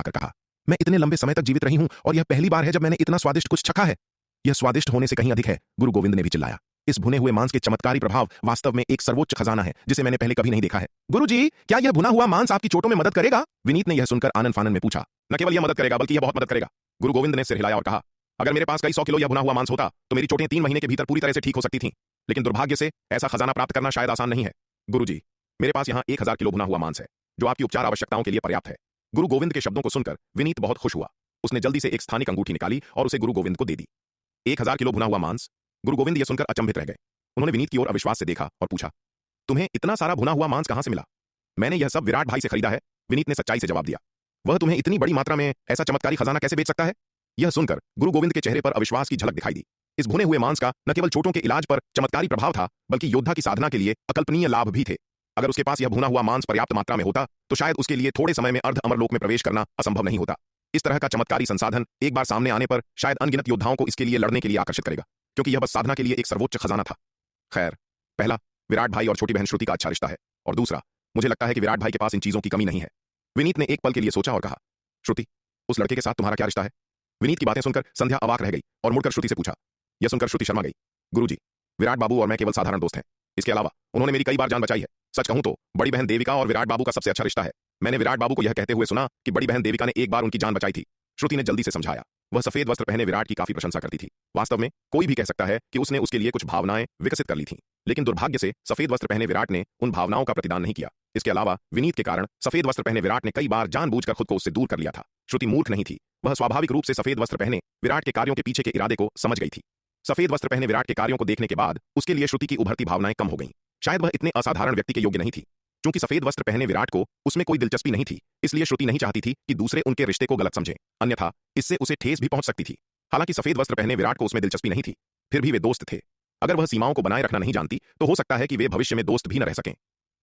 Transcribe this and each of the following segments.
आकर कहा, मैं इतने लंबे समय तक जीवित रही हूं और यह पहली बार है जब मैंने इतना स्वादिष्ट कुछ चखा है। यह स्वादिष्ट होने से कहीं अधिक है, गुरु गोविंद ने भी चिल्लाया। इस भुने हुए मांस के चमत्कारी प्रभाव वास्तव में एक सर्वोच्च खजाना है जिसे मैंने पहले कभी नहीं देखा है। गुरुजी, क्या यह भुना हुआ मांस आपकी चोटों में मदद करेगा? विनीत ने यह सुनकर आनंद फानन में पूछा। न केवल यह मदद करेगा बल्कि यह बहुत मदद करेगा। गुरु गोविंद ने सिर हिलाया और कहा, अगर मेरे पास कई 100 किलो यह भुना हुआ मांस होता तो मेरी चोटें 3 महीने के भीतर पूरी तरह से ठीक हो सकती थीं। लेकिन दुर्भाग्य से ऐसा खजाना प्राप्त करना शायद आसान नहीं है। गुरुजी, मेरे पास यहाँ 1000 किलो भुना हुआ मांस है जो आपकी उपचार आवश्यकताओं के लिए पर्याप्त है। गुरु गोविंद के शब्दों को सुनकर विनीत बहुत खुश हुआ। उसने जल्दी से एक स्थानिक अंगूठी निकाली और उसे गुरु गोविंद को दे दी। 1000 किलो भुना हुआ मांस? गुरु गोविंद यह सुनकर अचंभित रह गए। उन्होंने विनीत की ओर अविश्वास से देखा और पूछा, तुम्हें इतना सारा भुना हुआ मांस कहां से मिला? मैंने यह सब विराट भाई से खरीदा है, विनीत ने सच्चाई से जवाब दिया। वह तुम्हें इतनी बड़ी मात्रा में ऐसा चमत्कारी खजाना कैसे बेच सकता है? यह सुनकर गुरु गोविंद के चेहरे पर अविश्वास की झलक दिखाई दी। इस भुने हुए मांस का न केवल चोटों के इलाज पर चमत्कारी प्रभाव था बल्कि योद्धा की साधना के लिए अकल्पनीय लाभ भी थे। अगर उसके पास यह भुना हुआ मांस पर्याप्त मात्रा में होता तो शायद उसके लिए थोड़े समय में अर्ध अमरलोक में प्रवेश करना असंभव नहीं होता। इस तरह का चमत्कारी संसाधन एक बार सामने आने पर शायद अनगिनत योद्धाओं को इसके लिए लड़ने के लिए आकर्षित करेगा, क्योंकि यह बस साधना के लिए एक सर्वोच्च खजाना था। खैर, पहला, विराट भाई और छोटी बहन श्रुति का अच्छा रिश्ता है, और दूसरा, मुझे लगता है कि विराट भाई के पास इन चीजों की कमी नहीं है। विनीत ने एक पल के लिए सोचा और कहा, श्रुति, उस लड़के के साथ तुम्हारा क्या रिश्ता है? विनीत की बातें सुनकर संध्या अवाक रह गई और मुड़कर श्रुति से पूछा। यह सुनकर श्रुति शर्मा गई। गुरुजी, विराट बाबू और मैं केवल साधारण दोस्त हैं। इसके अलावा उन्होंने मेरी कई बार जान बचाई है। सच कहूं तो बड़ी बहन देविका और विराट बाबू का सबसे अच्छा रिश्ता है। मैंने विराट बाबू को यह कहते हुए सुना कि बड़ी बहन देविका ने एक बार उनकी जान बचाई थी। श्रुति ने जल्दी से समझाया। वह सफेद वस्त्र पहने विराट की काफी प्रशंसा करती थी। वास्तव में कोई भी कह सकता है कि उसने उसके लिए कुछ भावनाएं विकसित कर ली थीं, लेकिन दुर्भाग्य से सफेद वस्त्र पहने विराट ने उन भावनाओं का प्रतिदान नहीं किया। इसके अलावा विनीत के कारण सफेद वस्त्र पहने विराट ने कई बार जानबूझकर खुद को उससे दूर कर लिया था। श्रुति मूर्ख नहीं थी, वह स्वाभाविक रूप से सफेद वस्त्र पहने विराट के कार्यों के पीछे के इरादे को समझ गई थी। सफेद वस्त्र पहने विराट के कार्यों को देखने के बाद उसके लिए श्रुति की उभरती भावनाएं कम हो गईं। शायद वह इतने असाधारण व्यक्ति के योग्य नहीं थी। क्योंकि सफेद वस्त्र पहने विराट को उसमें कोई दिलचस्पी नहीं थी, इसलिए श्रुति नहीं चाहती थी कि दूसरे उनके रिश्ते को गलत समझें, अन्यथा इससे उसे ठेस भी पहुंच सकती थी। हालांकि सफेद वस्त्र पहने विराट को उसमें दिलचस्पी नहीं थी, फिर भी वे दोस्त थे। अगर वह सीमाओं को बनाए रखना नहीं जानती तो हो सकता है कि वे भविष्य में दोस्त भी न रह सकें।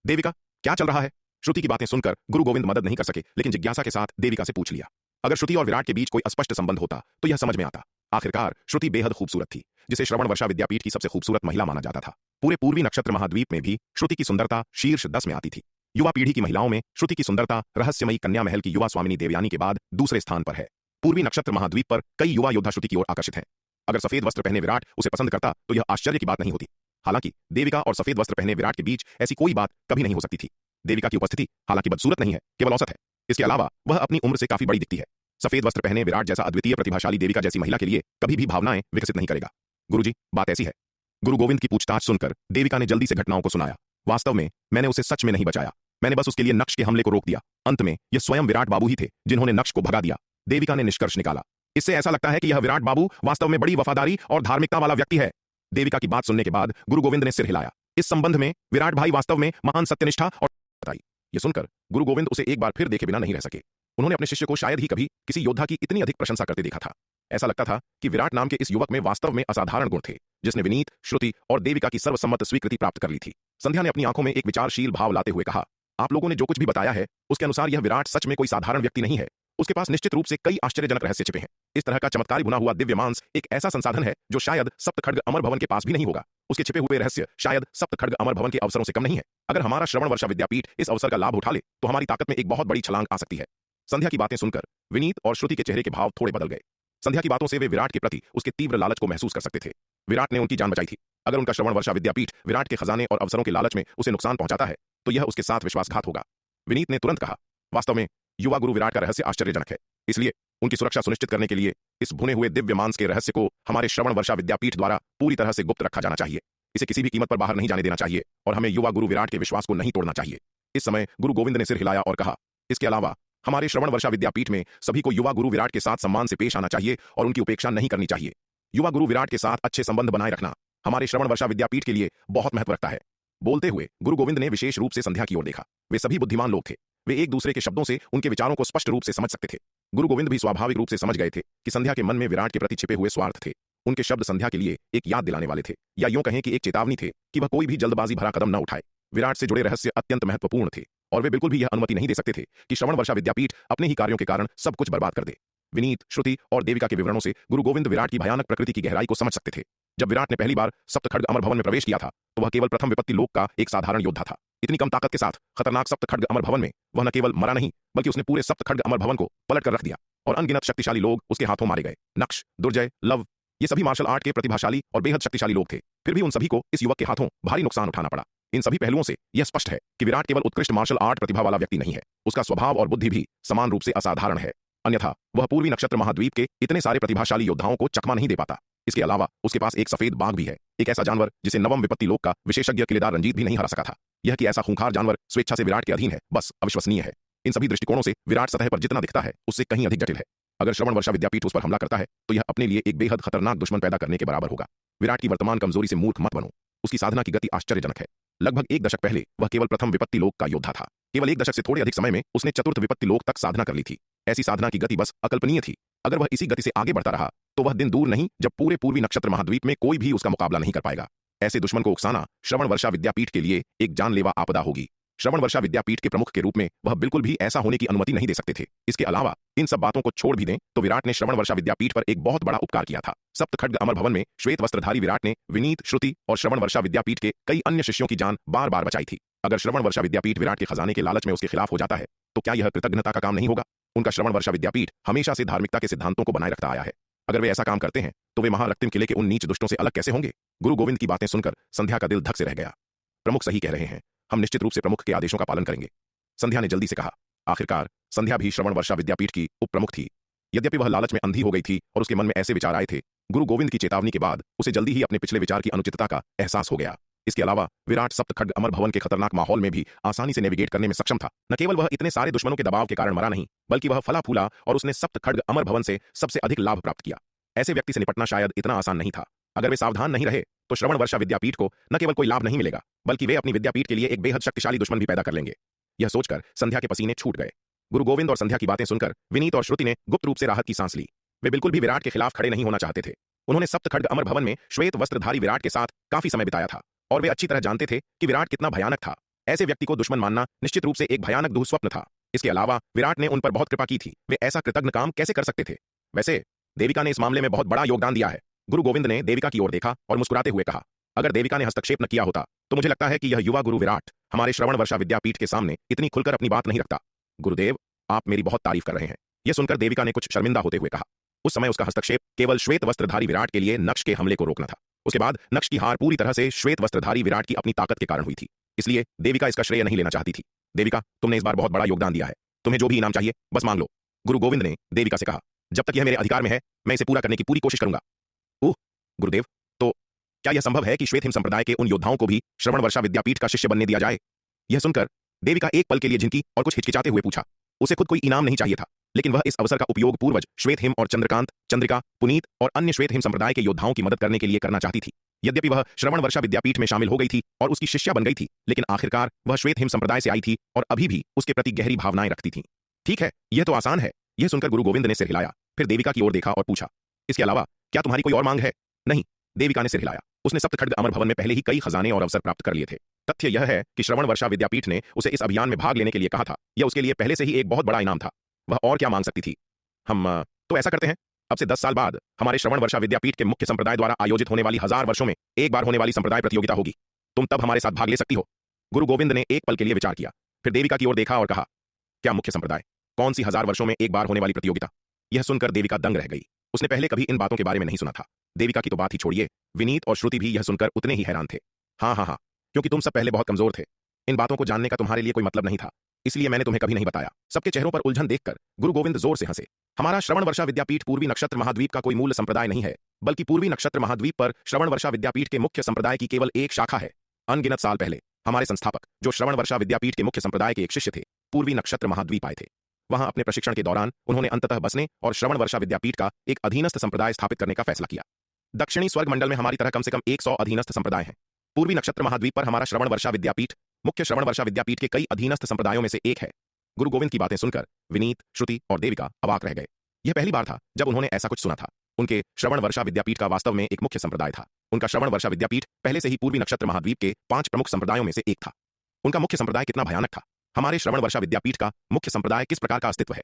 देविका, क्या चल रहा है? श्रुति की बातें सुनकर गुरु गोविंद मदद नहीं कर सके, लेकिन जिज्ञासा के साथ देविका से पूछ लिया। अगर श्रुति और विराट के बीच कोई अस्पष्ट संबंध होता तो यह समझ में आता। आखिरकार श्रुति बेहद खूबसूरत थी, जिसे श्रवण वर्षा विद्यापीठ की सबसे खूबसूरत महिला माना जाता था। पूरे पूर्वी नक्षत्र महाद्वीप में भी श्रुति की सुंदरता शीर्ष 10 में आती थी। युवा पीढ़ी की महिलाओं में श्रुति की सुंदरता रहस्यमयी कन्या महल की युवा स्वामिनी देवयानी के बाद दूसरे स्थान पर है। पूर्वी नक्षत्र महाद्वीप पर कई युवा योद्धा श्रुति की ओर आकर्षित हैं। अगर सफेद वस्त्र पहने विराट उसे पसंद करता तो यह आश्चर्य की बात नहीं होती। हालांकि देविका और सफेद वस्त्र पहने विराट के बीच ऐसी कोई बात कभी नहीं हो सकती थी। देविका की उपस्थिति हालांकि बदसूरत नहीं है, केवल औसत है। इसके अलावा वह अपनी उम्र से काफी बड़ी दिखती है। सफेद वस्त्र पहने विराट जैसा अद्वितीय प्रतिभाशाली देविका जैसी महिला के लिए कभी भी भावनाएं विकसित नहीं करेगा। गुरुजी, बात ऐसी है। गुरु गोविंद की पूछताछ सुनकर देविका ने जल्दी से घटनाओं को सुनाया। वास्तव में मैंने उसे सच में नहीं बचाया, मैंने बस उसके लिए नक्श के हमले को रोक दिया। अंत में यह स्वयं विराट बाबू ही थे जिन्होंने नक्श को भगा दिया। देविका ने निष्कर्ष निकाला। इससे ऐसा लगता है कि यह विराट बाबू वास्तव में बड़ी वफादारी और धार्मिकता वाला व्यक्ति है। देविका की बात सुनने के बाद गुरु गोविंद ने सिर हिलाया। इस संबंध में विराट भाई वास्तव में महान सत्यनिष्ठा और बताई। यह सुनकर गुरु गोविंद उसे एक बार फिर देखे बिना नहीं रह सके। उन्होंने अपने शिष्य को शायद ही कभी किसी योद्धा की इतनी अधिक प्रशंसा करते देखा था। ऐसा लगता था कि विराट नाम के इस युवक में वास्तव में असाधारण गुण थे, जिसने विनीत, श्रुति और देविका की सर्वसम्मत स्वीकृति प्राप्त कर ली थी। संध्या ने अपनी आंखों में एक विचारशील भाव लाते हुए कहा, आप लोगों ने जो कुछ भी बताया है उसके अनुसार यह विराट सच में कोई साधारण व्यक्ति नहीं है। उसके पास निश्चित रूप से कई आश्चर्यजनक रहस्य छिपे हैं। इस तरह का चमत्कारी बुना हुआ दिव्य मांस एक ऐसा संसाधन है जो शायद सप्तखड्ग अमर भवन के पास भी नहीं होगा। उसके छिपे हुए रहस्य शायद सप्तखड्ग अमर भवन के अवसरों से कम नहीं है। अगर हमारा श्रवण वर्षा विद्यापीठ इस अवसर का लाभ उठा ले तो हमारी ताकत में एक बहुत बड़ी छलांग आ सकती है। संध्या की बातें सुनकर विनीत और श्रुति के चेहरे के भाव थोड़े बदल गए। संध्या की बातों से वे विराट के प्रति उसके तीव्र लालच को महसूस कर सकते थे। विराट ने उनकी जान बचाई थी। अगर उनका श्रवण वर्षा विद्यापीठ विराट के खजाने और अवसरों के लालच में उसे नुकसान पहुंचाता है तो यह उसके साथ विश्वासघात होगा। विनीत ने तुरंत कहा, वास्तव में युवा गुरु विराट का रहस्य आश्चर्यजनक है, इसलिए उनकी सुरक्षा सुनिश्चित करने के लिए इस भुने हुए दिव्य मांस के रहस्य को हमारे श्रवण वर्षा विद्यापीठ द्वारा पूरी तरह से गुप्त रखा जाना चाहिए। इसे किसी भी कीमत पर बाहर नहीं जाने देना चाहिए और हमें युवा गुरु विराट के विश्वास को नहीं तोड़ना चाहिए। इस समय गुरु गोविंद ने सिर हिलाया और कहा, इसके अलावा हमारे श्रवण वर्षा विद्यापीठ में सभी को युवा गुरु विराट के साथ सम्मान से पेश आना चाहिए और उनकी उपेक्षा नहीं करनी चाहिए। युवा गुरु विराट के साथ अच्छे संबंध बनाए रखना हमारे श्रवण वर्षा विद्यापीठ के लिए बहुत महत्व रखता है। बोलते हुए गुरु गोविंद ने विशेष रूप से संध्या की ओर देखा। वे सभी बुद्धिमान लोग थे। वे एक दूसरे के शब्दों से उनके विचारों को स्पष्ट रूप से समझ सकते थे। गुरु गोविंद भी स्वाभाविक रूप से समझ गए थे कि संध्या के मन में विराट के प्रति छिपे हुए स्वार्थ थे। उनके शब्द संध्या के लिए एक याद दिलाने वाले थे, या यूं कहें कि एक चेतावनी थे कि वह कोई भी जल्दबाजी भरा कदम न उठाए। विराट से जुड़े रहस्य अत्यंत महत्वपूर्ण थे और वे बिल्कुल भी यह अनुमति नहीं दे सकते थे कि श्रवण वर्षा विद्यापीठ अपने ही कार्यों के कारण सब कुछ बर्बाद कर दे। विनीत, श्रुति और देविका के विवरणों से गुरु गोविंद विराट की भयानक प्रकृति की गहराई को समझ सकते थे। जब विराट ने पहली बार सप्तखड्ग अमर भवन में प्रवेश किया था तो वह केवल प्रथम विपत्ति लोक का एक साधारण योद्धा था। इतनी कम ताकत के साथ खतरनाक सप्तखड्ग अमर भवन में वह न केवल मरा नहीं बल्कि उसने पूरे सप्तखड्ग अमर भवन को पलट कर रख दिया और अनगिनत शक्तिशाली लोग उसके हाथों मारे गए। नक्श, दुर्जय, लव, ये सभी मार्शल आर्ट के प्रतिभाशाली और बेहद शक्तिशाली लोग थे। फिर भी उन सभी को इस युवक के हाथों भारी नुकसान उठाना पड़ा। इन सभी पहलुओं से यह स्पष्ट है कि विराट केवल उत्कृष्ट मार्शल आर्ट प्रतिभा वाला व्यक्ति नहीं है, उसका स्वभाव और बुद्धि भी समान रूप से असाधारण है। अन्यथा वह पूर्वी नक्षत्र महाद्वीप के इतने सारे प्रतिभाशाली योद्धाओं को चकमा नहीं दे पाता। इसके अलावा उसके पास एक सफेद बाघ भी है, एक ऐसा जानवर जिसे नवम विपत्ति लोक का विशेषज्ञ किलेदार रंजीत भी नहीं हरा सका था। यह कि ऐसा खूंखार जानवर स्वेच्छा से विराट के अधीन है, बस अविश्वसनीय है। इन सभी दृष्टिकोणों से विराट सतह पर जितना दिखता है उससे कहीं अधिक जटिल है। अगर श्रवण वर्षा विद्यापीठ उस पर हमला करता है तो यह अपने लिए एक बेहद खतरनाक दुश्मन पैदा करने के बराबर होगा। विराट की वर्तमान कमजोरी से मूर्ख मत बनो। उसकी साधना की गति आश्चर्यजनक है। लगभग एक दशक पहले वह केवल प्रथम विपत्ति लोक का योद्धा था। केवल एक दशक से थोड़े अधिक समय में उसने चतुर्थ विपत्ति लोक तक साधना कर ली थी। ऐसी साधना की गति बस अकल्पनीय थी। अगर वह इसी गति से आगे बढ़ता रहा तो वह दिन दूर नहीं जब पूरे पूर्वी नक्षत्र महाद्वीप में कोई भी उसका मुकाबला नहीं कर पाएगा। ऐसे दुश्मन को उकसाना श्रवण वर्षा विद्यापीठ के लिए एक जानलेवा आपदा होगी। श्रवण वर्षा विद्यापीठ के प्रमुख के रूप में वह बिल्कुल भी ऐसा होने की अनुमति नहीं दे सकते थे। इसके अलावा इन सब बातों को छोड़ भी दें तो विराट ने श्रवण वर्षा विद्यापीठ पर एक बहुत बड़ा उपकार किया था। सप्तखड्ग अमर भवन में श्वेत वस्त्रधारी विराट ने विनीत, श्रुति और श्रवण वर्षा विद्यापीठ के कई अन्य शिष्यों की जान बार बार बचाई थी। अगर श्रवण वर्षा विद्यापीठ विराट के खजाने के लालच में उसके खिलाफ हो जाता है तो क्या यह कृतज्ञता का काम नहीं होगा? उनका श्रवण वर्षा विद्यापीठ हमेशा से धार्मिकता के सिद्धांतों को बनाए रखता आया है। अगर वे ऐसा काम करते हैं तो वे महारक्तिम किले के उन नीच दुष्टों से अलग कैसे होंगे? गुरु गोविंद की बातें सुनकर संध्या का दिल धक से रह गया। प्रमुख सही कह रहे हैं, हम निश्चित रूप से प्रमुख के आदेशों का पालन करेंगे, संध्या ने जल्दी से कहा। आखिरकार संध्या भी श्रवण वर्षा विद्यापीठ की उप प्रमुख थी। यद्यपि वह लालच में अंधी हो गई थी और उसके मन में ऐसे विचार आए थे, गुरु गोविंद की चेतावनी के बाद उसे जल्दी ही अपने पिछले विचार की अनुचितता का एहसास हो गया। इसके अलावा विराट सप्तखड्ग अमर भवन के खतरनाक माहौल में भी आसानी से नेविगेट करने में सक्षम था। न केवल वह इतने सारे दुश्मनों के दबाव के कारण मरा नहीं बल्कि वह फला फूला और उसने सप्तखड्ग अमर भवन से सबसे अधिक लाभ प्राप्त किया। ऐसे व्यक्ति से निपटना शायद इतना आसान नहीं था। अगर वे सावधान नहीं रहे तो श्रवण वर्षा विद्यापीठ को न केवल कोई लाभ नहीं मिलेगा बल्कि वे अपनी विद्यापीठ के लिए एक बेहद शक्तिशाली दुश्मन भी पैदा कर लेंगे। यह सोचकर संध्या के पसीने छूट गए। गुरु गोविंद और संध्या की बातें सुनकर विनीत और श्रुति ने गुप्त रूप से राहत की सांस ली। वे बिल्कुल भी विराट के खिलाफ खड़े नहीं होना चाहते थे। उन्होंने सप्तखड्ग अमर भवन में श्वेत वस्त्रधारी विराट के साथ काफी समय बिताया था और वे अच्छी तरह जानते थे कि विराट कितना भयानक था। ऐसे व्यक्ति को दुश्मन मानना निश्चित रूप से एक भयानक दुःस्वप्न था। इसके अलावा विराट ने उन पर बहुत कृपा की थी, वे ऐसा कृतज्ञ काम कैसे कर सकते थे? वैसे देविका ने इस मामले में बहुत बड़ा योगदान दिया है। गुरु गोविंद ने देविका की ओर देखा और मुस्कुराते हुए कहा, अगर देविका ने हस्तक्षेप न किया होता तो मुझे लगता है कि यह युवा गुरु विराट हमारे श्रवण वर्षा विद्यापीठ के सामने इतनी खुलकर अपनी बात नहीं रखता। गुरुदेव, आप मेरी बहुत तारीफ कर रहे हैं। यह सुनकर देविका ने कुछ शर्मिंदा होते हुए कहा। उस समय उसका हस्तक्षेप केवल श्वेत वस्त्रधारी विराट के लिए नक्श के हमले को रोकना था। उसके बाद नक्श की हार पूरी तरह से श्वेत वस्त्रधारी विराट की अपनी ताकत के कारण हुई थी, इसलिए देविका इसका श्रेय नहीं लेना चाहती थी। देविका, तुमने इस बार बहुत बड़ा योगदान दिया है, तुम्हें जो भी इनाम चाहिए बस मांग लो। गुरु गोविंद ने देविका से कहा, जब तक यह मेरे अधिकार में है मैं इसे पूरा करने की पूरी कोशिश करूंगा। ओह गुरुदेव, तो क्या यह संभव है कि श्वेत हिम संप्रदाय के उन योद्धाओं को भी श्रवण वर्षा विद्यापीठ का शिष्य बनने दिया जाए? यह सुनकर देविका एक पल के लिए झिनकी और कुछ हिचकिचाते हुए पूछा। उसे खुद कोई इनाम नहीं चाहिए था, लेकिन वह इस अवसर का उपयोग पूर्वज श्वेत हिम और चंद्रकांत, चंद्रिका, पुनीत और अन्य श्वेत हिम संप्रदाय के योद्धाओं की मदद करने के लिए करना चाहती थी। यद्यपि वह श्रवण वर्षा विद्यापीठ में शामिल हो गई थी और उसकी शिष्या बन गई थी, लेकिन आखिरकार वह श्वेत हिम संप्रदाय से आई थी और अभी भी उसके प्रति गहरी भावनाएं रखती थी। ठीक है, यह तो आसान है। यह सुनकर गुरु गोविंद ने सिर हिलाया, फिर देविका की ओर देखा और पूछा, इसके अलावा क्या तुम्हारी कोई और मांग है? नहीं, देविका ने सिर हिलाया। उसने सप्तखड्ग अमर भवन में पहले ही कई खजाने और अवसर प्राप्त कर लिए थे। तथ्य यह है कि श्रवण वर्षा विद्यापीठ ने उसे इस अभियान में भाग लेने के लिए कहा था। यह उसके लिए पहले से ही एक बहुत बड़ा इनाम था। वह और क्या मांग सकती थी? हम तो ऐसा करते हैं, अब से 10 साल बाद हमारे श्रवण वर्षा विद्यापीठ के मुख्य संप्रदाय द्वारा आयोजित होने वाली 1000 वर्षों में एक बार होने वाली संप्रदाय प्रतियोगिता होगी। तुम तब हमारे साथ भाग ले सकती हो। गुरु गोविंद ने एक पल के लिए विचार किया, फिर देविका की ओर देखा और कहा, क्या मुख्य संप्रदाय? कौन सी 1000 वर्षों में एक बार होने वाली प्रतियोगिता? यह सुनकर देविका दंग रह गई। उसने पहले कभी इन बातों के बारे में नहीं सुना था। देविका की तो बात ही छोड़िए, विनीत और श्रुति भी यह सुनकर उतने ही हैरान थे। हाँ, क्योंकि तुम सब पहले बहुत कमजोर थे। इन बातों को जानने का तुम्हारे लिए कोई मतलब नहीं था, इसलिए मैंने तुम्हें कभी नहीं बताया। सबके चेहरों पर उलझन देखकर गुरु गोविंद जोर से हंसे। हमारा श्रवण वर्षा विद्यापीठ पूर्वी नक्षत्र महाद्वीप का कोई मूल संप्रदाय नहीं है, बल्कि पूर्वी नक्षत्र महाद्वीप पर श्रवण वर्षा विद्यापीठ के मुख्य संप्रदाय की केवल एक शाखा है। अनगिनत साल पहले हमारे संस्थापक, जो श्रवण वर्षा विद्यापीठ के मुख्य संप्रदाय के एक शिष्य थे, पूर्वी नक्षत्र महाद्वीप आए थे। वहां अपने प्रशिक्षण के दौरान उन्होंने अंततः बसने और श्रवण वर्षा विद्यापीठ का एक अधीनस्थ संप्रदाय स्थापित करने का फैसला किया। दक्षिणी स्वर्ग मंडल में हमारी तरह कम से कम 100 अधीनस्थ संप्रदाय हैं। पूर्वी नक्षत्र महाद्वीप पर हमारा श्रवण वर्षा विद्यापीठ मुख्य श्रवण वर्षा विद्यापीठ के कई अधीनस्थ संप्रदायों में से एक है। गुरु गोविंद की बातें सुनकर विनीत, श्रुति और देविका अवाक रह गए। यह पहली बार था जब उन्होंने ऐसा कुछ सुना था। उनके श्रवण वर्षा विद्यापीठ का वास्तव में एक मुख्य संप्रदाय था। उनका श्रवण वर्षा विद्यापीठ पहले से ही पूर्वी नक्षत्र महाद्वीप के 5 प्रमुख संप्रदायों में से एक था। उनका मुख्य संप्रदाय कितना भयानक था? हमारे श्रवण वर्षा विद्यापीठ का मुख्य संप्रदाय किस प्रकार का अस्तित्व है?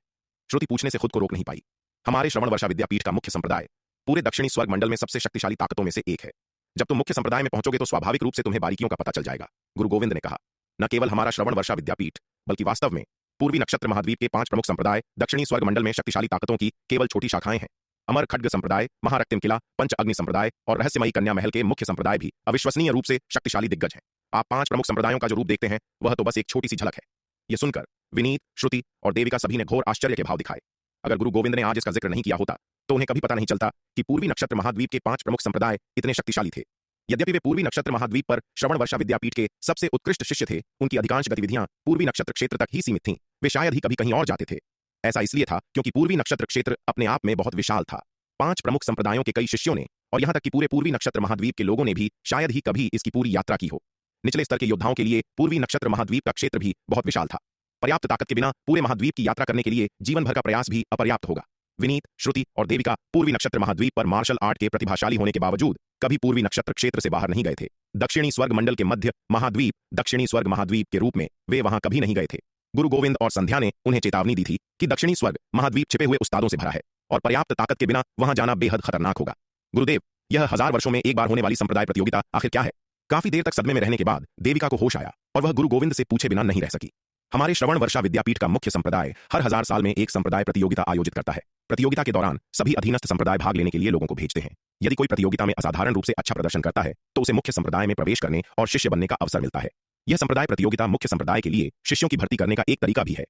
श्रुति पूछने से खुद को रोक नहीं पाई। हमारे श्रवण वर्षा विद्यापीठ का मुख्य संप्रदाय पूरे दक्षिणी स्वर्ग मंडल में सबसे शक्तिशाली ताकतों में से एक है। जब तुम मुख्य संप्रदाय में पहुंचोगे तो स्वाभाविक रूप से तुम्हें बारीकियों का पता चल जाएगा, गुरु गोविंद ने कहा। न केवल हमारा श्रवण वर्षा विद्यापीठ, बल्कि वास्तव में पूर्वी नक्षत्र महाद्वीप के 5 प्रमुख संप्रदाय दक्षिणी स्वर्ग मंडल में शक्तिशाली ताकतों की केवल छोटी शाखाएं हैं। अमर खड्ग संप्रदाय, महारक्तिम किला, पंच अग्नि संप्रदाय और रहस्यमयी कन्या महल के मुख्य संप्रदाय भी अविश्वसनीय रूप से शक्तिशाली दिग्गज हैं। आप 5 प्रमुख संप्रदायों का जो रूप देखते हैं वह तो बस एक छोटी सी झलक है। यह सुनकर विनीत, श्रुति और देविका सभी ने घोर आश्चर्य के भाव दिखाए। अगर गुरु गोविंद ने आज इसका जिक्र नहीं किया होता तो उन्हें कभी पता नहीं चलता कि पूर्वी नक्षत्र महाद्वीप के 5 प्रमुख संप्रदाय इतने शक्तिशाली थे। यद्यपि वे पूर्वी नक्षत्र महाद्वीप पर श्रवण वर्षा विद्यापीठ के सबसे उत्कृष्ट शिष्य थे, उनकी अधिकांश गतिविधियां पूर्वी नक्षत्र क्षेत्र तक ही सीमित थीं। वे शायद ही कभी कहीं और जाते थे। ऐसा इसलिए था क्योंकि पूर्वी नक्षत्र क्षेत्र अपने आप में बहुत विशाल था। 5 प्रमुख संप्रदायों के कई शिष्यों ने और यहां तक कि पूरे पूर्वी नक्षत्र महाद्वीप के लोगों ने भी शायद ही कभी इसकी पूरी यात्रा की हो। निचले स्तर के योद्धाओं के लिए पूर्वी नक्षत्र महाद्वीप का क्षेत्र भी बहुत विशाल था। पर्याप्त ताकत के बिना पूरे महाद्वीप की यात्रा करने के लिए जीवन भर का प्रयास भी अपर्याप्त होगा। विनीत, श्रुति और देविका पूर्वी नक्षत्र महाद्वीप पर मार्शल आर्ट के प्रतिभाशाली होने के बावजूद कभी पूर्वी नक्षत्र क्षेत्र से बाहर नहीं गए थे। दक्षिणी स्वर्ग मंडल के मध्य महाद्वीप दक्षिणी स्वर्ग महाद्वीप के रूप में वे वहां कभी नहीं गए थे। गुरु गोविंद और संध्या ने उन्हें चेतावनी दी थी कि दक्षिणी स्वर्ग महाद्वीप छिपे हुए उस्तादों से भरा है और पर्याप्त ताकत के बिना वहां जाना बेहद खतरनाक होगा। गुरुदेव, यह 1000 वर्षों में एक बार होने वाली संप्रदाय प्रतियोगिता आखिर क्या है? काफी देर तक सदमे में रहने के बाद देविका को होश आया और वह गुरु गोविंद से पूछे बिना नहीं रह सकी। हमारे श्रवण वर्षा विद्यापीठ का मुख्य संप्रदाय हर 1000 साल में एक संप्रदाय प्रतियोगिता आयोजित करता है। प्रतियोगिता के दौरान सभी अधीनस्थ संप्रदाय भाग लेने के लिए लोगों को भेजते हैं। यदि कोई प्रतियोगिता में असाधारण रूप से अच्छा प्रदर्शन करता है तो उसे मुख्य संप्रदाय में प्रवेश करने और शिष्य बनने का अवसर मिलता है। यह संप्रदाय प्रतियोगिता मुख्य संप्रदाय के लिए शिष्यों की भर्ती करने का एक तरीका भी है।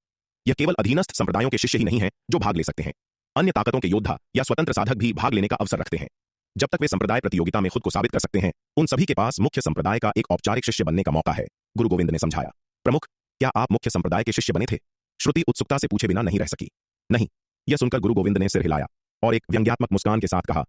यह केवल अधीनस्थ संप्रदायों के शिष्य ही नहीं है जो भाग ले सकते हैं, अन्य ताकतों के योद्धा या स्वतंत्र साधक भी भाग लेने का अवसर रखते हैं। जब तक वे संप्रदाय प्रतियोगिता में खुद को साबित कर सकते हैं, उन सभी के पास मुख्य संप्रदाय का एक औपचारिक शिष्य बनने का मौका है, गुरु गोविंद ने समझाया। प्रमुख, क्या आप मुख्य संप्रदाय के शिष्य बने थे? श्रुति उत्सुकता से पूछे बिना नहीं रह सकी। नहीं। यह सुनकर गुरु गोविंद ने सिर हिलाया और एक व्यंग्यात्मक मुस्कान के साथ कहा,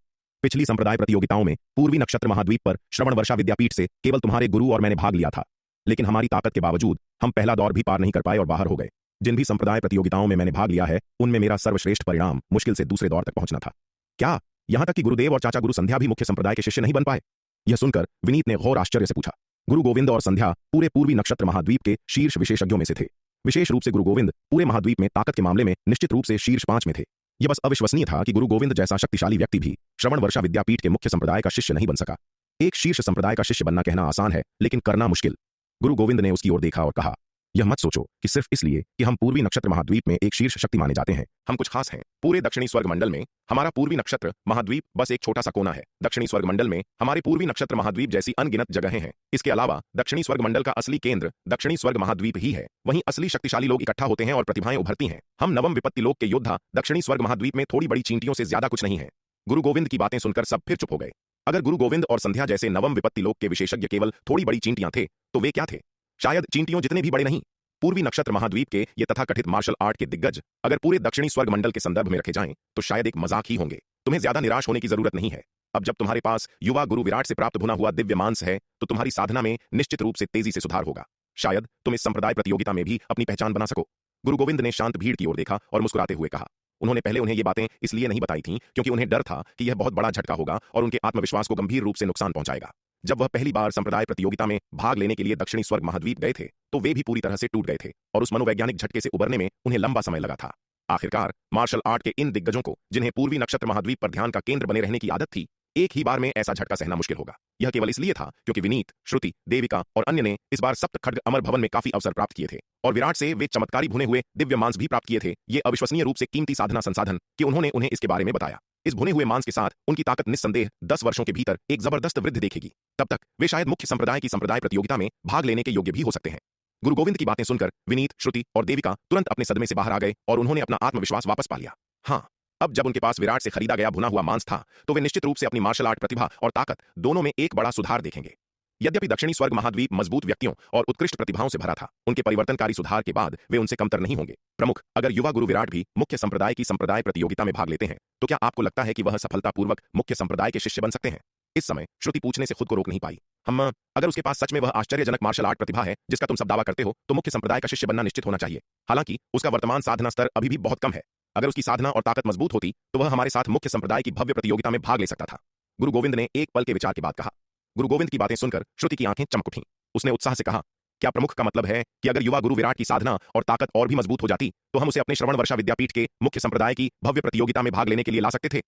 पिछली संप्रदाय प्रतियोगिताओं में पूर्वी नक्षत्र महाद्वीप पर श्रवण वर्षा विद्यापीठ से केवल तुम्हारे गुरु और मैंने भाग लिया था, लेकिन हमारी ताकत के बावजूद हम पहला दौर भी पार नहीं कर पाए और बाहर हो गए। जिन भी संप्रदाय प्रतियोगिताओं में मैंने भाग लिया है उनमें मेरा सर्वश्रेष्ठ परिणाम मुश्किल से दूसरे दौर तक पहुंचना था। क्या यहां तक कि गुरुदेव और चाचा गुरु संध्या भी मुख्य संप्रदाय के शिष्य नहीं बन पाए? यह सुनकर विनीत ने घोर आश्चर्य से पूछा। गुरु गोविंद और संध्या पूरे पूर्वी नक्षत्र महाद्वीप के शीर्ष विशेषज्ञों में से थे। विशेष रूप से गुरु गोविंद पूरे महाद्वीप में ताकत के मामले में निश्चित रूप से शीर्ष 5 में थे। यह बस अविश्वसनीय था कि गुरु गोविंद जैसा शक्तिशाली व्यक्ति भी श्रवण वर्षा विद्यापीठ के मुख्य संप्रदाय का शिष्य नहीं बन सका। एक शीर्ष संप्रदाय का शिष्य बनना कहना आसान है, लेकिन करना मुश्किल। गुरु गोविंद ने उसकी ओर देखा और कहा, यह मत सोचो कि सिर्फ इसलिए कि हम पूर्वी नक्षत्र महाद्वीप में एक शीर्ष शक्ति माने जाते हैं हम कुछ खास हैं। पूरे दक्षिणी स्वर्ग मंडल में हमारा पूर्वी नक्षत्र महाद्वीप बस एक छोटा सा कोना है। दक्षिणी स्वर्ग मंडल में हमारे पूर्वी नक्षत्र महाद्वीप जैसी अनगिनत जगहें हैं। इसके अलावा दक्षिणी स्वर्ग मंडल का असली केंद्र दक्षिणी स्वर्ग महाद्वीप ही है। वहीं असली शक्तिशाली लोग इकट्ठा होते हैं और प्रतिभाएं उभरती हैं। हम नवम विपत्ति लोक के योद्धा दक्षिणी स्वर्ग महाद्वीप में थोड़ी बड़ी चींटियों से ज्यादा कुछ नहीं है। गुरु गोविंद की बातें सुनकर सब फिर चुप हो गए। अगर गुरु गोविंद और संध्या जैसे नवम विपत्ति लोक के विशेषज्ञ केवल थोड़ी बड़ी चींटियां थे तो वे क्या थे? शायद चींटियों जितने भी बड़े नहीं। पूर्वी नक्षत्र महाद्वीप के ये तथाकथित मार्शल आर्ट के दिग्गज अगर पूरे दक्षिणी स्वर्ग मंडल के संदर्भ में रखे जाएं तो शायद एक मजाक ही होंगे। तुम्हें ज्यादा निराश होने की जरूरत नहीं है। अब जब तुम्हारे पास युवा गुरु विराट से प्राप्त भुना हुआ दिव्य मांस है तो तुम्हारी साधना में निश्चित रूप से तेजी से सुधार होगा। शायद तुम इस संप्रदाय प्रतियोगिता में भी अपनी पहचान बना सको। गुरु गोविंद ने शांत भीड़ की ओर देखा और मुस्कुराते हुए कहा। उन्होंने पहले उन्हें ये बातें इसलिए नहीं बताई थीं क्योंकि उन्हें डर था कि यह बहुत बड़ा झटका होगा और उनके आत्मविश्वास को गंभीर रूप से नुकसान पहुंचाएगा। जब वह पहली बार संप्रदाय प्रतियोगिता में भाग लेने के लिए दक्षिणी स्वर्ग महाद्वीप गए थे तो वे भी पूरी तरह से टूट गए थे और उस मनोवैज्ञानिक झटके से उबरने में उन्हें लंबा समय लगा था। आखिरकार मार्शल आर्ट के इन दिग्गजों को, जिन्हें पूर्वी नक्षत्र महाद्वीप पर ध्यान का केंद्र बने रहने की आदत थी, एक ही बार में ऐसा झटका सहना मुश्किल होगा। यह केवल इसलिए था क्योंकि विनीत, श्रुति, देविका और अन्य ने इस बार सप्त खड्ग अमर भवन में काफी अवसर प्राप्त किए थे और विराट से वे चमत्कारी भुने हुए दिव्य मांस भी प्राप्त किए थे। ये अविश्वसनीय रूप से कीमती साधना संसाधन कि उन्होंने उन्हें इसके बारे में बताया। इस भुने हुए मांस के साथ उनकी ताकत निस्संदेह 10 वर्षों के भीतर एक जबरदस्त वृद्धि देखेगी। तब तक वे शायद मुख्य संप्रदाय की संप्रदाय प्रतियोगिता में भाग लेने के योग्य भी हो सकते हैं। गुरु गोविंद की बातें सुनकर विनीत, श्रुति और देविका तुरंत अपने सदमे से बाहर आ गए और उन्होंने अपना आत्मविश्वास वापस पा लिया। हाँ, अब जब उनके पास विराट से खरीदा गया भुना हुआ मांस था तो वे निश्चित रूप से अपनी मार्शल आर्ट प्रतिभा और ताकत दोनों में एक बड़ा सुधार देखेंगे। यद्यपि दक्षिणी स्वर्ग महाद्वीप मजबूत व्यक्तियों और उत्कृष्ट प्रतिभाओं से भरा था, उनके परिवर्तनकारी सुधार के बाद वे उनसे कमतर नहीं होंगे। प्रमुख, अगर युवा गुरु विराट भी मुख्य संप्रदाय की संप्रदाय प्रतियोगिता में भाग लेते हैं तो क्या आपको लगता है कि वह सफलतापूर्वक मुख्य संप्रदाय के शिष्य बन सकते हैं? इस समय श्रुति पूछने से खुद को रोक नहीं पाई। अगर उसके पास सच में वह आश्चर्यजनक मार्शल आर्ट प्रतिभा है जिसका तुम सब दावा करते हो तो मुख्य संप्रदाय का शिष्य बनना निश्चित होना चाहिए। हालांकि उसका वर्तमान साधना स्तर अभी भी बहुत कम है। अगर उसकी साधना और ताकत मजबूत होती तो वह हमारे साथ मुख्य संप्रदाय की भव्य प्रतियोगिता में भाग ले सकता था। गुरु गोविंद ने एक पल के विचार के बाद कहा। गुरु गोविंद की बातें सुनकर श्रुति की आंखें चमक उठीं। उसने उत्साह से कहा, क्या प्रमुख का मतलब है कि अगर युवा गुरु विराट की साधना और ताकत और भी मजबूत हो जाती तो हम उसे अपने श्रवण वर्षा विद्यापीठ के मुख्य संप्रदाय की भव्य प्रतियोगिता में भाग लेने के लिए ला सकते थे?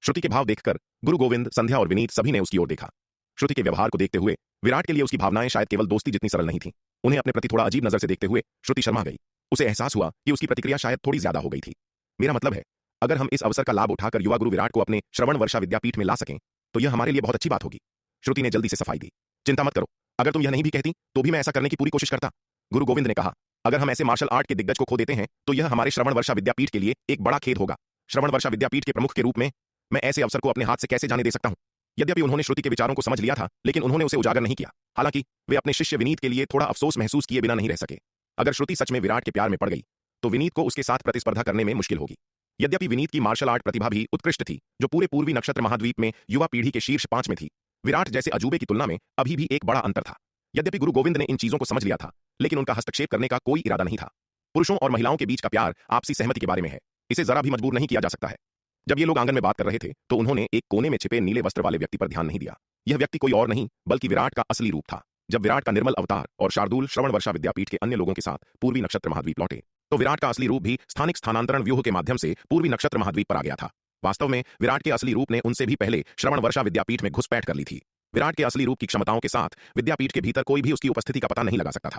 श्रुति के भाव देखकर गुरु गोविंद, संध्या और विनीत सभी ने उसकी ओर देखा। श्रुति के व्यवहार को देखते हुए विराट के लिए उसकी भावनाएं शायद केवल दोस्ती जितनी सरल नहीं थीं। उन्हें अपने प्रति थोड़ा अजीब नजर से देखते हुए श्रुति शर्मा गई। उसे एहसास हुआ कि उसकी प्रतिक्रिया शायद थोड़ी ज्यादा हो गई थी। मेरा मतलब है, अगर हम इस अवसर का लाभ उठाकर युवा गुरु विराट को अपने श्रवण वर्षा विद्यापीठ में ला सकें तो यह हमारे लिए बहुत अच्छी बात होगी। श्रुति ने जल्दी से सफाई दी। चिंता मत करो, अगर तुम यह नहीं भी कहती तो भी मैं ऐसा करने की पूरी कोशिश करता। गुरु गोविंद ने कहा, अगर हम ऐसे मार्शल आर्ट के दिग्गज को खो देते हैं तो यह हमारे श्रवण वर्षा विद्यापीठ के लिए एक बड़ा खेद होगा। श्रवण वर्षा विद्यापीठ के प्रमुख के रूप में मैं ऐसे अवसर को अपने हाथ से कैसे जाने दे सकता हूं। यद्यपि उन्होंने श्रुति के विचारों को समझ लिया था, लेकिन उन्होंने उसे उजागर नहीं किया। हालांकि वे अपने शिष्य विनीत के लिए थोड़ा अफसोस महसूस किए बिना नहीं रह सके। अगर श्रुति सच में विराट के प्यार में पड़ गई तो विनीत को उसके साथ प्रतिस्पर्धा करने में मुश्किल होगी। यद्यपि विनीत की मार्शल आर्ट प्रतिभा भी उत्कृष्ट थी, जो पूरे पूर्वी नक्षत्र महाद्वीप में युवा पीढ़ी के शीर्ष 5 में थी, विराट जैसे अजूबे की तुलना में अभी भी एक बड़ा अंतर था। यद्यपि गुरु गोविंद ने इन चीजों को समझ लिया था, लेकिन उनका हस्तक्षेप करने का कोई इरादा नहीं था। पुरुषों और महिलाओं के बीच का प्यार आपसी सहमति के बारे में है, इसे जरा भी मजबूर नहीं किया जा सकता है। जब ये लोग आंगन में बात कर रहे थे तो उन्होंने एक कोने में छिपे नीले वस्त्र वाले व्यक्ति पर ध्यान नहीं दिया। यह व्यक्ति कोई और नहीं बल्कि विराट का असली रूप था। जब विराट का निर्मल अवतार और शार्दूल श्रवण वर्षा विद्यापीठ के अन्य लोगों के साथ पूर्वी नक्षत्र महाद्वीप लौटे तो विराट का असली रूप भी स्थानिक स्थानांतरण व्यूह के माध्यम से पूर्वी नक्षत्र महाद्वीप पर आ गया था। वास्तव में विराट के असली रूप ने उनसे भी पहले श्रवण वर्षा विद्यापीठ में घुसपैठ कर ली थी। विराट के असली रूप की क्षमताओं के साथ विद्यापीठ के भीतर कोई भी उसकी उपस्थिति का पता नहीं लगा सकता था।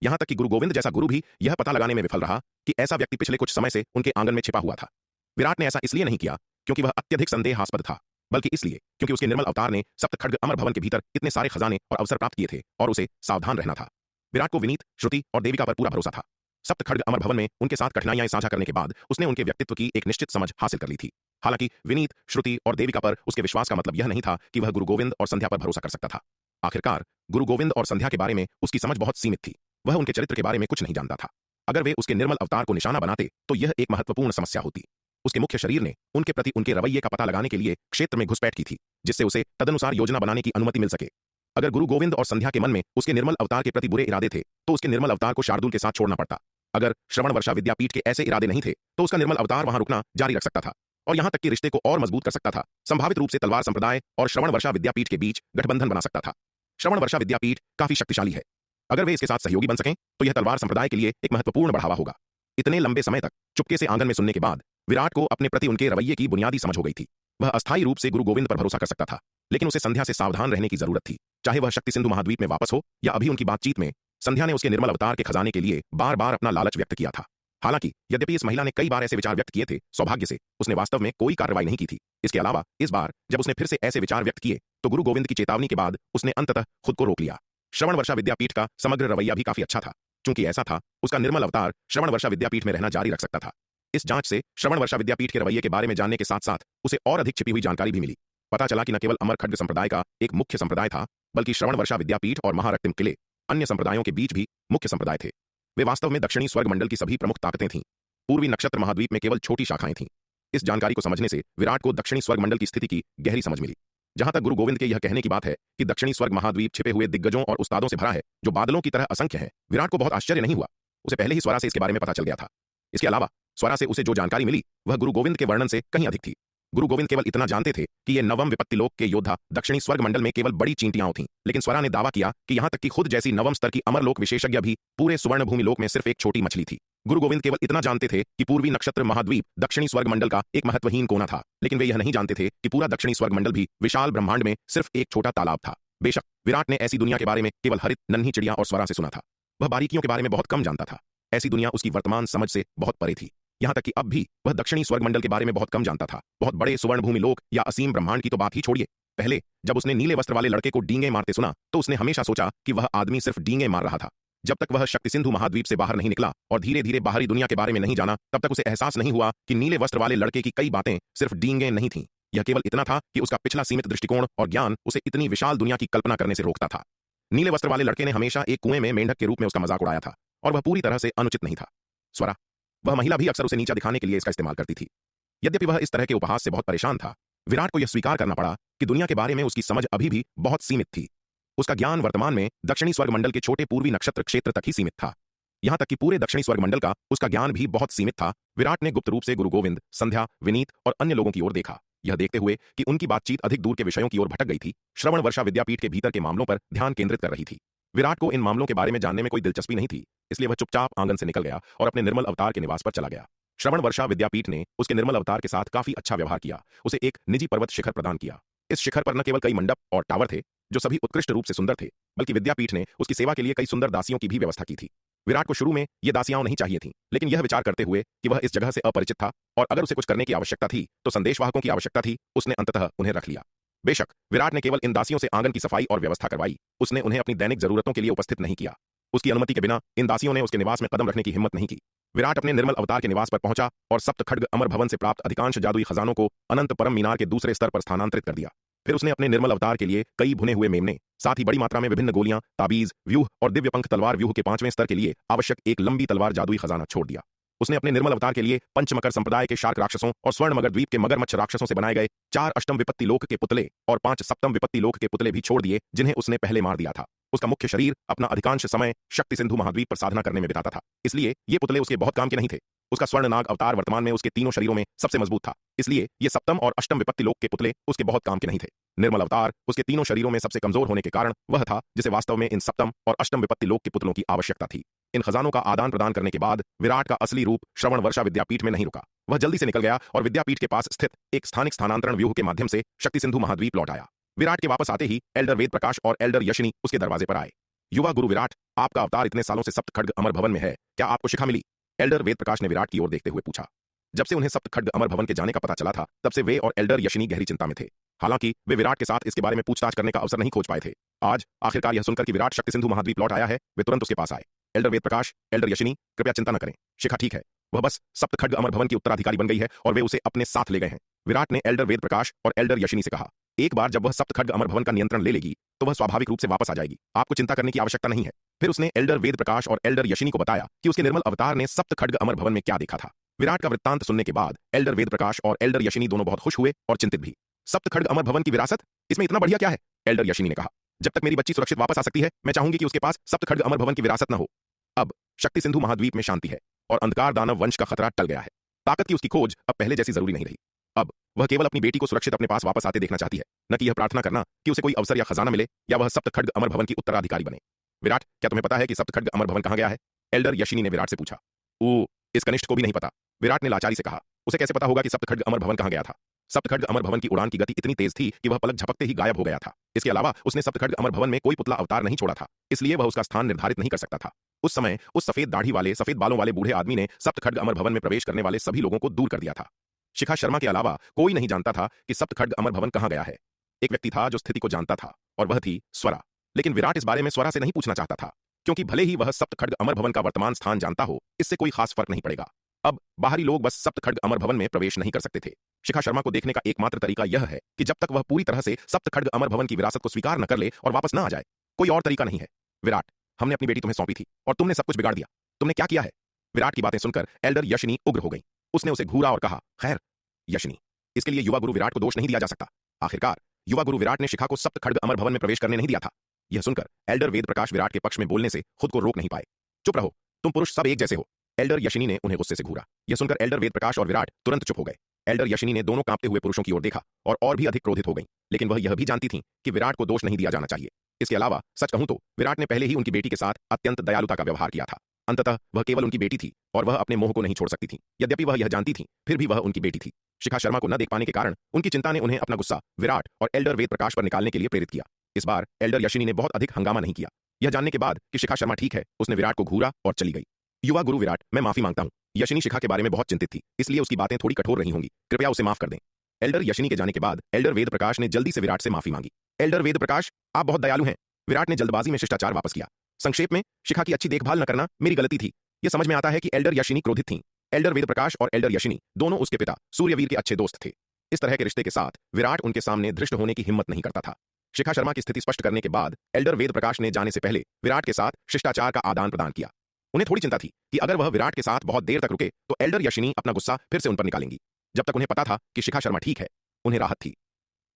यहां तक कि गुरु गोविंद जैसा गुरु भी यह पता लगाने में विफल रहा कि ऐसा व्यक्ति पिछले कुछ समय से उनके आंगन में छिपा हुआ था। विराट ने ऐसा इसलिए नहीं किया क्योंकि वह अत्यधिक संदेहास्पद था, बल्कि इसलिए क्योंकि उसके निर्मल अवतार ने सप्तखड्ग अमर भवन के भीतर इतने सारे खजाने और अवसर प्राप्त किए थे और उसे सावधान रहना था। विराट को विनीत, श्रुति और देविका पर पूरा भरोसा था। सप्तखड्ग अमर भवन में उनके साथ कठिनाइयां साझा करने के बाद उसने उनके व्यक्तित्व की एक निश्चित समझ हासिल कर ली थी। हालांकि विनीत, श्रुति और देविका पर उसके विश्वास का मतलब यह नहीं था कि वह गुरु गोविंद और संध्या पर भरोसा कर सकता था। आखिरकार गुरु गोविंद और संध्या के बारे में उसकी समझ बहुत सीमित थी। वह उनके चरित्र के बारे में कुछ नहीं जानता था। अगर वे उसके निर्मल अवतार को निशाना बनाते तो यह एक महत्वपूर्ण समस्या होती। उसके मुख्य शरीर ने उनके प्रति उनके रवैये का पता लगाने के लिए क्षेत्र में घुसपैठ की थी, जिससे उसे तदनुसार योजना बनाने की अनुमति मिल सके। अगर गुरु गोविंद और संध्या के मन में उसके निर्मल अवतार के प्रति बुरे इरादे थे तो उसके निर्मल अवतार को शार्दूल के साथ छोड़ना पड़ता। अगर श्रवण वर्षा विद्यापीठ के ऐसे इरादे नहीं थे तो उसका निर्मल अवतार वहां रुकना जारी रख सकता था और यहां तक कि रिश्ते को और मजबूत कर सकता था। संभावित रूप से तलवार संप्रदाय और श्रवण वर्षा विद्यापीठ के बीच गठबंधन बना सकता था। श्रवण वर्षा विद्यापीठ काफी शक्तिशाली है। अगर वे इसके साथ सहयोगी बन सकें तो यह तलवार संप्रदाय के लिए एक महत्वपूर्ण बढ़ावा होगा। इतने लंबे समय तक चुपके से आंगन में सुनने के बाद विराट को अपने प्रति उनके रवैये की बुनियादी समझ हो गई थी। वह अस्थायी रूप से गुरु गोविंद पर भरोसा कर सकता था, लेकिन उसे संध्या से सावधान रहने की जरूरत थी। चाहे वह शक्ति सिंधु महाद्वीप में वापस हो या अभी उनकी बातचीत में संध्या ने उसके निर्मल अवतार के खजाने के लिए बार बार अपना लालच व्यक्त किया था। हालांकि यद्यपि इस महिला ने कई बार ऐसे विचार व्यक्त किए थे, सौभाग्य से उसने वास्तव में कोई कार्रवाई नहीं की थी। इसके अलावा इस बार जब उसने फिर से ऐसे विचार व्यक्त किए तो गुरु गोविंद की चेतावनी के बाद उसने अंततः खुद को रोक लिया। श्रवण वर्षा विद्यापीठ का समग्र रवैया भी काफी अच्छा था। चूंकि ऐसा था, उसका निर्मल अवतार श्रवण वर्षा विद्यापीठ में रहना जारी रख सकता था। इस जांच से श्रवण वर्षा विद्यापीठ के रवैये के बारे में जानने के साथ साथ उसे और अधिक छिपी हुई जानकारी भी मिली। पता चला कि न केवल अमर खड्ग संप्रदाय का एक मुख्य संप्रदाय था, बल्कि श्रवण वर्षा विद्यापीठ और महारक्तिम किले अन्य संप्रदायों के बीच भी मुख्य संप्रदाय थे। वे वास्तव में दक्षिणी स्वर्ग मंडल की सभी प्रमुख ताकतें थीं। पूर्वी नक्षत्र महाद्वीप में केवल छोटी शाखाएं थीं। इस जानकारी को समझने से विराट को दक्षिणी स्वर्ग मंडल की स्थिति की गहरी समझ मिली। जहां तक गुरु गोविंद के यह कहने की बात है कि दक्षिणी स्वर्ग महाद्वीप छिपे हुए दिग्गजों और उस्तादों से भरा है जो बादलों की तरह असंख्य है, विराट को बहुत आश्चर्य नहीं हुआ। उसे पहले ही स्वरा से इसके बारे में पता चल गया था। इसके अलावा स्वरा से उसे जो जानकारी मिली वह गुरु गोविंद के वर्णन से कहीं अधिक थी। गुरु गोविंद केवल इतना जानते थे कि ये नवम विपत्ति लोक के योद्धा दक्षिणी स्वर्ग मंडल में केवल बड़ी चींटियां थीं, लेकिन स्वरा ने दावा किया कि यहां तक कि खुद जैसी नवम स्तर की अमरलोक विशेषज्ञ भी पूरे स्वर्ण भूमि लोक में सिर्फ एक छोटी मछली थी। गुरु गोविंद केवल इतना जानते थे कि पूर्वी नक्षत्र महाद्वीप दक्षिणी स्वर्ग मंडल का एक महत्वहीन कोना था, लेकिन वे यह नहीं जानते थे कि पूरा दक्षिणी स्वर्ग मंडल भी विशाल ब्रह्मांड में सिर्फ एक छोटा तालाब था। बेशक विराट ने ऐसी दुनिया के बारे में केवल हरित नन्ही चिड़िया और स्वरा से सुना था। वह बारीकियों के बारे में बहुत कम जानता था। ऐसी दुनिया उसकी वर्तमान समझ से बहुत परे थी। यहां तक कि अब भी वह दक्षिणी स्वर्ग मंडल के बारे में बहुत कम जानता था। बहुत बड़े सुवर्ण भूमि लोक या असीम ब्रह्मांड की तो बात ही छोड़िए। पहले जब उसने नीले वस्त्र वाले लड़के को डींगे मारते सुना तो उसने हमेशा सोचा कि वह आदमी सिर्फ डींगे मार रहा था। जब तक वह शक्ति सिंधु महाद्वीप से बाहर नहीं निकला और धीरे धीरे बाहरी दुनिया के बारे में नहीं जाना, तब तक उसे एहसास नहीं हुआ कि नीले वस्त्र वाले लड़के की कई बातें सिर्फ डींगे नहीं थीं। यह केवल इतना था कि उसका पिछला सीमित दृष्टिकोण और ज्ञान उसे इतनी विशाल दुनिया की कल्पना करने से रोकता था। नीले वस्त्र वाले लड़के ने हमेशा एक कुएं में मेंढक के रूप में उसका मजाक उड़ाया था और वह पूरी तरह से अनुचित नहीं था। स्वरा, वह महिला भी अक्सर उसे नीचा दिखाने के लिए इसका इस्तेमाल करती थी। यद्यपि वह इस तरह के उपहास से बहुत परेशान था, विराट को यह स्वीकार करना पड़ा कि दुनिया के बारे में उसकी समझ अभी भी बहुत सीमित थी। उसका ज्ञान वर्तमान में दक्षिणी स्वर्ग मंडल के छोटे पूर्वी नक्षत्र क्षेत्र तक ही सीमित था। यहां तक कि पूरे दक्षिणी स्वर्ग मंडल का उसका ज्ञान भी बहुत सीमित था। विराट ने गुप्त रूप से गुरु गोविंद, संध्या, विनीत और अन्य लोगों की ओर देखा। यह देखते हुए कि उनकी बातचीत अधिक दूर के विषयों की ओर भटक गई थी, श्रवण वर्षा विद्यापीठ के भीतर के मामलों पर ध्यान केंद्रित कर रही थी। विराट को इन मामलों के बारे में जानने में कोई दिलचस्पी नहीं थी, इसलिए वह चुपचाप आंगन से निकल गया और अपने निर्मल अवतार के निवास पर चला गया। श्रवण वर्षा विद्यापीठ ने उसके निर्मल अवतार के साथ काफी अच्छा व्यवहार किया। उसे एक निजी पर्वत शिखर प्रदान किया। इस शिखर पर न केवल कई मंडप और टावर थे, जो सभी उत्कृष्ट रूप से सुंदर थे, बल्कि विद्यापीठ ने उसकी सेवा के लिए कई सुंदर दासियों की भी व्यवस्था की थी। विराट को शुरू में ये दासियां नहीं चाहिए थीं, लेकिन यह विचार करते हुए कि वह इस जगह से अपरिचित था और अगर उसे कुछ करने की आवश्यकता थी तो संदेशवाहकों की आवश्यकता थी, उसने अंततः उन्हें रख लिया। बेशक विराट ने केवल इन दासियों से आंगन की सफाई और व्यवस्था करवाई, उसने उन्हें अपनी दैनिक जरूरतों के लिए उपस्थित नहीं किया। उसकी अनुमति के बिना इन दासियों ने उसके निवास में कदम रखने की हिम्मत नहीं की। विराट अपने निर्मल अवतार के निवास पर पहुंचा और सप्त खड्ग अमर भवन से प्राप्त अधिकांश जादुई खजानों को अनंत परम मीनार के दूसरे स्तर पर स्थानांतरित कर दिया। फिर उसने अपने निर्मल अवतार के लिए कई भुने हुए मेमने, साथ ही बड़ी मात्रा में विभिन्न गोलियां, ताबीज, व्यूह और दिव्य पंख तलवार व्यूह के 5वें स्तर के लिए आवश्यक एक लंबी तलवार जादुई खजाना छोड़ दिया। उसने अपने निर्मल अवतार के लिए पंचमकर संप्रदाय के शार्क राक्षसों और स्वर्ण मगर द्वीप के मगरमच्छ राक्षसों से बनाए गए 4 अष्टम विपत्ति लोक के पुतले और 5 सप्तम विपत्ति लोक के पुतले भी छोड़ दिए, जिन्हें उसने पहले मार दिया था। उसका मुख्य शरीर अपना अधिकांश समय शक्ति सिंधु महाद्वीप पर साधना करने में बिताता था, इसलिए ये पुतले उसके बहुत काम के नहीं थे। उसका स्वर्ण नाग अवतार वर्तमान में उसके तीनों शरीरों में सबसे मजबूत था, इसलिए ये सप्तम और अष्टम विपत्ति लोक के पुतले उसके बहुत काम के नहीं थे। निर्मल अवतार उसके तीनों शरीरों में सबसे कमजोर होने के कारण वह था जिसे वास्तव में इन सप्तम और अष्टम विपत्ति लोक के पुतलों की आवश्यकता थी। इन खजानों का आदान प्रदान करने के बाद विराट का असली रूप श्रवण वर्षा विद्यापीठ में नहीं रुका। वह जल्दी से निकल गया और विद्यापीठ के पास स्थित एक स्थानिक स्थानांतरण व्यूह के माध्यम से शक्ति सिंधु महाद्वीप लौट आया। विराट के वापस आते ही एल्डर वेद प्रकाश और एल्डर यशिनी उसके दरवाजे पर आए। युवा गुरु विराट, आपका अवतार इतने सालों से सप्त खड्ग अमर भवन में है, क्या आपको शिखा मिली? एल्डर वेद प्रकाश ने विराट की ओर देखते हुए पूछा। जब से उन्हें सप्त खड्ग अमर भवन के जाने का पता चला था, तब से वे और एल्डर यशिनी गहरी चिंता में थे। हालांकि वे विराट के साथ इसके बारे में पूछताछ करने का अवसर नहीं खोज पाए थे। आज आखिरकार यह सुनकर कि विराट शक्ति सिंधु महाद्वीप लौट आया है, वे तुरंत उसके पास आए। एल्डर वेद प्रकाश, एल्डर यशिनी, कृपया चिंता न करें, शिखा ठीक है। वह बस सप्त खड्ग अमर भवन की उत्तराधिकारी बन गई है और वे उसे अपने साथ ले गए हैं। विराट ने एल्डर वेद प्रकाश और एल्डर यशिनी से कहा, एक बार जब वह सप्त खड्ग अमर भवन का नियंत्रण ले लेगी तो वह स्वाभाविक रूप से वापस आ जाएगी, आपको चिंता करने की आवश्यकता नहीं है। फिर उसने एल्डर वेद प्रकाश और एल्डर यशिनी को बताया कि उसके निर्मल अवतार ने सप्त खड्ग अमर भवन में क्या देखा था। विराट का वृत्तांत सुनने के बाद एल्डर वेद प्रकाश और एल्डर यशिनी दोनों बहुत खुश हुए और चिंतित भी। सप्त खड्ग अमर भवन की विरासत, इसमें इतना बढ़िया क्या है? एल्डर यशिनी ने कहा, जब तक मेरी बच्ची सुरक्षित वापस आ सकती है, मैं चाहूंगी कि उसके पास सप्त खड्ग अमर भवन की विरासत न हो। अब शक्ति सिंधु महाद्वीप में शांति है और अंधकार दानव वंश का खतरा टल गया है। ताकत की उसकी खोज अब पहले जैसी जरूरी नहीं रही। अब वह केवल अपनी बेटी को सुरक्षित अपने पास वापस आते देखना चाहती है, न कि यह प्रार्थना करना कि उसे कोई अवसर या खजाना मिले या वह सप्त खड्ग अमर भवन की उत्तराधिकारी बने। विराट, क्या तुम्हें पता है कि सप्त खड्ग अमर भवन कहां गया है? एल्डर यशिनी ने विराट से पूछा। ओ, इस कनिष्ठ को भी नहीं पता, विराट ने लाचारी से कहा। उसे कैसे पता होगा कि सप्त खड्ग अमर भवन कहां गया था? सप्त खड्ग अमर भवन की उड़ान की गति इतनी तेज थी कि वह पलक झपकते ही गायब हो गया था। इसके अलावा उसने सप्त खड्ग अमर भवन में कोई पुतला अवतार नहीं छोड़ा था, इसलिए वह उसका स्थान निर्धारित नहीं कर सकता था। उस समय उस सफेद दाढ़ी वाले सफेद बालों वाले बूढ़े आदमी ने सप्त खड्ग अमर भवन में प्रवेश करने वाले सभी लोगों को दूर कर दिया था। शिखा शर्मा के अलावा कोई नहीं जानता था कि सप्त खड्ग अमर भवन कहां गया है। एक व्यक्ति था जो स्थिति को जानता था और वह थी स्वरा। लेकिन विराट इस बारे में स्वरा से नहीं पूछना चाहता था, क्योंकि भले ही वह सप्त खड्ग अमर भवन का वर्तमान स्थान जानता हो, इससे कोई खास फर्क नहीं पड़ेगा। अब बाहरी लोग बस सप्त खड्ग अमर भवन में प्रवेश नहीं कर सकते थे। शिखा शर्मा को देखने का एकमात्र तरीका यह है कि जब तक वह पूरी तरह से सप्त खड्ग अमर भवन की विरासत को स्वीकार न कर ले और वापस न आ जाए, कोई और तरीका नहीं है। विराट, हमने अपनी बेटी तुम्हें सौंपी थी और तुमने सब कुछ बिगाड़ दिया। तुमने क्या किया है? विराट की बातें सुनकर एल्डर यशिनी उग्र हो गई। उसने उसे घूरा और कहा, खैर यशिनी, इसके लिए युवा गुरु विराट को दोष नहीं दिया जा सकता। आखिरकार युवा गुरु विराट ने शिखा को सप्त खड्ग अमर भवन में प्रवेश करने नहीं दिया था। यह सुनकर एल्डर वेद प्रकाश विराट के पक्ष में बोलने से खुद को रोक नहीं पाए। चुप रहो, तुम पुरुष सब एक जैसे हो। एल्डर यशिनी ने उन्हें गुस्से से घूरा। यह सुनकर एल्डर वेद प्रकाश और विराट तुरंत चुप हो गए। एल्डर यशिनी ने दोनों कांपते हुए पुरुषों की ओर देखा और भी अधिक क्रोधित हो गई, लेकिन वह यह भी जानती थी कि विराट को दोष नहीं दिया जाना चाहिए। इसके अलावा सच कहूं तो विराट ने पहले ही उनकी बेटी के साथ अत्यंत दयालुता का व्यवहार किया था। अंततः वह केवल उनकी बेटी थी और वह अपने मोह को नहीं छोड़ सकती थी। यद्यपि वह यह जानती थी, फिर भी वह उनकी बेटी थी। शिखा शर्मा को न देख पाने के कारण उनकी चिंता ने उन्हें अपना गुस्सा विराट और एल्डर वेद प्रकाश पर निकालने के लिए प्रेरित किया। इस बार एल्डर यशिनी ने बहुत अधिक हंगामा नहीं किया। यह जानने के बाद कि शिखा शर्मा ठीक है, उसने विराट को घूरा और चली गई। युवा गुरु विराट, मैं माफी मांगता हूं। यशिनी शिखा के बारे में बहुत चिंतित थी, इसलिए उसकी बातें थोड़ी कठोर रही होंगी, कृपया उसे माफ कर दें। एल्डर यशिनी के जाने के बाद एल्डर वेद प्रकाश ने जल्दी से विराट से माफी मांगी। एल्डर वेद प्रकाश, आप बहुत दयालु हैं। विराट ने जल्दबाजी में शिष्टाचार वापस किया। संक्षेप में, शिखा की अच्छी देखभाल न करना मेरी गलती थी। यह समझ में आता है कि एल्डर यशिनी क्रोधित थीं। एल्डर वेद प्रकाश और एल्डर यशिनी दोनों उसके पिता सूर्यवीर के अच्छे दोस्त थे। इस तरह के रिश्ते के साथ विराट उनके सामने धृष्ट होने की हिम्मत नहीं करता था। शिखा शर्मा की स्थिति स्पष्ट करने के बाद एल्डर वेद प्रकाश ने जाने से पहले विराट के साथ शिष्टाचार का आदान प्रदान किया। उन्हें थोड़ी चिंता थी कि अगर वह विराट के साथ बहुत देर तक रुके तो एल्डर यशिनी अपना गुस्सा फिर से उन पर निकालेंगी। जब तक उन्हें पता था कि शिखा शर्मा ठीक है, उन्हें राहत थी।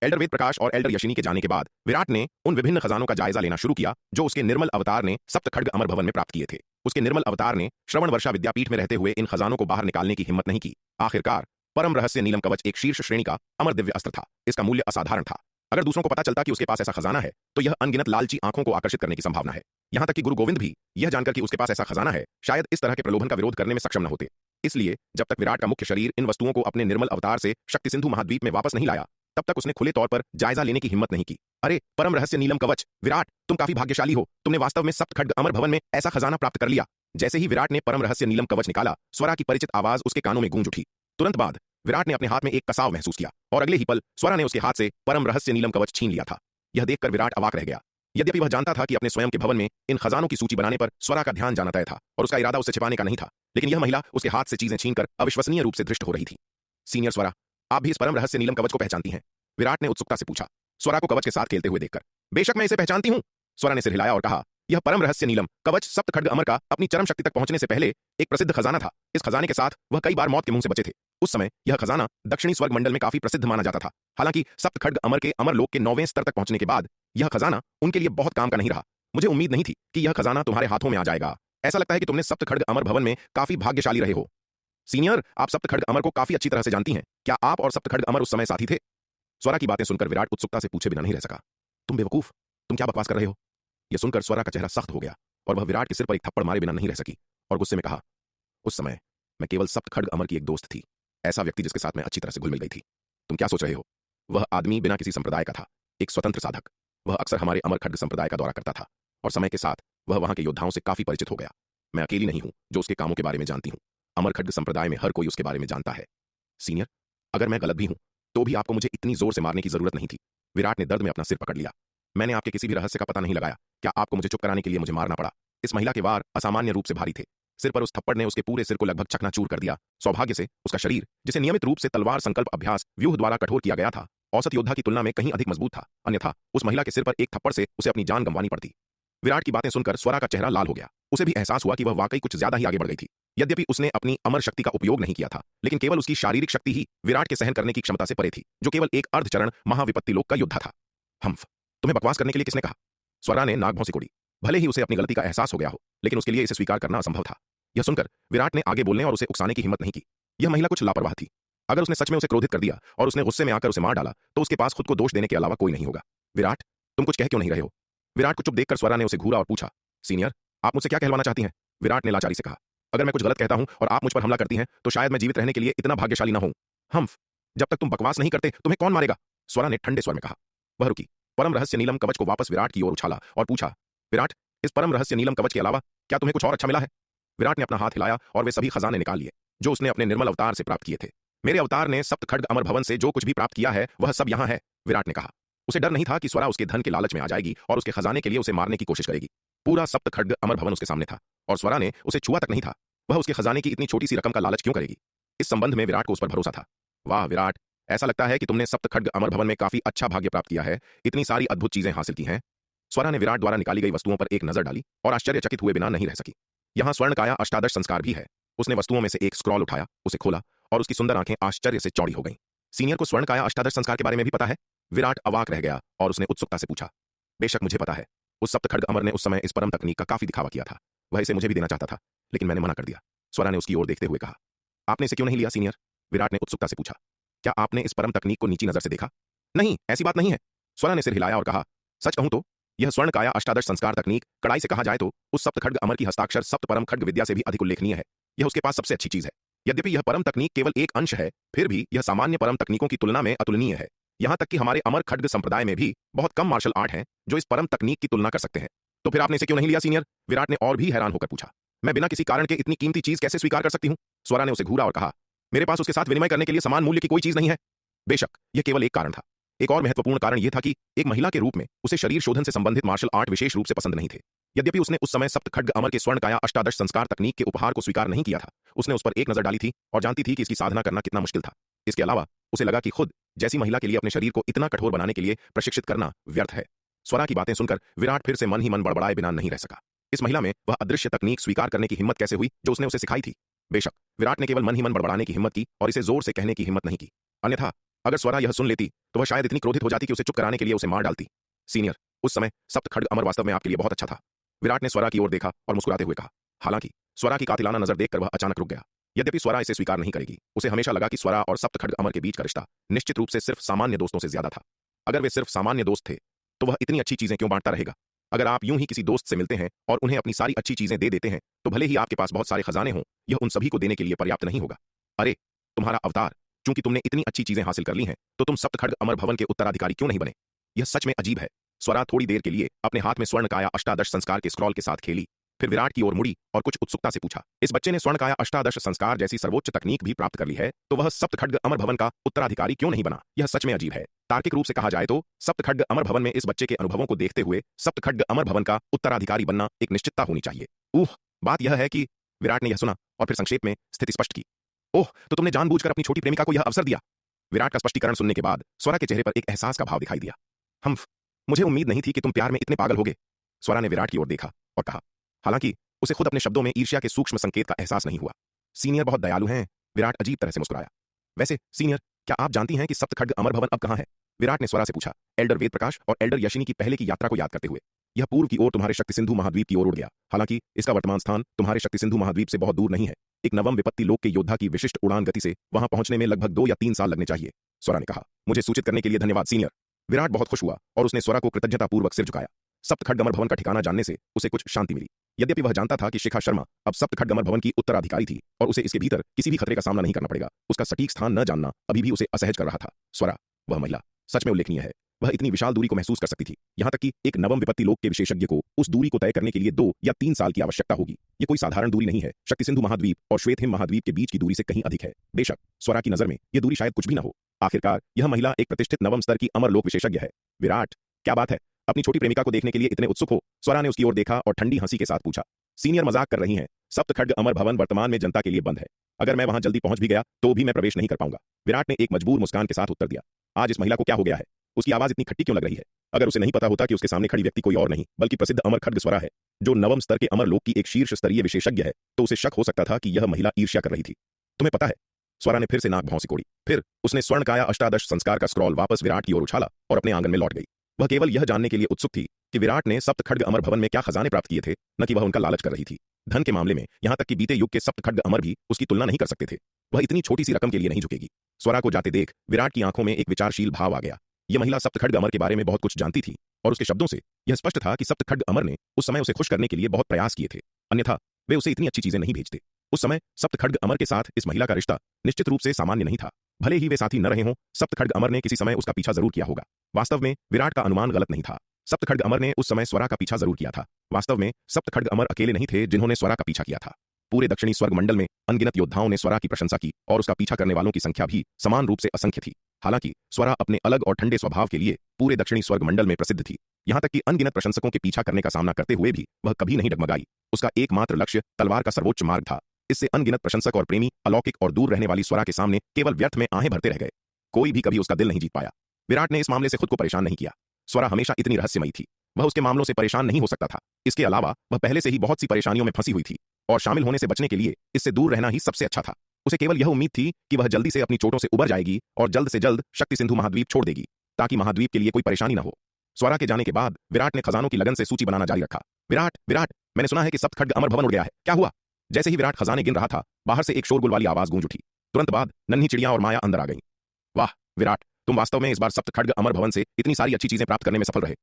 एल्डर वेद प्रकाश और एल्डर यशिनी के जाने के बाद विराट ने उन विभिन्न खजानों का जायजा लेना शुरू किया जो उसके निर्मल अवतार ने सप्त खड्ग अमर भवन में प्राप्त किए थे। उसके निर्मल अवतार ने श्रवण वर्षा विद्यापीठ में रहते हुए इन खजानों को बाहर निकालने की हिम्मत नहीं की। आखिरकार परम रहस्य नीलम कवच एक शीर्ष श्रेणी का अमर दिव्य अस्त्र था। इसका मूल्य असाधारण था। अगर दूसरों को पता चलता कि उसके पास ऐसा खजाना है तो यह अनगिनत लालची आंखों को आकर्षित करने की संभावना है। यहां तक कि गुरु गोविंद भी यह जानकर कि उसके पास ऐसा खजाना है, शायद इस तरह के प्रलोभन का विरोध करने में सक्षम न होते। इसलिए जब तक विराट का मुख्य शरीर इन वस्तुओं को अपने निर्मल अवतार से शक्ति सिंधु महाद्वीप में वापस नहीं लाया, तब तक उसने खुले तौर पर जायजा लेने की हिम्मत नहीं की। अरे परम रहस्य नीलम कवच, विराट तुम काफी भाग्यशाली हो, तुमने वास्तव में सप्त खड्ग अमर भवन में ऐसा खजाना प्राप्त कर लिया। जैसे ही विराट ने परम रहस्य नीलम कवच निकाला, स्वरा की परिचित आवाज उसके कानों में गूंज उठी। तुरंत बाद विराट ने अपने हाथ में एक कसाव महसूस किया और अगले ही पल स्वरा ने उसके हाथ से परम रहस्य नीलम कवच छीन लिया था। यह देखकर विराट अवाक रह गया। यद्यपि वह जानता था कि अपने स्वयं के भवन में इन खजानों की सूची बनाने पर स्वरा का ध्यान जाना तय था और उसका इरादा उसे छिपाने का नहीं था, लेकिन यह महिला उसके हाथ से चीजें छीनकर अविश्वसनीय रूप से दृष्ट हो रही थी। सीनियर स्वरा, आप भी इस परम रहस्य नीलम कवच को पहचानती हैं? विराट ने उत्सुकता से पूछा, स्वरा को कवच के साथ खेलते हुए देखकर। बेशक मैं इसे पहचानती हूं, स्वरा ने सिर हिलाया और कहा, यह परम रहस्य नीलम कवच सप्त खड्ग अमर का अपनी चरम शक्ति तक पहुंचने से पहले एक प्रसिद्ध खजाना था। इस खजाने के साथ वह कई बार मौत के मुंह से बचे थे। उस समय यह खजाना दक्षिणी स्वर्ग मंडल में काफी प्रसिद्ध माना जाता था। हालांकि सप्त खड्ग अमर के अमरलोक के 9वें स्तर तक पहुंचने के बाद यह खजाना उनके लिए बहुत काम का नहीं रहा। मुझे उम्मीद नहीं थी कि यह खजाना तुम्हारे हाथों में आ जाएगा। ऐसा लगता है कि तुमने सप्त खड्ग अमर भवन में काफी भाग्यशाली रहे हो। सीनियर, आप सप्त खड्ग अमर को काफी अच्छी तरह से जानती हैं, क्या आप और सप्त खड्ग अमर उस समय साथी थे? स्वरा की बातें सुनकर विराट उत्सुकता से पूछे बिना नहीं रह सका। तुम बेवकूफ, तुम क्या बकवास कर रहे हो? यह सुनकर स्वरा का चेहरा सख्त हो गया और वह विराट के सिर पर एक थप्पड़ मारे बिना नहीं रह सकी और गुस्से में कहा, उस समय मैं केवल सप्त खड्ग अमर की एक दोस्त थी, ऐसा व्यक्ति जिसके साथ मैं अच्छी तरह से घुल मिल गई थी। तुम क्या सोच रहे हो? वह आदमी बिना किसी संप्रदाय का था, एक स्वतंत्र साधक। वह अक्सर हमारे अमर खड्ग संप्रदाय का दौरा करता था और समय के साथ वह वहां के योद्धाओं से काफी परिचित हो गया। मैं अकेली नहीं हूं जो उसके कामों के बारे में जानती हूं। अमर खड्ग संप्रदाय में हर कोई उसके बारे में जानता है। सीनियर, अगर मैं गलत भी हूं तो भी आपको मुझे इतनी जोर से मारने की जरूरत नहीं थी। विराट ने दर्द में अपना सिर पकड़ लिया। मैंने आपके किसी भी रहस्य का पता नहीं लगाया, क्या आपको मुझे चुप कराने के लिए मुझे मारना पड़ा? इस महिला के वार असामान्य रूप से भारी थे। सिर पर उस थप्पड़ ने उसके पूरे सिर को लगभग चकनाचूर कर दिया। सौभाग्य से उसका शरीर, जिसे नियमित रूप से तलवार संकल्प अभ्यास व्यूह द्वारा कठोर किया गया था, औसत योद्धा की तुलना में कहीं अधिक मजबूत था, अन्यथा उस महिला के सिर पर एक थप्पड़ से उसे अपनी जान गंवानी पड़ती। विराट की बातें सुनकर स्वरा का चेहरा लाल हो गया। उसे भी एहसास हुआ कि वह वाकई कुछ ज्यादा ही आगे बढ़ गई थी। यद्यपि उसने अपनी अमर शक्ति का उपयोग नहीं किया था, लेकिन केवल उसकी शारीरिक शक्ति ही विराट के सहन करने की क्षमता से परे थी, जो केवल एक अर्धचरण महाविपत्ति लोक का योद्धा था। हम्फ, तुम्हें बकवास करने के लिए किसने कहा? स्वरा ने नाक भौं सिकोड़ी। भले ही उसे अपनी गलती का एहसास हो गया हो, लेकिन उसके लिए इसे स्वीकार करना असंभव था। यह सुनकर विराट ने आगे बोलने और उसे उकसाने की हिम्मत नहीं की। यह महिला कुछ लापरवाह थी। अगर उसने सच में उसे क्रोधित कर दिया और उसने गुस्से में आकर उसे मार डाला, तो उसके पास खुद को दोष देने के अलावा कोई नहीं होगा। विराट, तुम कुछ कह क्यों नहीं रहे हो? विराट को चुप देखकर स्वरा ने उसे घूरा और पूछा, सीनियर, आप मुझसे क्या कहलवाना चाहती हैं? विराट ने लाचारी से कहा, अगर मैं कुछ गलत कहता हूं और आप मुझ पर हमला करती हैं तो शायद मैं जीवित रहने के लिए इतना भाग्यशाली ना हूं। हम्फ, जब तक तुम बकवास नहीं करते तुम्हें कौन मारेगा? स्वरा ने ठंडे स्वर में कहा। वह रुकी, परम रहस्य नीलम कवच को वापस विराट की ओर उछाला और पूछा, विराट, इस परम रहस्य नीलम कवच के अलावा क्या तुम्हें कुछ और अच्छा मिला है? विराट ने अपना हाथ हिलाया और वे सभी खजाने निकाल लिए जो उसने अपने निर्मल अवतार से प्राप्त किए थे। मेरे अवतार ने सप्त खड्ग अमर भवन से जो कुछ भी प्राप्त किया है वह सब यहां है, विराट ने कहा। उसे डर नहीं था कि स्वरा उसके धन के लालच में आ जाएगी और उसके खजाने के लिए उसे मारने की कोशिश करेगी। पूरा सप्त खड्ग अमर भवन उसके सामने था और स्वरा ने उसे छुआ तक नहीं था। वह उसके खजाने की इतनी छोटी सी रकम का लालच क्यों करेगी? इस संबंध में विराट को उस पर भरोसा था। वाह विराट, ऐसा लगता है कि तुमने सप्त खड्ग अमर भवन में काफी अच्छा भाग्य प्राप्त किया है, इतनी सारी अद्भुत चीजें हासिल की हैं। स्वरा ने विराट द्वारा निकाली गई वस्तुओं पर एक नजर डाली और आश्चर्यचकित हुए बिना नहीं रह सकी। यहां स्वर्ण काया अष्टादश संस्कार भी है। उसने वस्तुओं में से एक स्क्रॉल उठाया, उसे खोला और उसकी सुंदर आंखें आश्चर्य से चौड़ी हो गईं। सीनियर को स्वर्ण काया अष्टादश संस्कार के बारे में भी पता है? विराट अवाक रह गया और उसने उत्सुकता से पूछा, बेशक मुझे पता है। उस सप्त खड्ग अमर ने उस समय इस परम तकनीक का काफी दिखावा किया था। वह इसे मुझे भी देना चाहता था, लेकिन मैंने मना कर दिया। स्वरा ने उसकी ओर देखते हुए कहा, आपने इसे क्यों नहीं लिया सीनियर? विराट ने उत्सुकता से पूछा, क्या आपने इस परम तकनीक को नीची नजर से देखा? नहीं, ऐसी बात नहीं है। स्वरा ने सिर हिलाया और कहा, सच कहूं तो यह स्वर्ण काया अष्टादश संस्कार तकनीक कड़ाई से कहा जाए तो उस सप्त खड्ग अमर की हस्ताक्षर सप्त परम खड्ग विद्या से भी अधिक उल्लेखनीय है। यह उसके पास सबसे अच्छी चीज है। यद्यपि यह परम तकनीक केवल एक अंश है, फिर भी यह सामान्य परम तकनीकों की तुलना में अतुलनीय है। यहां तक कि हमारे अमर खड्ग संप्रदाय में भी बहुत कम मार्शल आर्ट हैं जो इस परम तकनीक की तुलना कर सकते हैं। तो फिर आपने इसे क्यों नहीं लिया सीनियर? विराट ने और भी हैरान होकर पूछा। मैं बिना किसी कारण के इतनी कीमती चीज कैसे स्वीकार कर सकती हूं? स्वरा ने उसे घूरा और कहा, मेरे पास उसके साथ विनिमय करने के लिए समान मूल्य की कोई चीज नहीं है। बेशक यह केवल एक कारण था। एक और महत्वपूर्ण कारण यह था कि एक महिला के रूप में उसे शरीर शोधन से संबंधित मार्शल आर्ट विशेष रूप से पसंद नहीं थे। यद्यपि उसने उस समय सप्त खड्ग अमर के स्वर्ण काया अष्टादश संस्कार तकनीक के उपहार को स्वीकार नहीं किया था, उसने उस पर एक नजर डाली थी और जानती थी कि इसकी साधना करना कितना मुश्किल था। इसके अलावा उसे लगा कि खुद जैसी महिला के लिए अपने शरीर को इतना कठोर बनाने के लिए प्रशिक्षित करना व्यर्थ है। स्वरा की बातें सुनकर विराट फिर से मन ही मन बड़बड़ाए बिना नहीं रह सका। इस महिला में वह अदृश्य तकनीक स्वीकार करने की हिम्मत कैसे हुई जो उसने उसे सिखाई थी? बेशक विराट ने केवल मन ही मन बड़बड़ाने की हिम्मत की और इसे जोर से कहने की हिम्मत नहीं की, अन्यथा अगर स्वरा यह सुन लेती तो वह शायद इतनी क्रोधित हो जाती कि उसे चुप कराने के लिए उसे मार डालती। सीनियर, उस समय सप्त खड्ग अमर वास्तव में आपके लिए बहुत अच्छा था। विराट ने स्वरा की ओर देखा और मुस्कुराते हुए कहा। हालांकि स्वरा की कातिलाना नजर देखकर वह अचानक रुक गया। यद्यपि स्वरा इसे स्वीकार नहीं करेगी, उसे हमेशा लगा कि स्वरा और सप्त खड्ग अमर के बीच का रिश्ता निश्चित रूप से सिर्फ सामान्य दोस्तों से ज्यादा था। अगर वे सिर्फ सामान्य दोस्त थे तो वह इतनी अच्छी चीजें क्यों बांटता रहेगा? अगर आप यूं ही किसी दोस्त से मिलते हैं और उन्हें अपनी सारी अच्छी चीजें दे देते हैं तो भले ही आपके पास बहुत सारे खजाने हों, यह उन सभी को देने के लिए पर्याप्त नहीं होगा। अरे तुम्हारा अवतार, चूंकि तुमने इतनी अच्छी चीजें हासिल कर ली हैं तो तुम सप्तखड्ग अमर भवन के उत्तराधिकारी क्यों नहीं बने? यह सच में अजीब है। स्वरा थोड़ी देर के लिए अपने हाथ में स्वर्ण काया अष्टादश संस्कार के स्क्रॉल के साथ खेली, फिर विराट की ओर मुड़ी और कुछ उत्सुकता से पूछा, इस बच्चे ने स्वर्ण काया अष्टादश संस्कार जैसी सर्वोच्च तकनीक भी प्राप्त कर ली है, तो वह सप्तखड्ग अमर भवन का उत्तराधिकारी क्यों नहीं बना? यह सच में अजीब है। तार्किक रूप से कहा जाए तो सप्तखड्ग अमर भवन में इस बच्चे के अनुभवों को देखते हुए सप्तखड्ग अमर भवन का उत्तराधिकारी बनना एक निश्चितता होनी चाहिए। बात यह है कि विराट ने यह सुना और फिर संक्षेप में स्थिति स्पष्ट की। ओह, तो तुमने जानबूझकर अपनी छोटी प्रेमिका को यह अवसर दिया? विराट का स्पष्टीकरण सुनने के बाद स्वरा के चेहरे पर एक एहसास का भाव दिखाई दिया। मुझे उम्मीद नहीं थी कि तुम प्यार में इतने पागल होगे। स्वरा ने विराट की ओर देखा और कहा, हालांकि उसे खुद अपने शब्दों में ईर्ष्या के सूक्ष्म संकेत का एहसास नहीं हुआ। सीनियर बहुत दयालु हैं। विराट अजीब तरह से मुस्कुराया। वैसे सीनियर, क्या आप जानती हैं कि सप्तखड्ग अमर भवन अब कहां है? विराट ने स्वरा से पूछा, एल्डर वेद प्रकाश और एल्डर यशिनी की पहले की यात्रा को याद करते हुए। यह पूर्व की ओर तुम्हारे शक्ति सिंधु महाद्वीप की ओर उड़ गया। हालांकि इसका वर्तमान स्थान तुम्हारे शक्ति सिंधु महाद्वीप से बहुत दूर नहीं है। एक नवम विपत्ति लोक के योद्धा की विशिष्ट उड़ान गति से वहां पहुंचने में लगभग 2 या 3 साल लगने चाहिए। स्वरा ने कहा, मुझे सूचित करने के लिए धन्यवाद सीनियर। विराट बहुत खुश हुआ और उसने स्वरा को कृतज्ञतापूर्वक सिर झुकाया। सप्तखड्ग अमर भवन का ठिकाना जानने से उसे कुछ शांति मिली। यद्यपि वह जानता था कि शिखा शर्मा अब सप्तखड्ग अमर भवन की उत्तराधिकारी थी और उसे इसके भीतर किसी भी खतरे का सामना नहीं करना पड़ेगा, उसका सटीक स्थान न जानना अभी भी उसे असहज कर रहा था। स्वरा, वह महिला, सच में उल्लेखनीय है। वह इतनी विशाल दूरी को महसूस कर सकती थी। यहां तक कि एक नवम विपत्ति लोक के विशेषज्ञ को उस दूरी को तय करने के लिए 2 या 3 साल की आवश्यकता होगी। यह कोई साधारण दूरी नहीं है। शक्ति सिंधु महाद्वीप और श्वेत हिम महाद्वीप के बीच की दूरी से कहीं अधिक है। बेशक स्वरा की नजर में यह दूरी शायद कुछ भी न हो। आखिरकार यह महिला एक प्रतिष्ठित नवम स्तर की अमर लोक विशेषज्ञ है। विराट, क्या बात है, अपनी छोटी प्रेमिका को देखने के लिए इतने उत्सुक हो? स्वरा ने उसकी ओर देखा और ठंडी हंसी के साथ पूछा। सीनियर मजाक कर रही हैं। सप्तखड्ग अमर भवन वर्तमान में जनता के लिए बंद है। अगर मैं वहां जल्दी पहुंच भी गया तो भी मैं प्रवेश नहीं कर पाऊंगा। विराट ने एक मजबूर मुस्कान के साथ उत्तर दिया। आज इस महिला को क्या हो गया है? उसकी आवाज इतनी खट्टी क्यों लग रही है? अगर उसे नहीं पता होता कि उसके सामने खड़ी व्यक्ति कोई और नहीं बल्कि प्रसिद्ध अमर खड्ग स्वरा है, जो नवम स्तर के अमर लोक की एक शीर्ष स्तरीय विशेषज्ञ है, तो उसे शक हो सकता था कि यह महिला ईर्ष्या कर रही थी। तुम्हें पता है? स्वरा ने फिर से नाक भौं सिकोड़ी। फिर उसने स्वर्ण काया अष्टादश संस्कार का स्क्रॉल वापस विराट की ओर उछाला और अपने आंगन में लौट गई। वह केवल यह जानने के लिए उत्सुक थी कि विराट ने सप्तखड्ग अमर भवन में क्या खजाने प्राप्त किए थे, न कि वह उनका लालच कर रही थी। धन के मामले में यहां तक कि बीते युग के सप्तखड्ग अमर भी उसकी तुलना नहीं कर सकते थे। वह इतनी छोटी सी रकम के लिए नहीं झुकेगी। स्वरा को जाते देख विराट की आंखों में एक विचारशील भाव आ गया। यह महिला सप्तखड्ग अमर के बारे में बहुत कुछ जानती थी और उसके शब्दों से यह स्पष्ट था कि सप्तखड्ग अमर ने उस समय उसे खुश करने के लिए बहुत प्रयास किए थे, अन्यथा वे उसे इतनी अच्छी चीजें नहीं भेजते। उस समय सप्तखड्ग अमर के साथ इस महिला का रिश्ता निश्चित रूप से सामान्य नहीं था। भले ही वे साथी न रहे हों, सप्तखड्ग अमर ने किसी समय उसका पीछा जरूर किया होगा। वास्तव में विराट का अनुमान गलत नहीं था। सप्तखड्ग अमर ने उस समय स्वरा का पीछा जरूर किया था। वास्तव में सप्तखड्ग अमर अकेले नहीं थे जिन्होंने स्वरा का पीछा किया था। पूरे दक्षिणी स्वर्ग मंडल में अनगिनत योद्धाओं ने स्वरा की प्रशंसा की और उसका पीछा करने वालों की संख्या भी समान रूप से असंख्य थी। हालांकि स्वरा अपने अलग और ठंडे स्वभाव के लिए पूरे दक्षिणी स्वर्ग मंडल में प्रसिद्ध थी। यहां तक कि अनगिनत प्रशंसकों के पीछा करने का सामना करते हुए भी वह कभी नहीं डगमगाई। उसका एकमात्र लक्ष्य तलवार का सर्वोच्च मार्ग था। इससे अनगिनत प्रशंसक और प्रेमी अलौकिक और दूर रहने वाली स्वरा के सामने केवल व्यर्थ में आहें भरते रह गए। कोई भी कभी उसका दिल नहीं जीत पाया। विराट ने इस मामले से खुद को परेशान नहीं किया। स्वरा हमेशा इतनी रहस्यमयी थी, वह उसके मामलों से परेशान नहीं हो सकता था। इसके अलावा वह पहले से ही बहुत सी परेशानियों में फंसी हुई थी और शामिल होने से बचने के लिए इससे दूर रहना ही सबसे अच्छा था। उसे केवल यह उम्मीद थी कि वह जल्दी से अपनी चोटों से उबर जाएगी और जल्द से जल्द शक्ति सिंधु महाद्वीप छोड़ देगी, ताकि महाद्वीप के लिए कोई परेशानी न हो। स्वरा के जाने के बाद विराट ने खजानों की लगन से सूची बनाना जारी रखा। विराट, विराट, मैंने सुना है कि सप्तखड्ग अमर भवन उड़ गया है, क्या हुआ? जैसे ही विराट खजाने गिन रहा था, बाहर से एक शोरगुल वाली आवाज गूंज उठी। तुरंत बाद नन्ही चिड़िया और माया अंदर आ गई। वाह विराट, तुम वास्तव में इस बार सप्तखड्ग अमर भवन से इतनी सारी अच्छी चीजें प्राप्त करने में सफल रहे।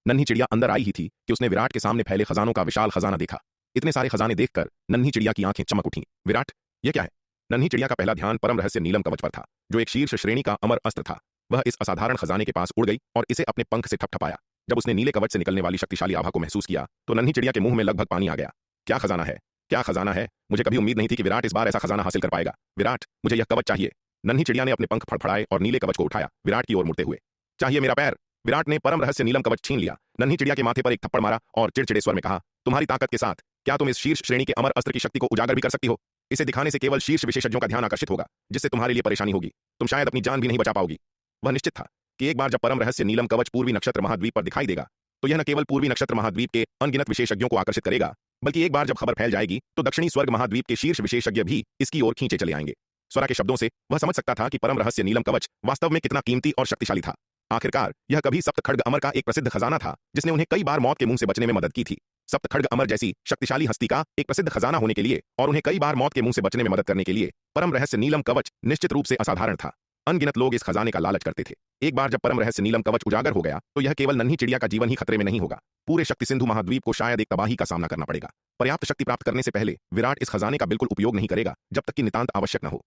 नन्ही चिड़िया अंदर आई ही थी कि उसने विराट के सामने फैले खजानों का विशाल खजाना देखा। इतने सारे खजाने देखकर नन्ही चिड़िया की आंखें चमक उठीं। विराट, यह क्या है? नन्ही चिड़िया का पहला ध्यान परम रहस्य नीलम कवच पर था, जो एक शीर्ष श्रेणी का अमर अस्त्र था। वह इस असाधारण खजाने के पास उड़ गई और इसे अपने पंख से ठपठपाया। जब उसने नीले कवच से निकलने वाली शक्तिशाली आभा को महसूस किया तो नन्ही चिड़िया के मुंह में लगभग पानी आ गया। क्या खजाना है, क्या खजाना है! मुझे कभी उम्मीद नहीं थी कि विराट इस बार ऐसा खजाना हासिल कर पाएगा। विराट, मुझे यह कवच चाहिए। नन्ही चिड़िया ने अपने पंख फड़फड़ाए और नीले कवच को उठाया, विराट की ओर मुड़ते हुए। चाहिए मेरा पैर! विराट ने परम रहस्य नीलम कवच छीन लिया, नन्ही चिड़िया के माथे पर एक थप्पड़ मारा और चिड़चिड़े स्वर में कहा, तुम्हारी ताकत के साथ क्या तुम इस शीर्ष श्रेणी के अमर अस्त्र की शक्ति को उजागर भी कर सकती हो? इसे दिखाने से केवल शीर्ष विशेषज्ञों का ध्यान आकर्षित होगा, जिससे तुम्हारे लिए परेशानी होगी। तुम शायद अपनी जान भी नहीं बचा पाओगी। वह निश्चित था कि एक बार जब परम रहस्य नीलम कवच पूर्वी नक्षत्र महाद्वीप पर दिखाई देगा तो यह न केवल पूर्वी नक्षत्र महाद्वीप के अनगिनत विशेषज्ञों को आकर्षित करेगा, बल्कि एक बार जब खबर फैल जाएगी तो दक्षिणी स्वर्ग महाद्वीप के शीर्ष विशेषज्ञ भी इसकी ओर खींचे चले आएंगे। स्वरा के शब्दों से वह समझ सकता था कि परम रहस्य नीलम कवच वास्तव में कितना कीमती और शक्तिशाली था। आखिरकार यह कभी सप्तखड्ग अमर का एक प्रसिद्ध खजाना था जिसने उन्हें कई बार मौत के मुंह से बचने में मदद की थी। सप्तखड्ग अमर जैसी शक्तिशाली हस्ती का एक प्रसिद्ध खजाना होने के लिए और उन्हें कई बार मौत के मुंह से बचने में मदद करने के लिए परम रहस्य नीलम कवच निश्चित रूप से असाधारण था। अनगिनत लोग इस खजाने का लालच करते थे। एक बार जब परम रहस्य नीलम कवच उजागर हो गया तो यह केवल नन्ही चिड़िया का जीवन ही खतरे में नहीं होगा, पूरे शक्ति सिंधु महाद्वीप को शायद एक तबाही का सामना करना पड़ेगा। पर्याप्त शक्ति प्राप्त करने से पहले विराट इस खजाने का बिल्कुल उपयोग नहीं करेगा जब तक कि नितांत आवश्यक न हो।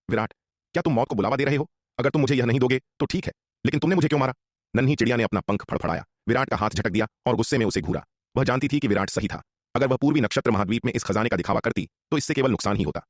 विराट, क्या तुम मौत को बुलावा दे रहे हो? अगर तुम मुझे यह नहीं दोगे तो ठीक है, लेकिन तुमने मुझे क्यों मारा? नन्ही चिड़िया ने अपना पंख फड़फड़ाया, विराट का हाथ झटक दिया और गुस्से में उसे घूरा। वह जानती थी कि विराट सही था। अगर वह पूर्वी नक्षत्र महाद्वीप में इस खजाने का दिखावा करती तो इससे केवल नुकसान ही होता।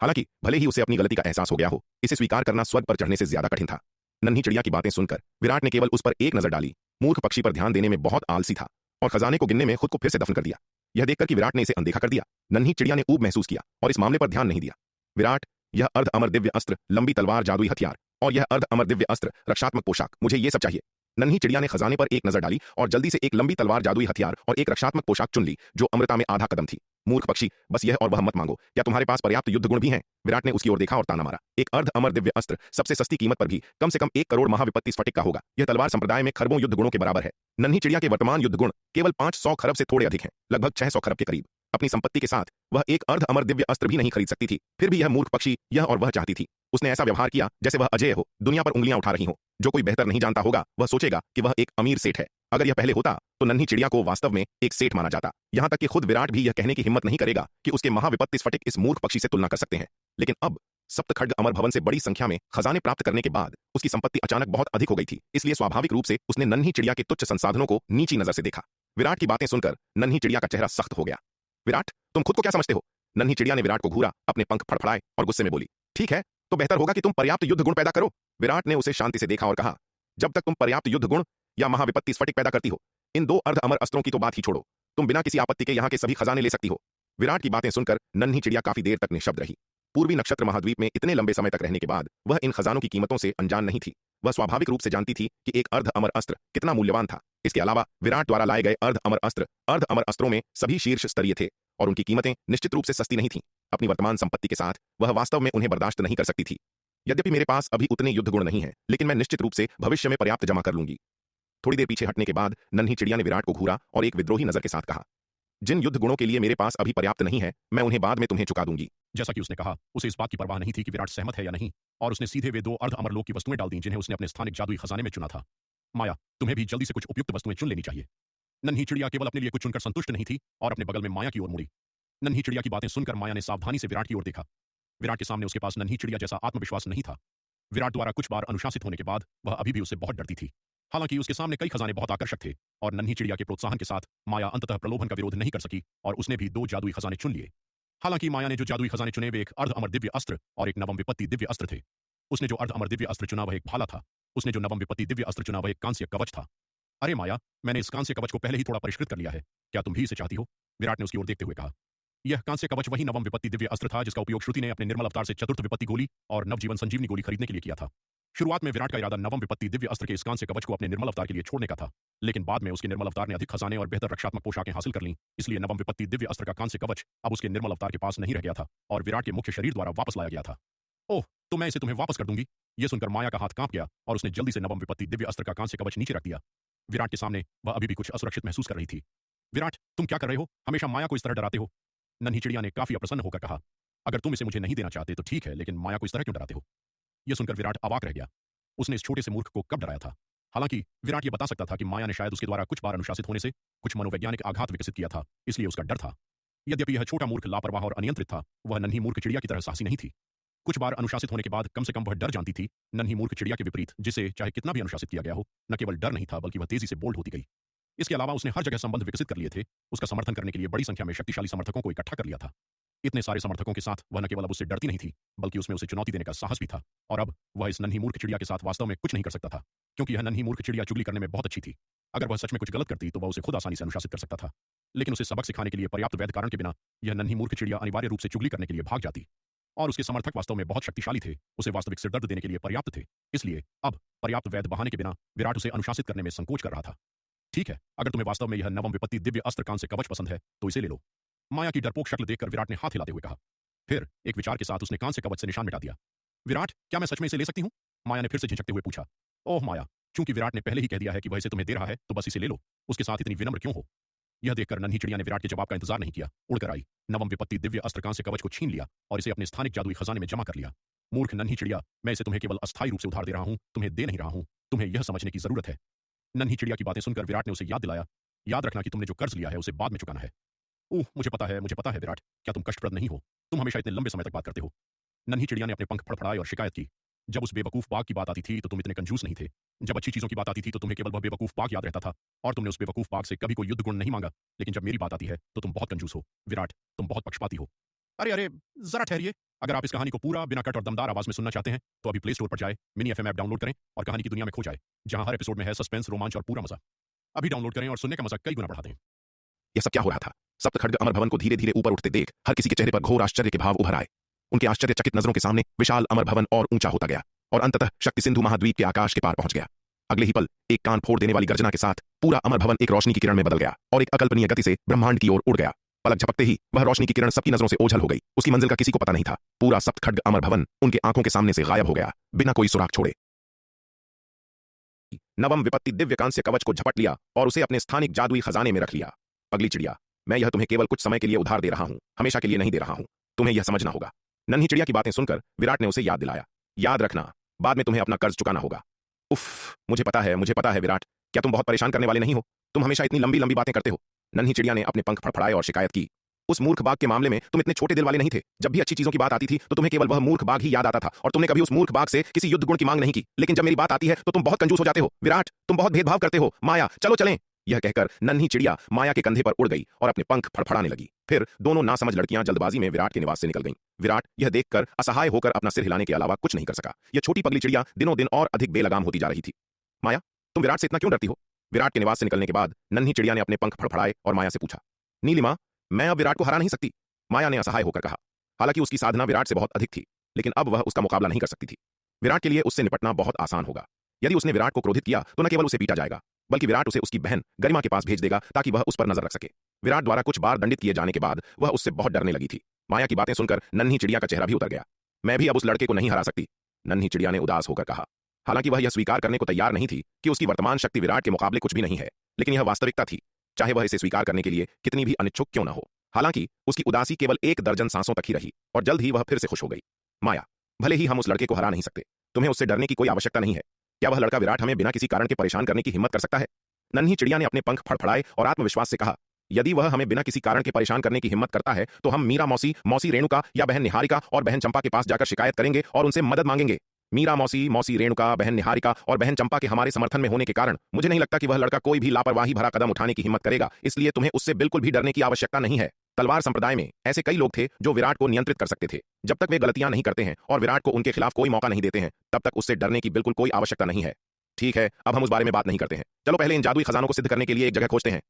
हालांकि भले ही उसे अपनी गलती का एहसास हो गया हो, इसे स्वीकार करना स्वर्ग पर चढ़ने से ज्यादा कठिन था। नन्ही चिड़िया की बातें सुनकर विराट ने केवल उस पर एक नजर डाली। मूर्ख पक्षी पर ध्यान देने में बहुत आलसी था और खजाने को गिनने में खुद को फिर से दफन कर दिया। यह देखकर कि विराट ने इसे अनदेखा कर दिया, नन्ही चिड़िया ने ऊब महसूस किया और इस मामले पर ध्यान नहीं दिया। विराट, यह अर्ध अमर दिव्य अस्त्र, लंबी तलवार, जादुई हथियार और यह अर्ध अमर दिव्य अस्त्र, रक्षात्मक पोशाक, मुझे ये सब चाहिए। नन्ही चिड़िया ने खजाने पर एक नजर डाली और जल्दी से एक लंबी तलवार, जादुई हथियार और एक रक्षात्मक पोशाक चुन ली जो अमृता में आधा कदम थी। मूर्ख पक्षी, बस यह और वह मत मांगो। क्या तुम्हारे पास पर्याप्त युद्ध गुण भी हैं? विराट ने उसकी ओर देखा और ताना मारा। एक अर्ध अमर दिव्य अस्त्र सबसे सस्ती कीमत पर भी कम से कम 1 करोड़ महाविपत्ति स्फटिक का होगा। यह तलवार संप्रदाय में खरबों युद्ध गुणों के बराबर है। नन्ही चिड़िया के वर्तमान युद्ध गुण केवल 500 खरब से थोड़े अधिक हैं, लगभग 600 खरब के करीब। अपनी संपत्ति के साथ वह एक अर्ध अमर दिव्य अस्त्र भी नहीं खरीद सकती थी। फिर भी यह मूर्ख पक्षी यह और वह चाहती थी। उसने ऐसा व्यवहार किया जैसे वह अजय हो, दुनिया पर उंगलियां उठा रही हो। जो कोई बेहतर नहीं जानता होगा वह सोचेगा कि वह एक अमीर सेठ है। अगर यह पहले होता तो नन्ही चिड़िया को वास्तव में एक सेठ माना जाता। यहां तक कि खुद विराट भी यह कहने की हिम्मत नहीं करेगा कि उसके महाविपत्ति स्फटिक इस मूर्ख पक्षी से तुलना कर सकते हैं। लेकिन अब सप्तखड्ग अमर भवन से बड़ी संख्या में खजाने प्राप्त करने के बाद उसकी संपत्ति अचानक बहुत अधिक हो गई थी। इसलिए स्वाभाविक रूप से उसने नन्ही चिड़िया के तुच्छ संसाधनों को नीची नजर से देखा। विराट की बातें सुनकर नन्ही चिड़िया का चेहरा सख्त हो गया। विराट, तुम खुद को क्या समझते हो? नन्ही चिड़िया ने विराट को घूरा, अपने पंख फड़फड़ाए और गुस्से में बोली, ठीक है, तो बेहतर होगा कि तुम पर्याप्त युद्ध गुण पैदा करो। विराट ने उसे शांति से देखा और कहा, जब तक तुम पर्याप्त युद्ध गुण या महाविपत्ति स्फटिक पैदा करती हो, इन 2 अर्ध अमर अस्त्रों की तो बात ही छोड़ो, तुम बिना किसी आपत्ति के यहाँ के सभी खजाने ले सकती हो। विराट की बातें सुनकर नन्ही चिड़िया काफी देर तक निशब्द रही। पूर्वी नक्षत्र महाद्वीप में इतने लंबे समय तक रहने के बाद वह इन खजानों की कीमतों से अनजान नहीं थी। वह स्वाभाविक रूप से जानती थी कि एक अर्ध अमर अस्त्र कितना मूल्यवान था। इसके अलावा विराट द्वारा लाए गए अर्ध अमर अस्त्रों में सभी शीर्ष स्तरीय थे और उनकी कीमतें निश्चित रूप से सस्ती नहीं थीं। अपनी वर्तमान संपत्ति के साथ वह वास्तव में उन्हें बर्दाश्त नहीं कर सकती थी। यद्यपि मेरे पास अभी उतने युद्ध गुण नहीं है, लेकिन मैं निश्चित रूप से भविष्य में पर्याप्त जमा कर लूंगी। थोड़ी देर पीछे हटने के बाद नन्ही चिड़िया ने विराट को घूरा और एक विद्रोही नजर के साथ कहा, जिन युद्ध गुणों के लिए मेरे पास अभी पर्याप्त नहीं है, मैं उन्हें बाद में तुम्हें चुका दूंगी। जैसा कि उसने कहा, उसे इस बात की परवाह नहीं थी कि विराट सहमत है या नहीं, और उसने सीधे वे 2 अर्ध अमरलोक की वस्तुएं डाल दी जिन्हें उसने अपने स्थानिक जादुई खजाने में चुना था। माया, तुम्हें भी जल्दी से कुछ उपयुक्त वस्तुएं चुन लेनी चाहिए। नन्ही चिड़िया केवल अपने लिए कुछ चुनकर संतुष्ट नहीं थी और अपने बगल में माया की ओर मुड़ी। नन्ही चिड़िया की बातें सुनकर माया ने सावधानी से विराट की ओर देखा। विराट के सामने उसके पास नन्ही चिड़िया जैसा आत्मविश्वास नहीं था। विराट द्वारा कुछ बार अनुशासित होने के बाद वह अभी भी उससे बहुत डरती थी। हालांकि उसके सामने कई खजाने बहुत आकर्षक थे और नन्ही चिड़िया के प्रोत्साहन के साथ माया अंततः प्रलोभन का विरोध नहीं कर सकी और उसने भी 2 जादुई खजाने चुन लिए। हालांकि माया ने जो जादुई खजाने चुने वे एक अर्ध अमर दिव्य अस्त्र और एक नवम विपत्ति दिव्य अस्त्र थे। उसने जो अर्ध अमर दिव्य अस्त्र चुना वह एक भाला था। उसने जो नवम विपत्ति दिव्य अस्त्र चुना वह एक कांस्य कवच था। अरे माया, मैंने इस कांस्य कवच को पहले ही थोड़ा परिष्कृत कर लिया है, क्या तुम भी इसे चाहती हो? विराट ने उसकी ओर देखते हुए कहा। यह कांस्य कवच वही नवम विपत्ति दिव्य अस्त्र था जिसका उपयोग श्रुति ने अपने निर्मल अवतार से चतुर्थ विपत्ति गोली और नवजीवन संजीवनी गोली खरीदने के लिए किया था। शुरुआत में विराट का इरादा नवम विपत्ति दिव्य अस्त्र के इस कांस्य कवच को अपने निर्मल अवतार के लिए छोड़ने का था, लेकिन बाद में उसके निर्मल अवतार ने अधिक खजाने और बेहतर रक्षात्मक पोशाकें हासिल कर लीं, इसलिए नवम विपत्ति दिव्य अस्त्र का कांस्य कवच अब उसके निर्मल अवतार के पास नहीं रह गया था और विराट के मुख्य शरीर द्वारा वापस लाया गया था। ओह, तो मैं इसे तुम्हें वापस कर दूंगी। यह सुनकर माया का हाथ कांप गया और उसने जल्दी से नवम विपत्ति दिव्य अस्त्र का कांस्य कवच नीचे रख दिया। विराट के सामने वह अभी भी कुछ असुरक्षित महसूस कर रही थी। विराट, तुम क्या कर रहे हो? हमेशा माया को इस तरह डराते हो। नन्ही चिड़िया ने काफी अप्रसन्न होकर कहा, अगर तुम इसे मुझे नहीं देना चाहते तो ठीक है, लेकिन माया को इस तरह क्यों डराते हो? यह सुनकर विराट अवाक रह गया। उसने इस छोटे से मूर्ख को कब डराया था? हालांकि विराट यह बता सकता था कि माया ने शायद उसके द्वारा कुछ बार अनुशासित होने से कुछ मनोवैज्ञानिक आघात विकसित किया था, इसलिए उसका डर था। यद्यपि यह छोटा मूर्ख लापरवाह और अनियंत्रित था, वह नन्ही मूर्ख चिड़िया की तरह साहसी नहीं थी। कुछ बार अनुशासित होने के बाद कम से कम वह डर जानती थी, नन्ही मूर्ख चिड़िया के विपरीत, जिसे चाहे कितना भी अनुशासित किया गया हो, न केवल डर नहीं था बल्कि वह तेजी से बोल्ड होती गई। इसके अलावा उसने हर जगह संबंध विकसित कर लिए थे। उसका समर्थन करने के लिए बड़ी संख्या में शक्तिशाली समर्थकों को इकट्ठा कर लिया था। इतने सारे समर्थकों के साथ वह न केवल अब उससे डरती नहीं थी, बल्कि उसमें उसे चुनौती देने का साहस भी था। और अब वह इस नन्ही मूर्ख चिड़िया के साथ वास्तव में कुछ नहीं कर सकता था, क्योंकि यह नन्ही मूर्ख चिड़िया चुगली करने में बहुत अच्छी थी। अगर वह सच में कुछ गलत करती तो वह उसे खुद आसानी से अनुशासित कर सकता था, लेकिन उसे सबक सिखाने के लिए पर्याप्त वैध कारण के बिना यह नन्ही मूर्ख चिड़िया अनिवार्य रूप से चुगली करने के लिए भाग जाती। और उसके समर्थक वास्तव में बहुत शक्तिशाली थे, उसे वास्तविक सिरदर्द देने के लिए पर्याप्त थे। इसलिए अब पर्याप्त वैध बहाने के बिना विराट उसे अनुशासित करने में संकोच कर रहा था। ठीक है, अगर तुम्हें वास्तव में यह नवम विपत्ति दिव्य अस्त्र कांस्य कवच पसंद है तो इसे ले लो। माया की डरपोक शक्ल देखकर विराट ने हाथ हिलाते हुए कहा। फिर एक विचार के साथ उसने कांस्य कवच से निशान मिटा दिया। विराट, क्या मैं सच में इसे ले सकती हूँ? माया ने फिर से झिझकते हुए पूछा। ओह माया, चूंकि विराट ने पहले ही कह दिया है कि वह इसे तुम्हें दे रहा है तो बस इसे ले लो, उसके साथ इतनी विनम्र क्यों हो? यह देखकर नन्ही चिड़िया ने विराट के जवाब का इंतजार नहीं किया, उड़कर आई, नवम विपत्ति दिव्य अस्त्र कांस्य कवच को छीन लिया और इसे अपने स्थानिक जादुई खजाने में जमा कर लिया। मूर्ख नन्ही चिड़िया, मैं इसे तुम्हें केवल अस्थायी रूप से उधार दे रहा हूं, तुम्हें दे नहीं रहा हूं। तुम्हें यह समझने की जरूरत है। नन्ही चिड़िया की बातें सुनकर विराट ने उसे याद दिलाया, याद रखना कि तुमने जो कर्ज लिया है उसे बाद में चुकाना है। ओह, मुझे पता है विराट, क्या तुम कष्टप्रद नहीं हो? तुम हमेशा इतने लंबे समय तक बात करते हो। नन्ही चिड़िया ने अपने पंख फड़फड़ाए और शिकायत की, जब उस बेवकूफ बाघ की बात आती थी तो तुम इतने कंजूस नहीं थे। जब अच्छी चीजों की बात आती थी तो तुम्हें केवल वह बेवकूफ बाघ याद रहता था और तुमने उस बेवकूफ बाघ से कभी कोई युद्ध गुण नहीं मांगा। लेकिन जब मेरी बात आती है तो तुम बहुत कंजूस हो। विराट, तुम बहुत पक्षपाती हो। अरे अरे, जरा ठहरिए। अगर आप इस कहानी को पूरा बिना कट और दमदार आवाज में सुनना चाहते हैं तो अभी प्ले स्टोर पर जाए, मिनी एफएम ऐप डाउनलोड करें और कहानी की दुनिया में खो जाए, जहां हर एपिसोड में है सस्पेंस, रोमांच और पूरा मजा। अभी डाउनलोड करें और सुनने का मजा कई गुना बढ़ा दें। यह सब क्या हो रहा था? सप्तखड्ग अमर भवन को धीरे धीरे ऊपर उठते देख हर किसी के चेहरे पर घोर आश्चर्य के भाव उभर आए। उनके आश्चर्यचकित नजरों के सामने विशाल अमर भवन और ऊंचा होता गया और अंततः शक्ति सिंधु महाद्वीप के आकाश के पार पहुंच गया। अगले ही पल एक कान फोड़ देने वाली गर्जना के साथ पूरा अमर भवन एक रोशनी की किरण में बदल गया और एक अकल्पनीय गति से ब्रह्मांड की ओर उड़ गया। पलक झपकते ही वह रोशनी की किरण सबकी नजरों से ओझल हो गई। उसकी मंजिल का किसी को पता नहीं था। पूरा सप्तखड्ग अमर भवन उनके आंखों के सामने से गायब हो गया, बिना कोई सुराग छोड़े। नवम विपत्ति दिव्य कांस्य कवच को झपट लिया और उसे अपने स्थानिक जादुई खजाने में रख लिया। पगली चिड़िया, मैं यह तुम्हें केवल कुछ समय के लिए उधार दे रहा हूं, हमेशा के लिए नहीं दे रहा हूं। तुम्हें यह समझना होगा। नन्ही चिड़िया की बातें सुनकर विराट ने उसे याद दिलाया। याद रखना, बाद में तुम्हें अपना कर्ज चुकाना होगा। उफ, मुझे पता है विराट। क्या तुम बहुत परेशान करने वाले नहीं हो? तुम हमेशा इतनी लंबी लंबी बातें करते हो। नन्ही चिड़िया ने अपने पंख फड़फड़ाए और शिकायत की। उस मूर्ख बाघ के मामले में तुम इतने छोटे दिल वाले नहीं थे। जब भी अच्छी चीजों की बात आती थी तो तुम्हें केवल वह मूर्ख बाघ ही याद आता था और तुमने कभी उस मूर्ख बाघ से किसी युद्ध गुण की मांग नहीं की। लेकिन जब मेरी बात आती है तो तुम बहुत कंजूस हो जाते हो। विराट, तुम बहुत भेदभाव करते हो। माया, चलो चलें। यह कहकर नन्ही चिड़िया माया के कंधे पर उड़ गई और अपने पंख फड़फड़ाने लगी। फिर दोनों नासमझ लड़कियां जल्दबाजी में विराट के निवास से निकल गईं। विराट यह देखकर असहाय होकर अपना सिर हिलाने के अलावा कुछ नहीं कर सका। यह छोटी पगली चिड़िया दिनों दिन और अधिक बेलगाम होती जा रही थी। माया, तुम विराट से इतना क्यों डरती हो? विराट के निवास से निकलने के बाद नन्ही चिड़िया ने अपने पंख फड़फड़ाए और माया से पूछा। नीलिमा, मैं अब विराट को हरा नहीं सकती, माया ने असहाय होकर कहा। हालांकि उसकी साधना विराट से बहुत अधिक थी, लेकिन अब वह उसका मुकाबला नहीं कर सकती थी। विराट के लिए उससे निपटना बहुत आसान होगा। यदि उसने विराट को क्रोधित किया तो न केवल उसे पीटा जाएगा, बल्कि विराट उसे उसकी बहन गरिमा के पास भेज देगा ताकि वह उस पर नजर रख सके। विराट द्वारा कुछ बार दंडित किए जाने के बाद वह उससे बहुत डरने लगी थी। माया की बातें सुनकर नन्ही चिड़िया का चेहरा भी उतर गया। मैं भी अब उस लड़के को नहीं हरा सकती, नन्ही चिड़िया ने उदास होकर कहा। हालांकि वह यह स्वीकार करने को तैयार नहीं थी कि उसकी वर्तमान शक्ति विराट के मुकाबले कुछ भी नहीं है, लेकिन यह वास्तविकता थी, चाहे वह इसे स्वीकार करने के लिए कितनी भी अनिच्छुक क्यों न हो। हालांकि उसकी उदासी केवल 1 दर्जन सांसों तक ही रही और जल्द ही वह फिर से खुश हो गई। माया, भले ही हम उस लड़के को हरा नहीं सकते, तुम्हें उससे डरने की कोई आवश्यकता नहीं है। क्या वह लड़का विराट हमें बिना किसी कारण के परेशान करने की हिम्मत कर सकता है? नन्ही चिड़िया ने अपने पंख फड़फड़ाए और आत्मविश्वास से कहा। यदि वह हमें बिना किसी कारण के परेशान करने की हिम्मत करता है तो हम मीरा मौसी, मौसी रेणुका या बहन निहारिका और बहन चंपा के पास जाकर शिकायत करेंगे और उनसे मदद मांगेंगे। मीरा मौसी, मौसी रेणुका, बहन निहारिका और बहन चंपा के हमारे समर्थन में होने के कारण मुझे नहीं लगता कि वह लड़का कोई भी लापरवाही भरा कदम उठाने की हिम्मत करेगा। इसलिए तुम्हें उससे बिल्कुल भी डरने की आवश्यकता नहीं है। तलवार संप्रदाय में ऐसे कई लोग थे जो विराट को नियंत्रित कर सकते थे। जब तक वे गलतियां नहीं करते हैं और विराट को उनके खिलाफ कोई मौका नहीं देते हैं, तब तक उससे डरने की बिल्कुल कोई आवश्यकता नहीं है। ठीक है, अब हम उस बारे में बात नहीं करते हैं। चलो पहले इन जादुई खजानों को सिद्ध करने के लिए एक जगह खोजते हैं।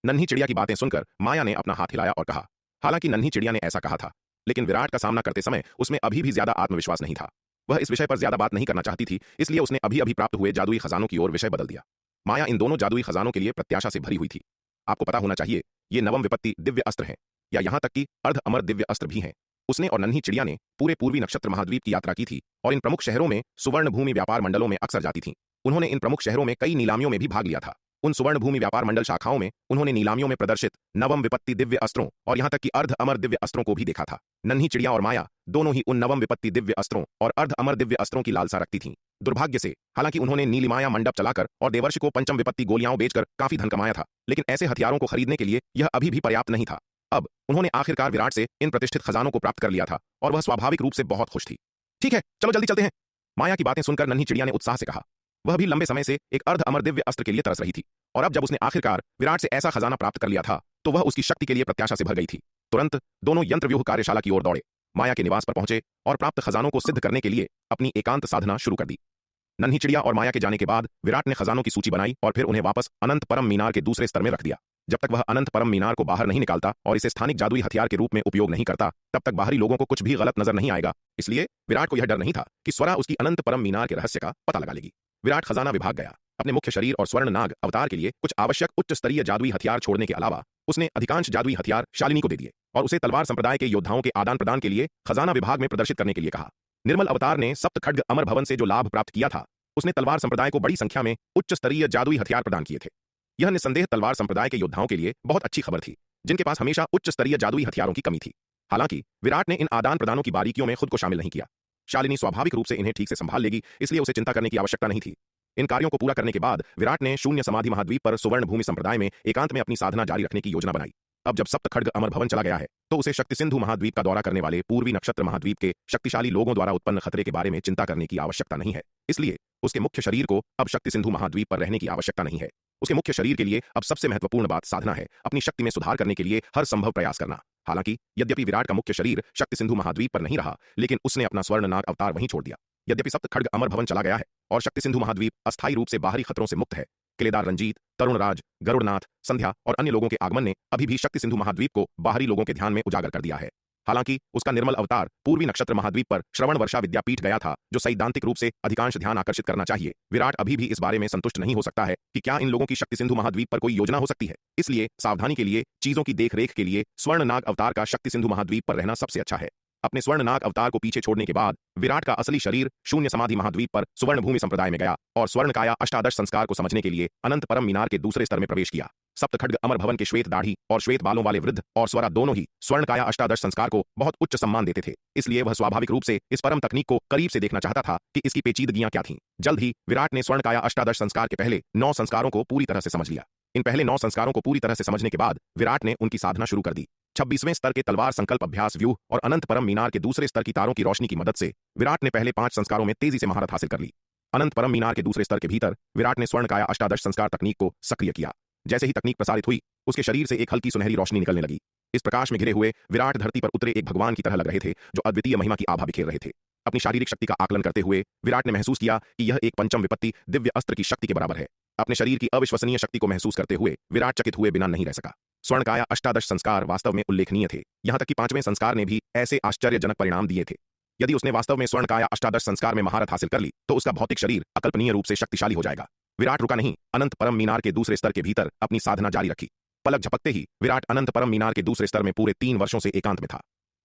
नन्ही चिड़िया की बातें सुनकर माया ने अपना हाथ हिलाया और कहा। हालांकि नन्ही चिड़िया ने ऐसा कहा था, लेकिन विराट का सामना करते समय उसमें अभी भी ज्यादा आत्मविश्वास नहीं था। वह इस विषय पर ज्यादा बात नहीं करना चाहती थी, इसलिए उसने अभी अभी प्राप्त हुए जादुई खजानों की ओर विषय बदल दिया। माया इन दोनों जादुई खजानों के लिए प्रत्याशा से भरी हुई थी। आपको पता होना चाहिए, ये नवम विपत्ति दिव्य अस्त्र हैं, या यहां तक कि अर्ध अमर दिव्य अस्त्र भी हैं। उसने और नन्ही चिड़िया ने पूरे पूर्वी नक्षत्र महाद्वीप की यात्रा की थी और इन प्रमुख शहरों में सुवर्ण भूमि व्यापार मंडलों में अक्सर जाती थीं। उन्होंने इन प्रमुख शहरों में कई नीलामियों में भी भाग लिया था। उन सुवर्ण भूमि व्यापार मंडल शाखाओं में उन्होंने नीलामियों में प्रदर्शित नवम विपत्ति दिव्य अस्त्रों और यहां तक कि अर्ध अमर दिव्य अस्त्रों को भी देखा था। नन्ही चिड़िया और माया दोनों ही उन नवम विपत्ति दिव्य अस्त्रों और अर्ध अमर दिव्य अस्त्रों की लालसा रखती थीं। दुर्भाग्य से हालांकि उन्होंने नीलिमाया मंडप चलाकर और देवर्षि को पंचम विपत्ति गोलियां बेचकर काफी धन कमाया था, लेकिन ऐसे हथियारों को खरीदने के लिए यह अभी भी पर्याप्त नहीं था। अब उन्होंने आखिरकार विराट से इन प्रतिष्ठित खजानों को प्राप्त कर लिया था और वह स्वाभाविक रूप से बहुत खुश थी। ठीक है, चलो जल्दी चलते हैं, माया की बातें सुनकर नन्ही चिड़िया ने उत्साह से कहा। वह भी लंबे समय से एक अर्ध अमर दिव्य अस्त्र के लिए तरस रही थी और अब जब उसने आखिरकार विराट से ऐसा खजाना प्राप्त कर लिया था तो वह उसकी शक्ति के लिए प्रत्याशा से भर गई थी। तुरंत दोनों यंत्रव्यूह कार्यशाला की ओर दौड़े, माया के निवास पर पहुंचे और प्राप्त खजानों को सिद्ध करने के लिए अपनी एकांत साधना शुरू कर दी। नन्ही चिड़िया और माया के जाने के बाद विराट ने खजानों की सूची बनाई और फिर उन्हें वापस अनंत परम मीनार के दूसरे स्तर में रख दिया। जब तक वह अनंत परम मीनार को बाहर नहीं निकालता और इसे स्थानिक जादुई हथियार के रूप में उपयोग नहीं करता, तब तक बाहरी लोगों को कुछ भी गलत नजर नहीं आएगा। इसलिए विराट को यह डर नहीं था कि स्वरा उसकी अनंत परम मीनार के रहस्य का पता लगा लेगी। विराट खजाना विभाग गया। अपने मुख्य शरीर और स्वर्ण नाग अवतार के लिए कुछ आवश्यक उच्च स्तरीय जादुई हथियार छोड़ने के अलावा उसने अधिकांश जादुई हथियार शालिनी को दे दिए और उसे तलवार संप्रदाय के योद्धाओं के आदान प्रदान के लिए खजाना विभाग में प्रदर्शित करने के लिए कहा। निर्मल अवतार ने सप्त खड्ग अमर भवन से जो लाभ प्राप्त किया था, उसने तलवार संप्रदाय को बड़ी संख्या में उच्च स्तरीय जादुई हथियार प्रदान किए थे। यह निस्संदेह तलवार संप्रदाय के योद्धाओं के लिए बहुत अच्छी खबर थी, जिनके पास हमेशा उच्च स्तरीय जादुई हथियारों की कमी थी। हालांकि विराट ने इन आदान प्रदानों की बारीकियों में खुद को शामिल नहीं किया। शालिनी स्वाभाविक रूप से इन्हें ठीक से संभाल लेगी, इसलिए उसे चिंता करने की आवश्यकता नहीं थी। इन कार्यों को पूरा करने के बाद विराट ने शून्य समाधि महाद्वीप पर सुवर्ण भूमि संप्रदाय में एकांत में अपनी साधना जारी रखने की योजना बनाई। अब जब सप्त खड्ग अमर भवन चला गया है तो उसे शक्ति सिंधु महाद्वीप का दौरा करने वाले पूर्वी नक्षत्र महाद्वीप के शक्तिशाली लोगों द्वारा उत्पन्न खतरे के बारे में चिंता करने की आवश्यकता नहीं है। इसलिए उसके मुख्य शरीर को अब शक्ति सिंधु महाद्वीप पर रहने की आवश्यकता नहीं है। उसके मुख्य शरीर के लिए अब सबसे महत्वपूर्ण बात साधना है, अपनी शक्ति में सुधार करने के लिए हर संभव प्रयास करना। हालांकि यद्यपि विराट का मुख्य शरीर शक्ति सिंधु महाद्वीप पर नहीं रहा, लेकिन उसने अपना स्वर्ण नाग अवतार वहीं छोड़ दिया। यद्यपि सप्त खड्ग अमर भवन चला गया है और शक्ति सिंधु महाद्वीप अस्थायी रूप से बाहरी खतरों से मुक्त है, किलेदार रंजीत, तरुणराज, गरुड़नाथ, संध्या और अन्य लोगों के आगमन ने अभी भी शक्ति सिंधु महाद्वीप को बाहरी लोगों के ध्यान में उजागर कर दिया है। हालांकि उसका निर्मल अवतार पूर्वी नक्षत्र महाद्वीप पर श्रवण वर्षा विद्यापीठ गया था, जो सैद्धांतिक रूप से अधिकांश ध्यान आकर्षित करना चाहिए। विराट अभी भी इस बारे में संतुष्ट नहीं हो सकता है कि क्या इन लोगों की शक्ति सिंधु महाद्वीप पर कोई योजना हो सकती है। इसलिए सावधानी के लिए, चीजों की देखरेख के लिए स्वर्ण नाग अवतार का शक्ति सिंधु महाद्वीप पर रहना सबसे अच्छा है। अपने स्वर्ण नाग अवतार को पीछे छोड़ने के बाद विराट का असली शरीर शून्य समाधि महाद्वीप पर सुवर्ण भूमि संप्रदाय में गया और स्वर्ण काया अष्टादश संस्कार को समझने के लिए अनंत परम मीनार के दूसरे स्तर में प्रवेश किया। सप्त खड्ग अमर भवन के श्वेत दाढ़ी और श्वेत बालों वाले वृद्ध और स्वरा दोनों ही स्वर्ण काया अष्टादश संस्कार को बहुत उच्च सम्मान देते थे। इसलिए वह स्वाभाविक रूप से इस परम तकनीक को करीब से देखना चाहता था कि इसकी पेचीदगियां क्या थीं। जल्द ही विराट ने स्वर्ण काया अष्टादश संस्कार के पहले 9 संस्कारों को पूरी तरह से समझ लिया। इन पहले 9 संस्कारों को पूरी तरह से समझने के बाद विराट ने उनकी साधना शुरू कर दी। 26वें स्तर के तलवार संकल्प अभ्यास व्यूह और अनंत परम मीनार के दूसरे स्तर की तारों की रोशनी की मदद से विराट ने पहले 5 संस्कारों में तेजी से महारत हासिल कर ली। अनंत परम मीनार के दूसरे स्तर के भीतर विराट ने स्वर्ण काया अष्टादश संस्कार तकनीक को सक्रिय किया। जैसे ही तकनीक प्रसारित हुई, उसके शरीर से एक हल्की सुनहरी रोशनी निकलने लगी। इस प्रकाश में घिरे हुए विराट धरती पर उतरे एक भगवान की तरह लग रहे थे, जो अद्वितीय महिमा की आभा बिखेर रहे थे। अपनी शारीरिक शक्ति का आकलन करते हुए विराट ने महसूस किया कि यह एक पंचम विपत्ति दिव्य अस्त्र की शक्ति के बराबर है। अपने शरीर की अविश्वसनीय शक्ति को महसूस करते हुए विराट चकित हुए बिना नहीं रह सका। स्वर्ण काया अष्टादश संस्कार वास्तव में उल्लेखनीय थे, यहां तक कि 5वें संस्कार ने भी ऐसे आश्चर्यजनक परिणाम दिए थे। यदि उसने वास्तव में स्वर्ण काया अष्टादश संस्कार में महारत हासिल कर ली तो उसका भौतिक शरीर अकल्पनीय रूप से शक्तिशाली हो जाएगा। विराट रुका नहीं, अनंत परम मीनार के दूसरे स्तर के भीतर अपनी साधना जारी रखी। पलक झपकते ही विराट अनंत परम मीनार के दूसरे स्तर में पूरे 3 वर्षों से एकांत में था।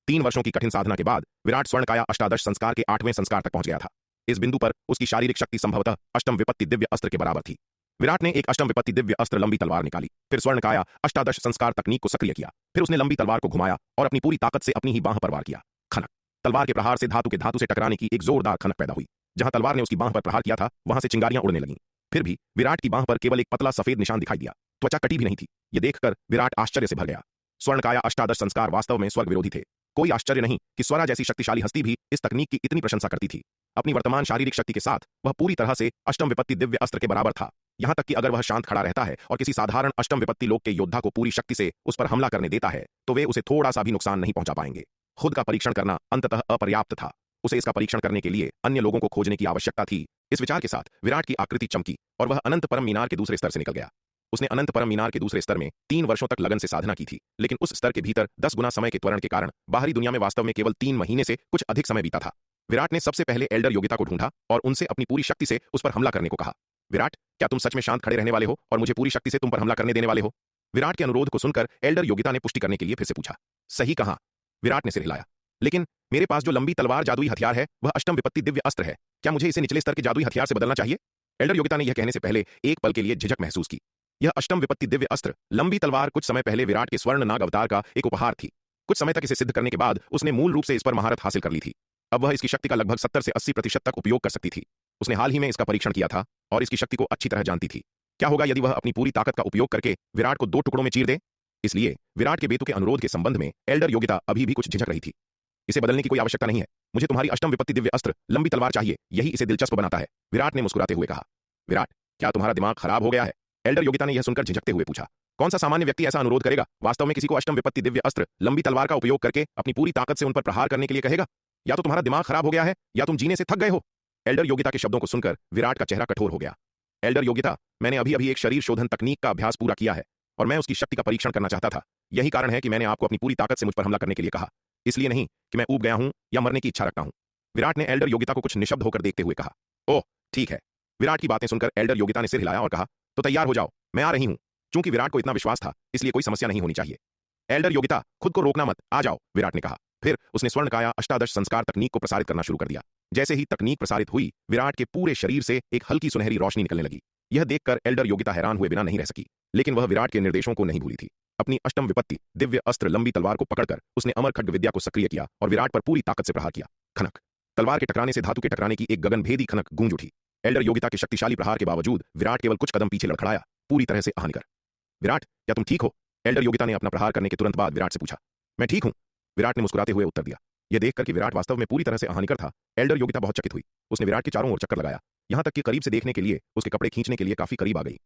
3 वर्षों की कठिन साधना के बाद विराट स्वर्ण काया अष्टादश संस्कार के 8वें संस्कार तक पहुंच गया था। इस बिंदु पर उसकी शारीरिक शक्ति संभवतः अष्टम विपत्ति दिव्य अस्त्र के बराबर थी। विराट ने एक अष्टम विपत्ति दिव्य अस्त्र लंबी तलवार निकाली, फिर स्वर्ण काया अष्टादश संस्कार तकनीक को सक्रिय किया। फिर उसने लंबी तलवार को घुमाया और अपनी पूरी ताकत से अपनी ही बांह पर वार किया। खनक। तलवार के प्रहार से धातु के धातु से टकराने की एक जोरदार खनक पैदा हुई। जहां तलवार ने उसकी बांह पर प्रहार किया था, वहां से चिंगारियां उड़ने लगीं। फिर भी विराट की बांह पर केवल एक पतला सफेद निशान दिखाई दिया। त्वचा कटी भी नहीं थी। यह देखकर विराट आश्चर्य से भर गया। स्वर्ण काया अष्टादश संस्कार वास्तव में स्वर्ग विरोधी थे। कोई आश्चर्य नहीं कि स्वरा जैसी शक्तिशाली हस्ती भी इस तकनीक की इतनी प्रशंसा करती थी। अपनी वर्तमान शारीरिक शक्ति के साथ वह पूरी तरह से अष्टम विपत्ति दिव्य अस्त्र के बराबर था। यहां तक कि अगर वह शांत खड़ा रहता है और किसी साधारण अष्टम विपत्ति लोक के योद्धा को पूरी शक्ति से उस पर हमला करने देता है, तो वे उसे थोड़ा सा भी नुकसान नहीं पहुंचा पाएंगे। खुद का परीक्षण करना अंततः अपर्याप्त था। उसे इसका परीक्षण करने के लिए अन्य लोगों को खोजने की आवश्यकता थी। इस विचार के साथ विराट की आकृति चमकी और वह अनंत परम मीनार के दूसरे स्तर से निकल गया। उसने अनंत परम मीनार के दूसरे स्तर में 3 वर्षों तक लगन से साधना की थी, लेकिन उस स्तर के भीतर 10 गुना समय के त्वरण के कारण बाहरी दुनिया में वास्तव में केवल 3 महीने से कुछ अधिक समय बीता था। विराट ने सबसे पहले एल्डर योगिता को ढूंढा और उनसे अपनी पूरी शक्ति से उस पर हमला करने को कहा। विराट, क्या तुम सच में शांत खड़े रहने वाले हो और मुझे पूरी शक्ति से तुम पर हमला करने देने वाले हो? विराट के अनुरोध को सुनकर एल्डर योगिता ने पुष्टि करने के लिए फिर से पूछा। सही कहा, विराट ने सिर हिलाया। लेकिन मेरे पास जो लंबी तलवार जादुई हथियार है वह अष्टम विपत्ति दिव्य अस्त्र है। क्या मुझे इसे निचले स्तर के जादुई हथियार से बदलना चाहिए? एल्डर योगिता ने यह कहने से पहले एक पल के लिए झिझक महसूस की। यह अष्टम विपत्ति दिव्य अस्त्र लंबी तलवार कुछ समय पहले विराट के स्वर्ण नाग अवतार का एक उपहार थी। कुछ समय तक इसे सिद्ध करने के बाद उसने मूल रूप से इस पर महारत हासिल कर ली थी। अब वह इसकी शक्ति का लगभग 70 से 80% तक उपयोग कर सकती थी। उसने हाल ही में इसका परीक्षण किया था और इसकी शक्ति को अच्छी तरह जानती थी। क्या होगा यदि वह अपनी पूरी ताकत का उपयोग करके विराट को 2 टुकड़ों में चीर दे? इसलिए विराट के बेतु के अनुरोध के संबंध में एल्डर योगिता अभी भी कुछ झिझक रही थी। इसे बदलने की कोई आवश्यकता नहीं है। मुझे तुम्हारी अष्टम विपत्ति दिव्य अस्त्र लंबी तलवार चाहिए, यही इसे दिलचस्प बनाता है, विराट ने मुस्कुराते हुए कहा। विराट, क्या तुम्हारा दिमाग खराब हो गया है? एल्डर योगिता ने यह सुनकर झिझकते हुए पूछा। कौन सा सामान्य व्यक्ति ऐसा अनुरोध करेगा? वास्तव में किसी को अष्टम विपत्ति दिव्य अस्त्र लंबी तलवार का उपयोग करके अपनी पूरी ताकत से उन पर प्रहार करने के लिए कहेगा? या तो तुम्हारा दिमाग खराब हो गया है या तुम जीने से थक गए हो। एल्डर योगिता के शब्दों को सुनकर विराट का चेहरा कठोर हो गया। एल्डर योगिता, मैंने अभी अभी एक शरीर शोधन तकनीक का अभ्यास पूरा किया है और मैं उसकी शक्ति का परीक्षण करना चाहता था। यही कारण है कि मैंने आपको अपनी पूरी ताकत से मुझ पर हमला करने के लिए कहा। इसलिए नहीं कि मैं ऊब गया हूं या मरने की इच्छा रखता हूं। विराट ने एल्डर योगिता को कुछ निशब्द होकर देखते हुए कहा। ओह ठीक है। विराट की बातें सुनकर एल्डर योगिता ने सिर हिलाया और कहा, तो तैयार हो जाओ, मैं आ रही हूं। चूंकि विराट को इतना विश्वास था, इसलिए कोई समस्या नहीं होनी चाहिए। एल्डर योगिता, खुद को रोकना मत, आ जाओ, विराट ने कहा। फिर उसने स्वर्ण काया अष्टादश संस्कार तकनीक को प्रसारित करना शुरू कर दिया। जैसे ही तकनीक प्रसारित हुई, विराट के पूरे शरीर से एक हल्की सुनहरी रोशनी निकलने लगी। यह देखकर एल्डर योगिता हैरान हुए बिना नहीं रह सकी, लेकिन वह विराट के निर्देशों को नहीं भूली थी। अपनी अष्टम विपत्ति दिव्य अस्त्र लंबी तलवार को पकड़कर उसने अमर खड्ग विद्या को सक्रिय किया और विराट पर पूरी ताकत से प्रहार किया। खनक। तलवार के टकराने से धातु के टकराने की एक गगनभेदी खनक गूंज उठी। एल्डर योगिता के शक्तिशाली प्रहार के बावजूद विराट केवल कुछ कदम पीछे लड़खड़ाया, पूरी तरह से आहनिकर। विराट, क्या तुम ठीक हो? एल्डर योगिता ने अपना प्रहार करने के तुरंत बाद विराट से पूछा। मैं ठीक हूं, विराट ने मुस्कुराते हुए उत्तर दिया। यह देखकर कि विराट वास्तव में पूरी तरह से अहानिकर था, एल्डर योगिता बहुत चकित हुई। उसने विराट के चारों ओर चक्कर लगाया, यहां तक कि करीब से देखने के लिए उसके कपड़े खींचने के लिए काफी करीब आ गई।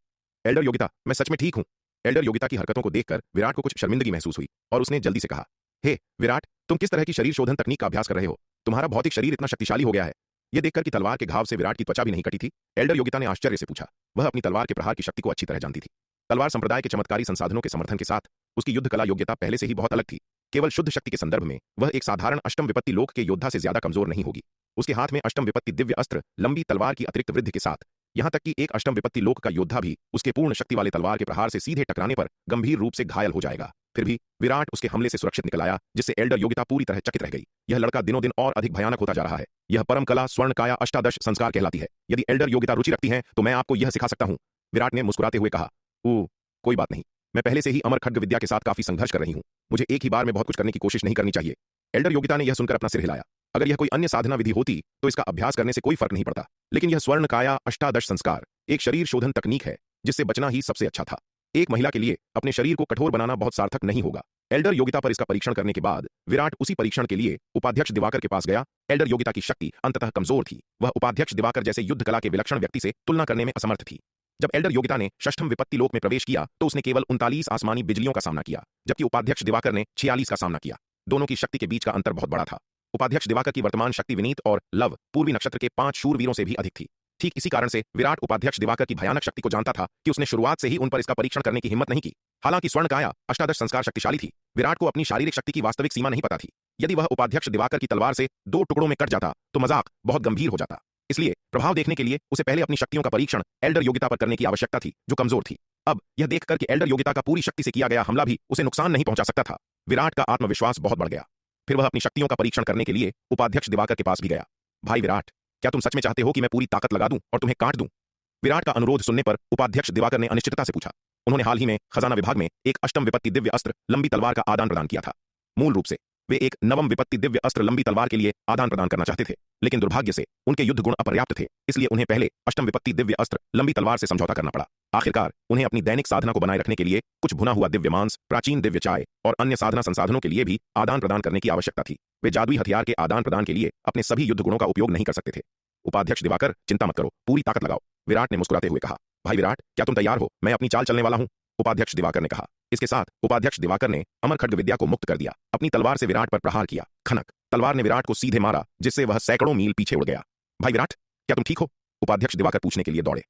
एल्डर योगिता, मैं सच में ठीक हूं। एल्डर योगिता की हरकतों को देखकर विराट को कुछ शर्मिंदगी महसूस हुई और उसने जल्दी से कहा, हे विराट, तुम किस तरह की शरीर शोधन तकनीक का अभ्यास कर रहे हो? तुम्हारा भौतिक शरीर इतना शक्तिशाली हो गया है। यह देखकर कि तलवार के घाव से विराट की त्वचा भी नहीं कटी थी, एल्डर योगिता ने आश्चर्य से पूछा। वह अपनी तलवार के प्रहार की शक्ति को अच्छी तरह जानती थी। तलवार संप्रदाय के चमत्कारी संसाधनों के समर्थन के साथ उसकी युद्ध कला योग्यता पहले से ही बहुत अलग थी। केवल शुद्ध शक्ति के संदर्भ में वह एक साधारण अष्टम विपत्ति लोक के योद्धा से ज्यादा कमजोर नहीं होगी। उसके हाथ में अष्टम विपत्ति दिव्य अस्त्र लंबी तलवार की अतिरिक्त वृद्धि के साथ यहां तक कि एक अष्टम विपत्ति लोक का योद्धा भी उसके पूर्ण शक्ति वाले तलवार के प्रहार से सीधे टकराने पर गंभीर रूप से घायल हो जाएगा। फिर भी विराट उसके हमले से सुरक्षित निकल आया, जिससे एल्डर योगिता पूरी तरह चकित रह गई। यह लड़का दिनों दिन और अधिक भयानक होता जा रहा है। यह परम कला स्वर्ण काया अष्टादश संस्कार कहलाती है। यदि एल्डर योगिता रुचि रखती है तो मैं आपको यह सिखा सकता हूं, विराट ने मुस्कुराते हुए कहा। कोई बात नहीं, मैं पहले से ही अमर खड्ग विद्या के साथ काफी संघर्ष कर रही हूं, मुझे एक ही बार में बहुत कुछ करने की कोशिश नहीं करनी चाहिए। एल्डर योगिता ने यह सुनकर अपना सिर हिलाया। अगर यह कोई अन्य साधना विधि होती तो इसका अभ्यास करने से कोई फर्क नहीं पड़ता, लेकिन यह स्वर्ण काया अष्टादश संस्कार एक शरीर शोधन तकनीक है जिससे बचना ही सबसे अच्छा था। एक महिला के लिए अपने शरीर को कठोर बनाना बहुत सार्थक नहीं होगा। एल्डर योगिता पर इसका परीक्षण करने के बाद विराट उसी परीक्षण के लिए उपाध्यक्ष दिवाकर के पास गया। एल्डर योगिता की शक्ति अंततः कमजोर थी, वह उपाध्यक्ष दिवाकर जैसे युद्ध कला के विलक्षण व्यक्ति से तुलना करने में असमर्थ थी। जब एल्डर योगिता ने षष्ठम विपत्ति लोक में प्रवेश किया तो उसने केवल 39 आसमानी बिजलियों का सामना किया, जबकि उपाध्यक्ष दिवाकर ने 46 का सामना किया। दोनों की शक्ति के बीच का अंतर बहुत बड़ा था। उपाध्यक्ष दिवाकर की वर्तमान शक्ति विनीत और लव पूर्वी नक्षत्र के 5 शूरवीरों से भी अधिक थी। ठीक इसी कारण से विराट उपाध्यक्ष दिवाकर की भयानक शक्ति को जानता था कि उसने शुरुआत से ही उन पर इसका परीक्षण करने की हिम्मत नहीं की। हालांकि स्वर्ण काया अष्टादश संस्कार शक्तिशाली थी, विराट को अपनी शारीरिक शक्ति की वास्तविक सीमा नहीं पता थी। यदि वह उपाध्यक्ष दिवाकर की तलवार से 2 टुकड़ों में कट जाता तो मजाक बहुत गंभीर हो जाता। इसलिए प्रभाव देखने के लिए उसे पहले अपनी शक्तियों का परीक्षण एल्डर योगिता पर करने की आवश्यकता थी, जो कमजोर थी। अब यह देखकर कि एल्डर योगिता का पूरी शक्ति से किया गया हमला भी उसे नुकसान नहीं पहुंचा सकता था, विराट का आत्मविश्वास बहुत बढ़ गया। फिर वह अपनी शक्तियों का परीक्षण करने के लिए उपाध्यक्ष दिवाकर के पास भी गया। भाई विराट, क्या तुम सच में चाहते हो कि मैं पूरी ताकत लगा दूं और तुम्हें काट दूं? विराट का अनुरोध सुनने पर उपाध्यक्ष दिवाकर ने अनिश्चितता से पूछा। उन्होंने हाल ही में खजाना विभाग में एक अष्टम विपत्ति दिव्य अस्त्र लंबी तलवार का आदान प्रदान किया था। मूल रूप से वे एक नवम विपत्ति दिव्य अस्त्र लंबी तलवार के लिए आदान प्रदान करना चाहते थे, लेकिन दुर्भाग्य से उनके युद्ध गुण अपर्याप्त थे, इसलिए उन्हें पहले अष्टम विपत्ति दिव्य अस्त्र लंबी तलवार से समझौता करना पड़ा। आखिरकार उन्हें अपनी दैनिक साधना को बनाए रखने के लिए कुछ भुना हुआ दिव्य मांस, प्राचीन दिव्य चाय और अन्य साधना संसाधनों के लिए भी आदान प्रदान करने की आवश्यकता थी। वे जादुई हथियार के आदान प्रदान के लिए अपने सभी युद्ध गुणों का उपयोग नहीं कर सकते थे। उपाध्यक्ष दिवाकर, चिंता मत करो, पूरी ताकत लगाओ, विराट ने मुस्कुराते हुए कहा। भाई विराट, क्या तुम तैयार हो? मैं अपनी चाल चलने वाला हूं, उपाध्यक्ष दिवाकर ने कहा। इसके साथ उपाध्यक्ष दिवाकर ने अमर खड्ग विद्या को मुक्त कर दिया। अपनी तलवार से विराट पर प्रहार किया। खनक, तलवार ने विराट को सीधे मारा, जिससे वह सैकड़ों मील पीछे उड़ गया। भाई विराट, क्या तुम ठीक हो? उपाध्यक्ष दिवाकर पूछने के लिए दौड़े।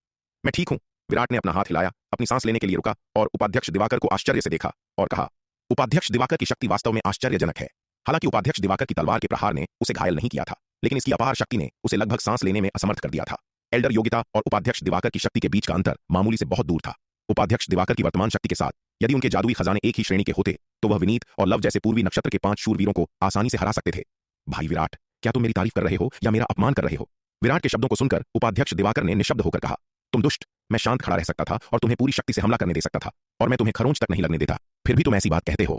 मैं ठीक हूं, विराट ने अपना हाथ हिलाया, अपनी सांस लेने के लिए रुका और उपाध्यक्ष दिवाकर को आश्चर्य से देखा और कहा। उपाध्यक्ष दिवाकर की शक्ति वास्तव में आश्चर्यजनक है। हालांकि उपाध्यक्ष दिवाकर की तलवार के प्रहार ने उसे घायल नहीं किया था, लेकिन इसकी अपार शक्ति ने उसे लगभग सांस लेने में असमर्थ कर दिया था। एल्डर योगिता और उपाध्यक्ष दिवाकर की शक्ति के बीच का अंतर मामूली से बहुत दूर था। उपाध्यक्ष दिवाकर की वर्तमान शक्ति के साथ यदि उनके जादुई खजाने एक ही श्रेणी के होते तो वह विनीत और लव जैसे पूर्वी नक्षत्र के 5 शूरवीरों को आसानी से हरा सकते थे। भाई विराट, क्या तुम मेरी तारीफ कर रहे हो या मेरा अपमान कर रहे हो? विराट के शब्दों को सुनकर उपाध्यक्ष दिवाकर ने निशब्द होकर कहा। तुम दुष्ट, मैं शांत खड़ा रह सकता था और तुम्हें पूरी शक्ति से हमला करने दे सकता था और मैं तुम्हें खरोंच तक नहीं लगने देता, फिर भी तुम ऐसी बात कहते हो।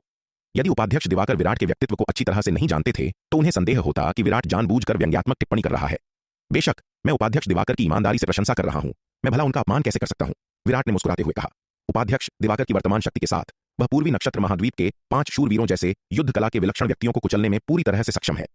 यदि उपाध्यक्ष दिवाकर विराट के व्यक्तित्व को अच्छी तरह से नहीं जानते थे तो उन्हें संदेह होता कि विराट जानबूझकर व्यंग्यात्मक टिप्पणी कर रहा है। बेशक मैं उपाध्यक्ष दिवाकर की ईमानदारी से प्रशंसा कर रहा हूं, मैं भला उनका अपमान कैसे कर सकता हूं? विराट ने मुस्कुराते हुए कहा। उपाध्यक्ष दिवाकर की वर्तमान शक्ति के साथ वह पूर्वी नक्षत्र महाद्वीप के 5 शूरवीरों जैसे युद्ध कला के विलक्षण व्यक्तियों को कुचलने में पूरी तरह से सक्षम है,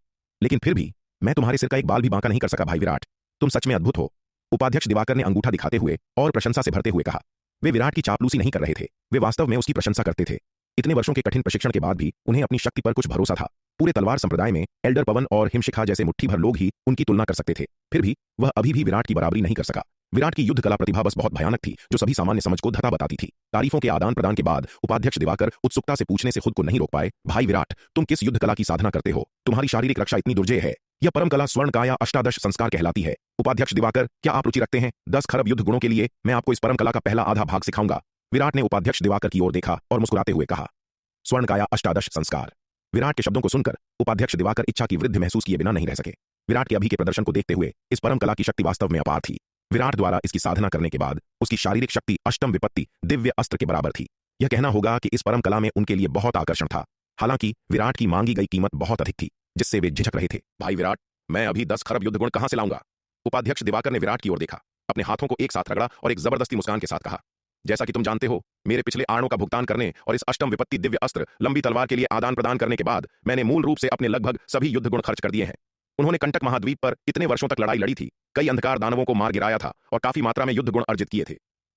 लेकिन फिर भी मैं तुम्हारे सिर का एक बाल भी बांका नहीं कर सका। भाई विराट, तुम सच में अद्भुत हो, उपाध्यक्ष दिवाकर ने अंगूठा दिखाते हुए और प्रशंसा से भरते हुए कहा। वे विराट की चापलूसी नहीं कर रहे थे, वे वास्तव में उसकी प्रशंसा करते थे। इतने वर्षों के कठिन प्रशिक्षण के बाद भी उन्हें अपनी शक्ति पर कुछ भरोसा था। पूरे तलवार संप्रदाय में एल्डर पवन और हिमशिखा जैसे मुट्ठी भर लोग ही उनकी तुलना कर सकते थे, फिर भी वह अभी भी विराट की बराबरी नहीं कर सका। विराट की युद्ध कला प्रतिभा बस बहुत भयानक थी, जो सभी सामान्य समझ को धता बताती थी। तारीफों के आदान प्रदान के बाद उपाध्यक्ष दिवाकर उत्सुकता से पूछने से खुद को नहीं रोक पाए। भाई विराट, तुम किस युद्ध कला की साधना करते हो? तुम्हारी शारीरिक रक्षा इतनी दुर्जेय है। यह परम कला स्वर्ण काया अष्टादश संस्कार कहलाती है। उपाध्यक्ष दिवाकर, क्या आप रुचि रखते हैं? 10 खरब युद्ध गुणों के लिए मैं आपको इस परम कला का पहला आधा भाग सिखाऊंगा। विराट ने उपाध्यक्ष दिवाकर की ओर देखा और मुस्कुराते हुए कहा। स्वर्ण काया अष्टादश संस्कार। विराट के शब्दों को सुनकर उपाध्यक्ष दिवाकर इच्छा की वृद्धि महसूस किए बिना नहीं रह सके। विराट के अभी के प्रदर्शन को देखते हुए इस परम कला की शक्ति वास्तव में अपार थी। विराट द्वारा इसकी साधना करने के बाद उसकी शारीरिक शक्ति अष्टम विपत्ति दिव्य अस्त्र के बराबर थी। यह कहना होगा कि इस परम कला में उनके लिए बहुत आकर्षण था। हालांकि विराट की मांगी गई कीमत बहुत अधिक थी, जिससे वे झिझक रहे थे। भाई विराट, मैं अभी 10 खरब युद्ध गुण कहां से लाऊंगा? उपाध्यक्ष दिवाकर ने विराट की ओर देखा, अपने हाथों को एक साथ रगड़ा और एक जबरदस्ती मुस्कान के साथ कहा। जैसा कि तुम जानते हो, मेरे पिछले आणों का भुगतान करने और इस अष्टम विपत्ति दिव्य अस्त्र लंबी तलवार के लिए आदान प्रदान करने के बाद मैंने मूल रूप से अपने लगभग सभी युद्ध गुण खर्च कर दिए हैं। उन्होंने कंटक महाद्वीप पर इतने वर्षों तक लड़ाई लड़ी थी, कई अंधकार दानवों को मार गिराया था और काफी मात्रा में युद्ध गुण अर्जित किए थे।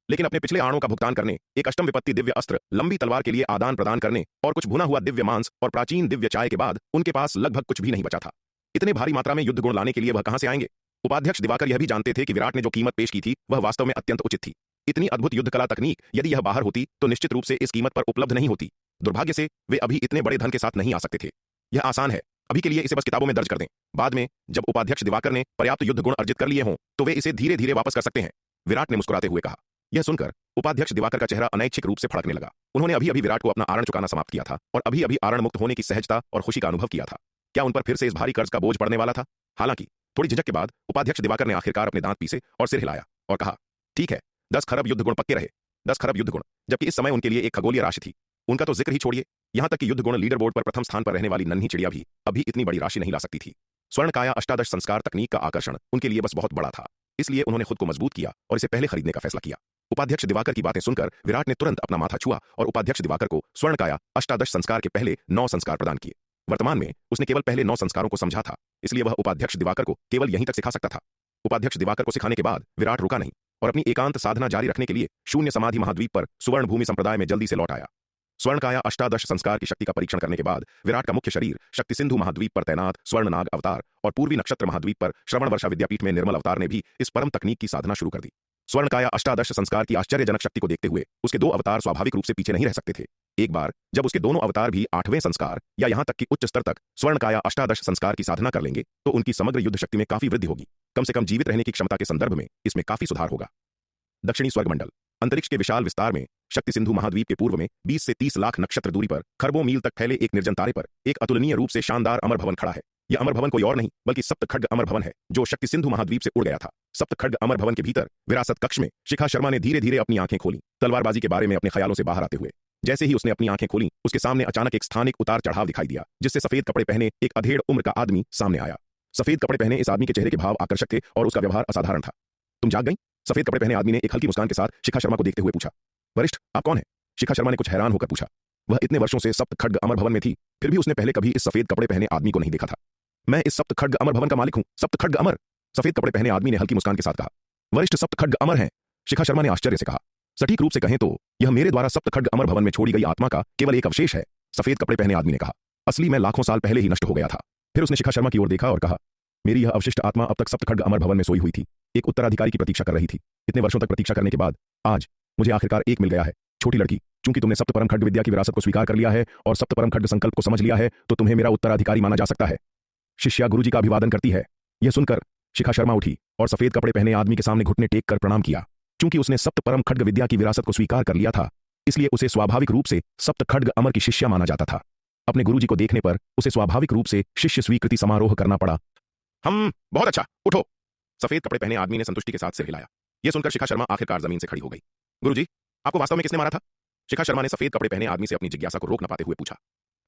लेकिन अपने पिछले आणों का भुगतान करने, एक अष्टम विपत्ति दिव्य अस्त्र लंबी तलवार के लिए आदान प्रदान करने और कुछ भुना हुआ दिव्य मांस और प्राचीन दिव्य चाय के बाद उनके पास लगभग कुछ भी नहीं बचा था। इतने भारी मात्रा में युद्ध गुण लाने के लिए वह कहां से आएंगे? उपाध्यक्ष दिवाकर यह भी जानते थे कि विराट ने जो कीमत पेश की थी वह वास्तव में अत्यंत उचित थी। इतनी अद्भुत युद्ध कला तकनीक यदि यह बाहर होती तो निश्चित रूप से इस कीमत पर उपलब्ध नहीं होती। दुर्भाग्य से वे अभी इतने बड़े धन के साथ नहीं आ सकते थे। यह आसान है, अभी के लिए इसे बस किताबों में दर्ज कर दें। बाद में जब उपाध्यक्ष दिवाकर ने पर्याप्त युद्ध गुण अर्जित कर लिए हों तो वे इसे धीरे धीरे वापस कर सकते हैं, विराट ने मुस्कुराते हुए कहा। यह सुनकर उपाध्यक्ष दिवाकर का चेहरा अनैच्छिक रूप से फड़कने लगा। उन्होंने अभी अभी विराट को अपना आरण चुकाना समाप्त किया था और अभी अभी आरण मुक्त होने की सहजता और खुशी का अनुभव किया था। क्या उन पर फिर से इस भारी कर्ज का बोझ पड़ने वाला था? हालांकि थोड़ी झिझक के बाद उपाध्यक्ष दिवाकर ने आखिरकार अपने दांत पीसे और सिर हिलाया और कहा, ठीक है, 10 खरब युद्ध गुण पक्के रहे। 10 खरब युद्ध गुण, जबकि इस समय उनके लिए एक खगोलीय राशि थी। उनका तो जिक्र ही छोड़िए, यहां तक कि युद्ध गुण लीडर बोर्ड पर प्रथम स्थान पर रहने वाली नन्ही चिड़िया भी अभी इतनी बड़ी राशि नहीं ला सकती थी। स्वर्ण काया अष्टादश संस्कार तकनीक का आकर्षण उनके लिए बस बहुत बड़ा था, इसलिए उन्होंने खुद को मजबूत किया और इसे पहले खरीदने का फैसला किया। उपाध्यक्ष दिवाकर की बातें सुनकर विराट ने तुरंत अपना माथा छुआ और उपाध्यक्ष दिवाकर को स्वर्ण काया अष्टादश संस्कार के पहले 9 संस्कार प्रदान किए। वर्तमान में उसने केवल पहले 9 संस्कारों को समझा था, इसलिए वह उपाध्यक्ष दिवाकर को केवल यहीं तक सिखा सकता था। उपाध्यक्ष दिवाकर को सिखाने के बाद विराट रुका नहीं और अपनी एकांत साधना जारी रखने के लिए शून्य समाधि महाद्वीप पर सुवर्ण भूमि संप्रदाय में जल्दी से लौट आया। स्वर्ण काया अष्टादश संस्कार की शक्ति का परीक्षण करने के बाद विराट का मुख्य शरीर शक्ति सिंधु महाद्वीप पर तैनात स्वर्णनाग अवतार और पूर्वी नक्षत्र महाद्वीप पर श्रवण वर्षा विद्यापीठ में निर्मल अवतार ने भी इस परम तकनीक की साधना शुरू कर दी। स्वर्ण काया अष्टादश संस्कार की आश्चर्यजनक शक्ति को देखते हुए उसके 2 अवतार स्वाभाविक रूप से पीछे नहीं रह सकते थे। एक बार जब उसके दोनों अवतार भी 8वें संस्कार या यहां तक कि उच्च स्तर तक स्वर्ण काया अष्टादश संस्कार की साधना कर लेंगे तो उनकी समग्र युद्ध शक्ति में काफी वृद्धि होगी। कम से कम जीवित रहने की क्षमता के संदर्भ में इसमें काफी सुधार होगा। दक्षिणी स्वर्गमंडल, अंतरिक्ष के विशाल विस्तार में शक्ति सिंधु महाद्वीप के पूर्व में 20 से 30 लाख नक्षत्र दूरी पर खरबों मील तक फैले एक निर्जन तारे पर एक अतुलनीय रूप से शानदार अमर भवन खड़ा है। यह अमर भवन कोई और नहीं बल्कि सप्त खड्ग अमर भवन है, जो शक्ति सिंधु महाद्वीप से उड़ गया था। सप्त खड्ग अमर भवन के भीतर विरासत कक्ष में शिखा शर्मा ने धीरे धीरे अपनी आंखें खोली, तलवारबाजी के बारे में अपने ख्यालों से बाहर आते हुए। जैसे ही उसने अपनी आंखें खोली, उसके सामने अचानक एक स्थानिक उतार चढ़ाव दिखाई दिया, जिससे सफेद कपड़े पहने एक अधेड़ उम्र का आदमी सामने आया। सफेद कपड़े पहने इस आदमी के चेहरे के भाव आकर्षक थे और उसका व्यवहार असाधारण था। तुम जाग गई? सफेद कपड़े पहने आदमी ने एक हल्की मुस्कान के साथ शिखा शर्मा को देखते हुए पूछा। वरिष्ठ, आप कौन है? शिखा शर्मा ने कुछ हैरान होकर पूछा। वह इतने वर्षों से सप्त खड्ग अमर भवन में थी, फिर भी उसने पहले कभी इस सफेद कपड़े पहने आदमी को नहीं देखा था। मैं इस सप्त खड्ग अमर भवन का मालिक हूं। सप्त खड्ग अमर, सफेद कपड़े पहने आदमी ने हल्की मुस्कान के साथ कहा। वरिष्ठ, सप्त खड्ग अमर हैं? शिखा शर्मा ने आश्चर्य से कहा। सटीक रूप से कहें तो यह मेरे द्वारा सप्त खड्ग अमर भवन में छोड़ी गई आत्मा का केवल एक अवशेष है, सफेद कपड़े पहने आदमी ने कहा। असली मैं लाखों साल पहले ही नष्ट हो गया था। फिर उसने शिखा शर्मा की ओर देखा और कहा, मेरी यह अवशिष्ट आत्मा अब तक सप्त खड्ग अमर भवन में सोई हुई थी, एक उत्तराधिकारी की प्रतीक्षा कर रही थी। इतने वर्षों तक प्रतीक्षा करने के बाद आज मुझे आखिरकार एक मिल गया है। छोटी लड़की, चूंकि तुमने सप्त परम खड्ग विद्या की विरासत को स्वीकार कर लिया है और सप्त परम खड्ग संकल्प को समझ लिया है, तो तुम्हें मेरा उत्तराधिकारी माना जा सकता है। शिष्या गुरुजी का अभिवादन करती है। यह सुनकर शिखा शर्मा उठी और सफेद कपड़े पहने आदमी के सामने घुटने टेक कर प्रणाम किया। चूंकि उसने सप्त परम खड्ग विद्या की विरासत को स्वीकार कर लिया था, इसलिए उसे स्वाभाविक रूप से सप्त खड्ग अमर की शिष्या माना जाता था। अपने गुरुजी को देखने पर उसे स्वाभाविक रूप से शिष्य स्वीकृति समारोह करना पड़ा। बहुत अच्छा, उठो। सफेद कपड़े पहने आदमी ने संतुष्टि के साथ सिर हिलाया। यह सुनकर शिखा शर्मा आखिरकार जमीन से खड़ी हो गई। गुरुजी, आपको वास्तव में किसने मारा था? शिखा शर्मा ने सफेद कपड़े पहने आदमी से अपनी जिज्ञासा को रोक न पाते हुए पूछा।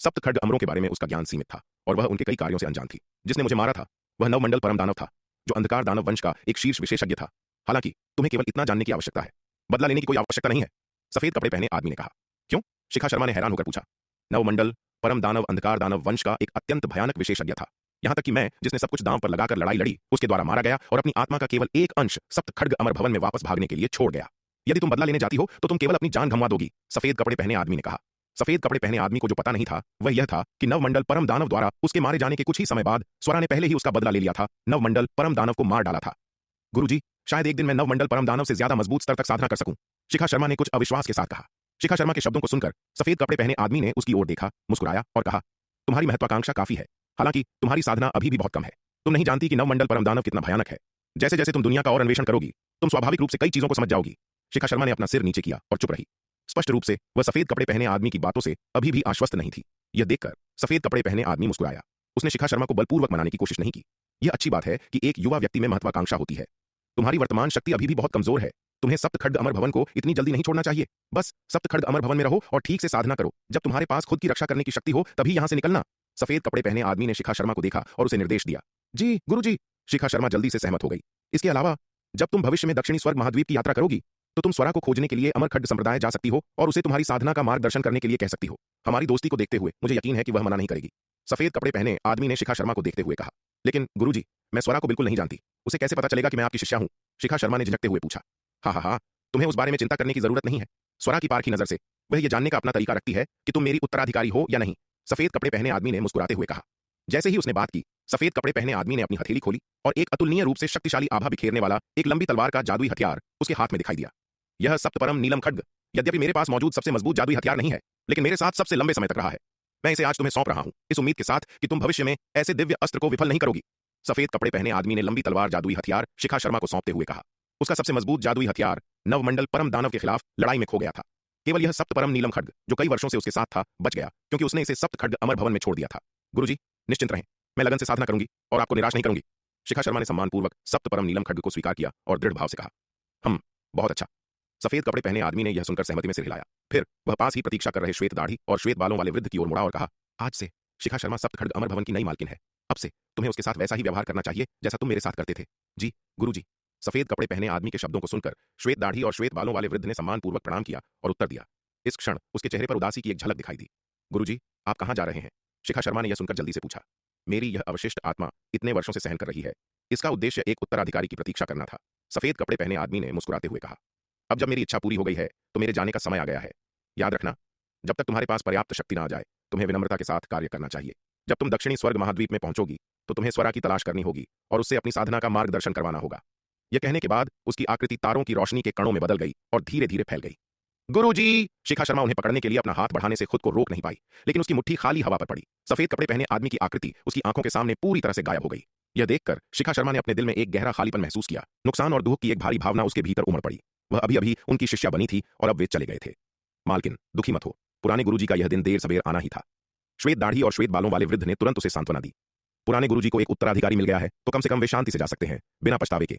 सप्त खड्ग अमरों के बारे में उसका ज्ञान सीमित था और वह उनके कई कार्यों से अनजान थी। जिसने मुझे मारा था वह नवमंडल परम दानव था, जो अंधकार दानव वंश का एक शीर्ष विशेषज्ञ था। हालांकि तुम्हें केवल इतना जानने की आवश्यकता है, बदला लेने की कोई आवश्यकता नहीं है, सफेद कपड़े पहने आदमी ने कहा। क्यों? शिखा शर्मा ने हैरान होकर पूछा। नवमंडल परम दानव अंधकार दानव वंश का एक अत्यंत भयानक विशेषज्ञ था। यहां तक कि मैं, जिसने सब कुछ दांव पर लगाकर लड़ाई लड़ी, उसके द्वारा मारा गया और अपनी आत्मा का केवल एक अंश सप्त खड्ग अमर भवन में वापस भागने के लिए छोड़ गया। यदि तुम बदला लेने जाती हो तो तुम केवल अपनी जान गंवा दोगी, सफेद कपड़े पहने आदमी ने कहा। सफेद कपड़े पहने आदमी को जो पता नहीं था वह यह था कि नवमंडल परम दानव द्वारा उसके मारे जाने के कुछ ही समय बाद स्वरा ने पहले ही उसका बदला ले लिया था, नवमंडल परम दानव को मार डाला था। गुरुजी, शायद एक दिन मैं नवमंडल परम दानव से ज्यादा मजबूत स्तर तक साधना कर सकूं, शिखा शर्मा ने कुछ अविश्वास के साथ कहा। शिखा शर्मा के शब्दों को सुनकर सफेद कपड़े पहने आदमी ने उसकी ओर देखा, मुस्कुराया और कहा, तुम्हारी महत्वाकांक्षा काफी है, हालांकि तुम्हारी साधना अभी भी बहुत कम है। तुम नहीं जानती कि नवमंडल परम दानव कितना भयानक है। जैसे जैसे तुम दुनिया का और अन्वेषण करोगी, तुम स्वाभाविक रूप से कई चीजों को समझ जाओगी। शिखा शर्मा ने अपना सिर नीचे किया और चुप रही। स्पष्ट रूप से वह सफेद कपड़े पहने आदमी की बातों से अभी भी आश्वस्त नहीं थी। यह देखकर सफेद कपड़े पहने आदमी मुस्कुराया। उसने शिखा शर्मा को बलपूर्वक मनाने की कोशिश नहीं की। यह अच्छी बात है कि एक युवा व्यक्ति में महत्वाकांक्षा होती है। तुम्हारी वर्तमान शक्ति अभी भी बहुत कमजोर है। तुम्हें सप्त खड्ग अमर भवन को इतनी जल्दी नहीं छोड़ना चाहिए। बस सप्त खड्ग अमर भवन में रहो और ठीक से साधना करो। जब तुम्हारे पास खुद की रक्षा करने की शक्ति हो तभी यहां से निकलना। सफेद कपड़े पहने आदमी ने शिखा शर्मा को देखा और उसे निर्देश दिया। जी गुरुजी, शिखा शर्मा जल्दी से सहमत हो गई। इसके अलावा जब तुम भविष्य में दक्षिणी स्वर्ग महाद्वीप की यात्रा करोगी तो तुम स्वरा को खोजने के लिए अमर खड्ग संप्रदाय जा सकती हो और उसे तुम्हारी साधना का मार्गदर्शन करने के लिए कह सकती हो। हमारी दोस्ती को देखते हुए मुझे यकीन है कि वह मना नहीं करेगी। सफेद कपड़े पहने आदमी ने शिखा शर्मा को देखते हुए कहा। लेकिन गुरुजी, मैं स्वरा को बिल्कुल नहीं जानती, उसे कैसे पता चलेगा कि मैं आपकी शिष्या हूं? शिखा शर्मा ने झिझकते हुए पूछा। हाँ, तुम्हें उस बारे में चिंता करने की जरूरत नहीं है। स्वरा की पारखी नजर से वह यह जानने का अपना तरीका रखती है कि तुम मेरी उत्तराधिकारी हो या नहीं। सफेद कपड़े पहने आदमी ने मुस्कुराते हुए कहा। जैसे ही उसने बात की, सफेद कपड़े पहने आदमी ने अपनी हथेली खोली और एक अतुलनीय रूप से शक्तिशाली आभा बिखेरने वाला एक लंबी तलवार का जादुई हथियार उसके हाथ में दिखाई दिया। यह सप्तपरम नीलम खड्ग यद्यपि मेरे पास मौजूद सबसे मजबूत जादुई हथियार नहीं है, लेकिन मेरे साथ सबसे लंबे समय तक रहा है। मैं इसे आज तुम्हें सौंप रहा हूं, इस उम्मीद के साथ कि तुम भविष्य में ऐसे दिव्य अस्त्र को विफल नहीं करोगी। सफेद कपड़े पहने आदमी ने लंबी तलवार जादुई हथियार शिखा शर्मा को सौंपते हुए कहा। उसका सबसे मजबूत जादुई हथियार नवमंडल परम दानव के खिलाफ लड़ाई में खो गया था। केवल यह सप्तपरम नीलम खड्ग जो कई वर्षों से उसके साथ था बच गया, क्योंकि उसने इसे सप्त खड्ग अमर भवन में छोड़ दिया था। गुरुजी, निश्चिंत रहें, मैं लगन से साधना करूंगी और आपको निराश नहीं करूंगी। शिखा शर्मा ने सम्मानपूर्वक सप्तपरम नीलम खड्ग को स्वीकार किया और दृढ़ भाव से कहा। बहुत अच्छा। सफेद कपड़े पहने आदमी ने यह सुनकर सहमति में सिर हिलाया। फिर वह पास ही प्रतीक्षा कर रहे श्वेत दाढ़ी और श्वेत बालों वाले वृद्ध की ओर मुड़ा और कहा। आज से शिखा शर्मा सप्त खड्ग अमर भवन की नई मालकिन है। अब से तुम्हें उसके साथ वैसा ही व्यवहार करना चाहिए जैसा तुम मेरे साथ करते थे। जी गुरुजी। सफेद कपड़े पहने आदमी के शब्दों को सुनकर श्वेत दाढ़ी और श्वेत बालों वाले वृद्ध ने सम्मानपूर्वक प्रणाम किया और उत्तर दिया। इस क्षण उसके चेहरे पर उदासी की एक झलक दिखाई दी। गुरुजी, आप कहां जा रहे हैं? शिखा शर्मा ने यह सुनकर जल्दी से पूछा। मेरी यह अवशिष्ट आत्मा इतने वर्षों से सहन कर रही है, इसका उद्देश्य एक उत्तराधिकारी की प्रतीक्षा करना था। सफेद कपड़े पहने आदमी ने मुस्कुराते हुए कहा। अब जब मेरी इच्छा पूरी हो गई है तो मेरे जाने का समय आ गया है। याद रखना, जब तक तुम्हारे पास पर्याप्त शक्ति ना आ जाए, तुम्हें विनम्रता के साथ कार्य करना चाहिए। जब तुम दक्षिणी स्वर्ग महाद्वीप में पहुंचोगी तो तुम्हें स्वरा की तलाश करनी होगी और उससे अपनी साधना का मार्गदर्शन करवाना होगा। यह कहने के बाद उसकी आकृति तारों की रोशनी के कणों में बदल गई और धीरे धीरे फैल गई। गुरुजी! शिखा शर्मा उन्हें पकड़ने के लिए अपना हाथ बढ़ाने से खुद को रोक नहीं पाई, लेकिन उसकी मुट्ठी खाली हवा पर पड़ी। सफेद कपड़े पहने आदमी की आकृति उसकी आंखों के सामने पूरी तरह से गायब हो गई। यह देखकर शिखा शर्मा ने अपने दिल में एक गहरा खालीपन महसूस किया। नुकसान और दुख की एक भारी भावना उसके भीतर उमड़ पड़ी। वह अभी अभी उनकी शिष्या बनी थी और अब वे चले गए थे। मालकिन, दुखी मत हो, पुराने गुरुजी का यह दिन देर सवेर आना ही था। श्वेत दाढ़ी और श्वेत बालों वाले वृद्ध ने तुरंत उसे सांत्वना दी। पुराने गुरुजी को एक उत्तराधिकारी मिल गया है तो कम से कम वे शांति से जा सकते हैं, बिना पछतावे के।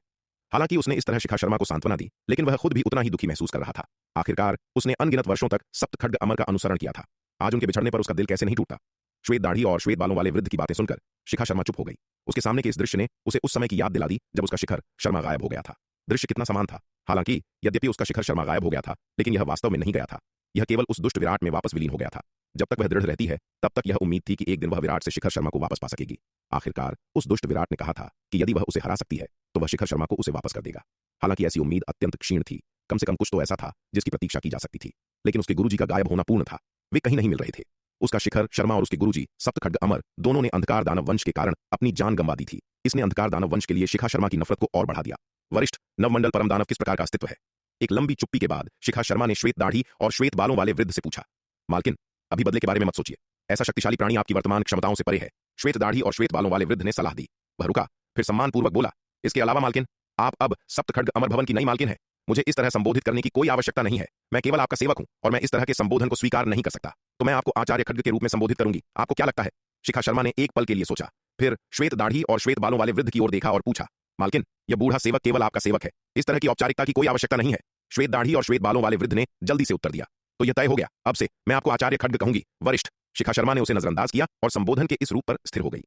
हालांकि उसने इस तरह शिखा शर्मा को सांत्वना दी, लेकिन वह खुद भी उतना ही दुखी महसूस कर रहा था। आखिरकार उसने अनगिनत वर्षों तक सप्त खड्ग अमर का अनुसरण किया था। आज उनके बिछड़ने पर उसका दिल कैसे नहीं टूटता। श्वेत दाढ़ी और श्वेत बालों वाले वृद्ध की बातें सुनकर शिखा शर्मा चुप हो गई। उसके सामने के इस दृश्य ने उसे उस समय की याद दिला दी जब उसका शिखर शर्मा गायब हो गया था। दृश्य कितना समान था। हालांकि यद्यपि उसका शिखर शर्मा गायब हो गया था, लेकिन यह वास्तव में नहीं गया था। यह केवल उस दुष्ट विराट में वापस विलीन हो गया था। जब तक वह दृढ़ रहती है, तब तक यह उम्मीद थी कि एक दिन वह विराट से शिखर शर्मा को वापस पा सकेगी। आखिरकार उस दुष्ट विराट ने कहा था कि यदि वह उसे हरा सकती है तो वह शिखर शर्मा को उसे वापस कर देगा। हालांकि ऐसी उम्मीद अत्यंत क्षीण थी। कम से कम कुछ तो ऐसा था जिसकी प्रतीक्षा की जा सकती थी। लेकिन उसके गुरुजी का गायब होना पूर्ण था। वे कहीं नहीं मिल रहे थे। उसका शिखर शर्मा और उसके गुरुजी सप्त खड्ग अमर दोनों ने अंधकार दानव वंश के कारण अपनी जान गंवा दी थी। इसने अंधकार दानव वंश के लिए शिखा शर्मा की नफरत को और बढ़ा दिया। वरिष्ठ, नवमंडल परम दानव किस प्रकार का अस्तित्व है? एक लंबी चुप्पी के बाद शिखा शर्मा ने श्वेत दाढ़ी और श्वेत बालों वाले वृद्ध से पूछा। मालकिन, अभी बदले के बारे में मत सोचिए। ऐसा शक्तिशाली प्राणी आपकी वर्तमान क्षमताओं से परे है। श्वेत दाढ़ी और श्वेत बालों वाले वृद्ध ने सलाह दी। वह रुका, फिर सम्मानपूर्वक बोला। इसके अलावा मालकिन, आप अब सप्त खड्ग अमर भवन की नई मालकिन है। मुझे इस तरह संबोधित करने की कोई आवश्यकता नहीं है। मैं केवल आपका सेवक हूं और मैं इस तरह के संबोधन को स्वीकार नहीं कर सकता। तो मैं आपको आचार्य खड्ग के रूप में संबोधित करूंगी। आपको क्या लगता है? शिखा शर्मा ने एक पल के लिए सोचा, फिर श्वेत दाढ़ी और श्वेत बालों वाले वृद्ध की ओर देखा और पूछा। मालकिन, यह बूढ़ा सेवक केवल आपका सेवक है। इस तरह की औपचारिकता की कोई आवश्यकता नहीं है। श्वेत दाढ़ी और श्वेत बालों वाले वृद्ध ने जल्दी से उत्तर दिया। तो यह तय हो गया, अब से मैं आपको आचार्य खड्ग कहूंगी। वरिष्ठ। शिखा शर्मा ने उसे नजरअंदाज किया और संबोधन के इस रूप पर स्थिर हो गई।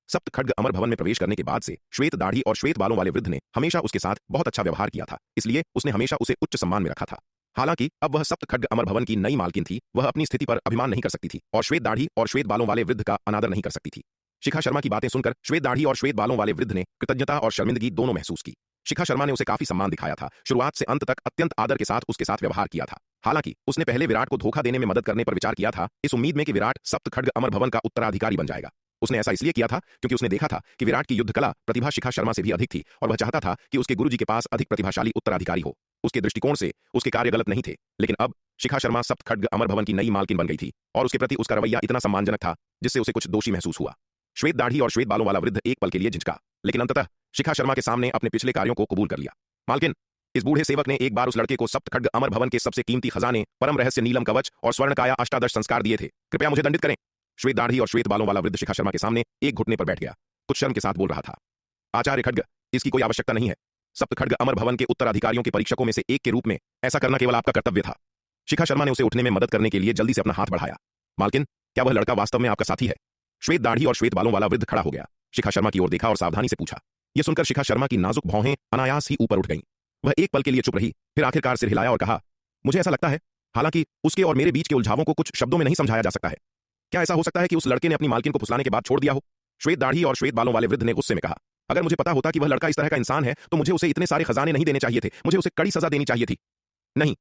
सप्त खड्ग अमर भवन में प्रवेश करने के बाद से श्वेत दाढ़ी और श्वेत बालों वाले वृद्ध ने हमेशा उसके साथ बहुत अच्छा व्यवहार किया था, इसलिए उसने हमेशा उसे उच्च सम्मान में रखा था। हालांकि अब वह सप्त खड्ग अमर भवन की नई मालकिन थी। वह अपनी स्थिति पर अभिमान नहीं कर सकती थी और श्वेत दाढ़ी और श्वेत बालों वाले वृद्ध का अनादर नहीं कर सकती थी। शिखा शर्मा की बातें सुनकर श्वेत दाढ़ी और श्वेत बालों वाले वृद्ध ने कृतज्ञता और शर्मिंदगी दोनों महसूस की। शिखा शर्मा ने उसे काफी सम्मान दिखाया था। शुरुआत से अंत तक अत्यंत आदर के साथ उसके साथ व्यवहार किया था। हालांकि उसने पहले विराट को धोखा देने में मदद करने पर विचार किया था, इस उम्मीद में कि विराट सप्त खड्ग अमर भवन का उत्तराधिकारी बन जाएगा। उसने ऐसा इसलिए किया था क्योंकि उसने देखा था कि विराट की युद्ध कला प्रतिभा शिखा शर्मा से भी अधिक थी और वह चाहता था कि उसके गुरुजी के पास अधिक प्रतिभाशाली उत्तराधिकारी हो। उसके दृष्टिकोण से उसके कार्य गलत नहीं थे, लेकिन अब शिखा शर्मा सप्त खड्ग अमर भवन की नई मालकिन बन गई थी और उसके प्रति उसका रवैया इतना सम्मानजनक था जिससे उसे कुछ दोषी महसूस हुआ। श्वेत दाढ़ी और श्वेत बालों वाला वृद्ध एक पल के लिए झिझका, लेकिन अंततः शिखा शर्मा के सामने अपने पिछले कार्यों को कबूल कर लिया। मालकिन, इस बूढ़े सेवक ने एक बार उस लड़के को सप्त खड्ग अमर भवन के सबसे कीमती खजाने, परम रहस्य नीलम कवच और स्वर्ण काया अष्टादश संस्कार दिए थे। कृपया मुझे दंडित करें। श्वेत दाढ़ी और श्वेत बालों वाला वृद्ध शिखा शर्मा के सामने एक घुटने पर बैठ गया। कुछ शर्म के साथ बोल रहा था। आचार्य खड्ग, इसकी कोई आवश्यकता नहीं है। सप्त खड्ग अमर भवन के उत्तराधिकारियों के परीक्षकों में से एक के रूप में ऐसा करना केवल आपका कर्तव्य था। शिखा शर्मा ने उसे उठने में मदद करने के लिए जल्दी से अपना हाथ बढ़ाया। मालकिन, क्या वह लड़का वास्तव में आपका साथी है? श्वेत दाढ़ी और श्वेत बालों वाला वृद्ध खड़ा हो गया, शिखा शर्मा की ओर देखा और सावधानी से पूछा। यह सुनकर शिखा शर्मा की नाजुक भौहें अनायास ही ऊपर उठ गईं। वह एक पल के लिए चुप रही, फिर आखिरकार सिर हिलाया और कहा, मुझे ऐसा लगता है, हालांकि उसके और मेरे बीच के उलझावों को कुछ शब्दों में नहीं समझाया जा सकता है। क्या ऐसा हो सकता है कि उस लड़के ने अपनी मालकिन को फुसलाने के बाद छोड़ दिया हो? श्वेत दाढ़ी और श्वेत बालों वाले वृद्ध ने गुस्से में कहा, अगर मुझे पता होता कि वह लड़का इस तरह का इंसान है तो मुझे उसे इतने सारे खजाने नहीं देने चाहिए थे, मुझे उसे कड़ी सजा देनी चाहिए थी। नहीं।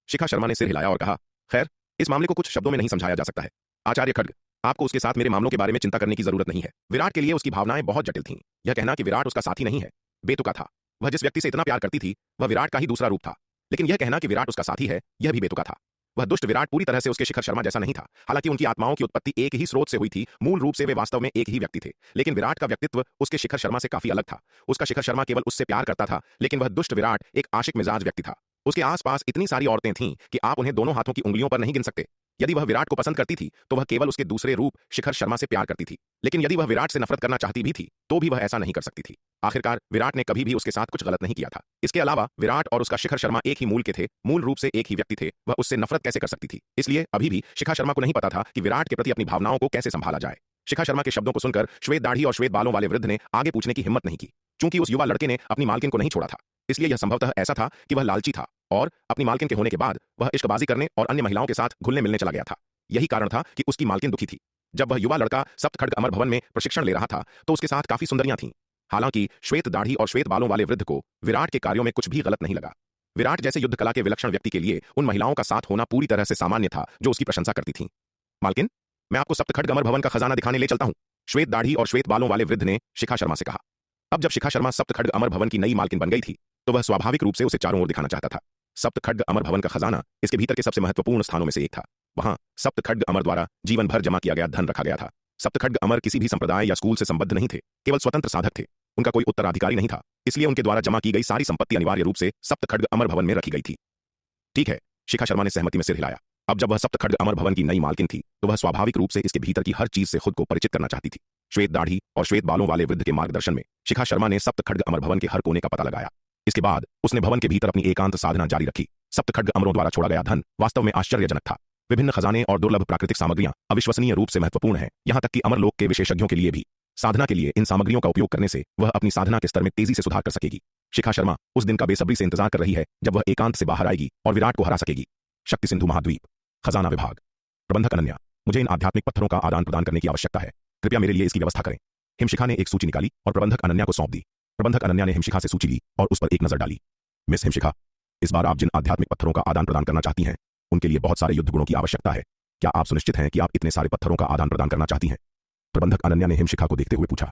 शिखा शर्मा ने सिर हिलाया और कहा, खैर, इस मामले को कुछ शब्दों में नहीं समझाया जा सकता है। आचार्य खड्ग, आपको उसके साथ मेरे मामलों के बारे में चिंता करने की जरूरत नहीं है। विराट के लिए उसकी भावनाएं बहुत जटिल थीं। यह कहना कि विराट उसका साथी नहीं है बेतुका था। वह जिस व्यक्ति से इतना प्यार करती थी वह विराट का ही दूसरा रूप था, लेकिन यह कहना कि विराट उसका साथी है यह भी बेतुका था। वह दुष्ट विराट पूरी तरह से उसके शिखर शर्मा जैसा नहीं था। हालांकि उनकी आत्माओं की उत्पत्ति एक ही स्रोत से हुई थी, मूल रूप से वे वास्तव में एक ही व्यक्ति थे, लेकिन विराट का व्यक्तित्व उसके शिखर शर्मा से काफी अलग था। उसका शिखर शर्मा केवल उससे प्यार करता था, लेकिन वह दुष्ट विराट एक आशिक मिजाज व्यक्ति था। उसके आसपास इतनी सारी औरतें थीं कि आप उन्हें दोनों हाथों की उंगलियों पर नहीं गिन सकते। यदि वह विराट को पसंद करती थी तो वह केवल उसके दूसरे रूप शिखर शर्मा से प्यार करती थी, लेकिन यदि वह विराट से नफरत करना चाहती भी थी तो भी वह ऐसा नहीं कर सकती थी। आखिरकार विराट ने कभी भी उसके साथ कुछ गलत नहीं किया था। इसके अलावा विराट और उसका शिखर शर्मा एक ही मूल के थे, मूल रूप से एक ही व्यक्ति थे। वह उससे नफरत कैसे कर सकती थी? इसलिए अभी भी शिखा शर्मा को नहीं पता था कि विराट के प्रति अपनी भावनाओं को कैसे संभाला जाए। शिखा शर्मा के शब्दों को सुनकर श्वेत दाढ़ी और श्वेत बालों वाले वृद्ध ने आगे पूछने की हिम्मत नहीं की। चूंकि उस युवा लड़के ने अपनी मालकिन को नहीं छोड़ा था, इसलिए यह संभवतः ऐसा था कि वह लालची था और अपनी मालकिन के होने के बाद वह इश्कबाजी करने और अन्य महिलाओं के साथ घुलने मिलने चला गया था। यही कारण था कि उसकी मालकिन दुखी थी। जब वह युवा लड़का सप्तखड्ग अमर भवन में प्रशिक्षण ले रहा था तो उसके साथ काफी सुंदरियां थीं। हालांकि श्वेत दाढ़ी और श्वेत बालों वाले वृद्ध को विराट के कार्यों में कुछ भी गलत नहीं लगा। विराट जैसे युद्ध कला के विलक्षण व्यक्ति के लिए उन महिलाओं का साथ होना पूरी तरह से सामान्य था जो उसकी प्रशंसा करती थीं। मालकिन, मैं आपको सप्तखड्ग अमर भवन का खजाना दिखाने ले चलता हूं, श्वेत दाढ़ी और श्वेत बालों वाले वृद्ध ने शिखा शर्मा से कहा। अब जब शिखा शर्मा सप्तखड्ग अमर भवन की नई मालकिन बन गई थी तो वह स्वाभाविक रूप से उसे चारों ओर दिखाना चाहता था। सप्तखड्ग अमर भवन का खजाना इसके भीतर के सबसे महत्वपूर्ण स्थानों में से एक था। वहां सप्तखड्ग अमर द्वारा जीवन भर जमा किया गया धन रखा गया था। सप्तखड्ग अमर किसी भी संप्रदाय या स्कूल से संबद्ध नहीं थे, केवल स्वतंत्र साधक थे। उनका कोई उत्तराधिकारी नहीं था, इसलिए उनके द्वारा जमा की गई सारी संपत्ति अनिवार्य रूप से सप्तखड्ग अमर भवन में रखी गई थी। ठीक है, शिखा शर्मा ने सहमति में सिर हिलाया। अब जब वह सप्तखड्ग अमर भवन की नई मालकिन थी तो वह स्वाभाविक रूप से इसके भीतर की हर चीज से खुद को परिचित करना चाहती थी। श्वेत दाढ़ी और श्वेत बालों वाले वृद्ध के मार्गदर्शन में शिखा शर्मा ने सप्तखड्ग अमर भवन के हर कोने का पता लगाया। इसके बाद उसने भवन के भीतर अपनी एकांत साधना जारी रखी। सप्तखड्ग अमरों द्वारा छोड़ा गया धन वास्तव में आश्चर्यजनक था। विभिन्न खजाने और दुर्लभ प्राकृतिक सामग्रियां अविश्वसनीय रूप से महत्वपूर्ण हैं, यहां तक कि अमरलोक के विशेषज्ञों के लिए भी। साधना के लिए इन सामग्रियों का उपयोग करने से वह अपनी साधना के स्तर में तेजी से सुधार कर सकेगी। शिखा शर्मा उस दिन का बेसब्री से इंतजार कर रही है जब वह एकांत से बाहर आएगी और विराट को हरा सकेगी। शक्ति सिंधु महाद्वीप, खजाना विभाग। प्रबंधक अनन्या, मुझे इन आध्यात्मिक पत्थरों का आदान प्रदान करने की आवश्यकता है, कृपया मेरे लिए इसकी व्यवस्था करें। हिमशिखा ने एक सूची निकाली और प्रबंधक अनन्या को सौंप दी। प्रबंधक अनन्या ने हिमशिखा से सूची ली और उस पर एक नजर डाली। मिस हिमशिखा, इस बार आप जिन आध्यात्मिक पत्थरों का आदान प्रदान करना चाहती हैं उनके लिए बहुत सारे युद्ध गुणों की आवश्यकता है। क्या आप सुनिश्चित हैं कि आप इतने सारे पत्थरों का आदान प्रदान करना चाहती हैं? प्रबंधक अनन्या ने हिमशिखा को देखते हुए पूछा।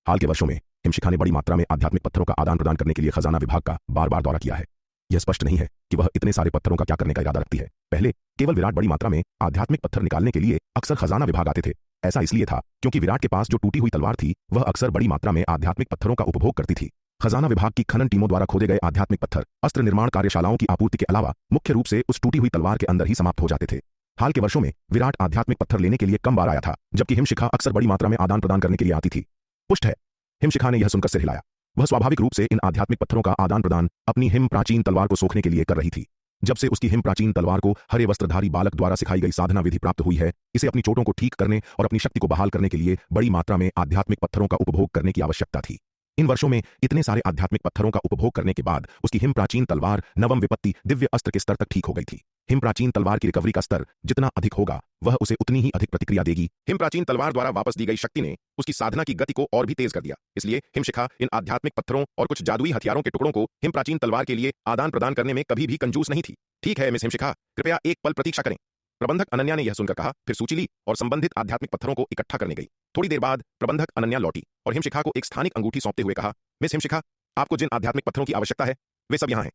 हाल के वर्षों में हिमशिखा ने बड़ी मात्रा में आध्यात्मिक पत्थरों का आदान प्रदान करने के लिए खजाना विभाग का बार बार दौरा किया है। यह स्पष्ट नहीं है कि वह इतने सारे पत्थरों का क्या करने का इरादा रखती है। पहले केवल विराट बड़ी मात्रा में आध्यात्मिक पत्थर निकालने के लिए अक्सर खजाना विभाग आते थे। ऐसा इसलिए था क्योंकि विराट के पास जो टूटी हुई तलवार थी वह अक्सर बड़ी मात्रा में आध्यात्मिक पत्थरों का उपभोग करती थी। खजाना विभाग की खनन टीमों द्वारा खोदे गए आध्यात्मिक पत्थर अस्त्र निर्माण कार्यशालाओं की आपूर्ति के अलावा मुख्य रूप से उस टूटी हुई तलवार के अंदर ही समाप्त हो जाते थे। हाल के वर्षों में विराट आध्यात्मिक पत्थर लेने के लिए कम बार आया था, जबकि हिमशिखा अक्सर बड़ी मात्रा में आदान प्रदान करने के लिए आती थी। पुष्ट है। हिमशिखा ने यह सुनकर सिर हिलाया। वह स्वाभाविक रूप से इन आध्यात्मिक पत्थरों का आदान प्रदान अपनी हिम प्राचीन तलवार को सोखने के लिए कर रही थी। जब से उसकी हिम प्राचीन तलवार को हरे वस्त्रधारी बालक द्वारा सिखाई गई साधना विधि प्राप्त हुई है, इसे अपनी चोटों को ठीक करने और अपनी शक्ति को बहाल करने के लिए बड़ी मात्रा में आध्यात्मिक पत्थरों का उपभोग करने की आवश्यकता थी। इन वर्षों में इतने सारे आध्यात्मिक पत्थरों का उपभोग करने के बाद उसकी हिम प्राचीन तलवार नवम विपत्ति दिव्य अस्त्र के स्तर तक ठीक हो गई थी। हिम प्राचीन तलवार की रिकवरी का स्तर जितना अधिक होगा वह उसे उतनी ही अधिक प्रतिक्रिया देगी। हिम प्राचीन तलवार द्वारा वापस दी गई शक्ति ने उसकी साधना की गति को और भी तेज कर दिया। इसलिए हिमशिखा इन आध्यात्मिक पत्थरों और कुछ जादुई हथियारों के टुकड़ों को हिम प्राचीन तलवार के लिए आदान प्रदान करने में कभी भी कंजूस नहीं थी। ठीक है मिस हिमशिखा, कृपया एक पल प्रतीक्षा करें। प्रबंधक अनन्या ने यह सुनकर कहा, फिर सूची ली और संबंधित आध्यात्मिक पत्थरों को इकट्ठा करने गई। थोड़ी देर बाद प्रबंधक अनन्या लौटी और हिमशिखा को एक स्थानिक अंगूठी सौंपते हुए कहा, मिस हिमशिखा, आपको जिन आध्यात्मिक पत्थरों की आवश्यकता है वे सब यहाँ हैं।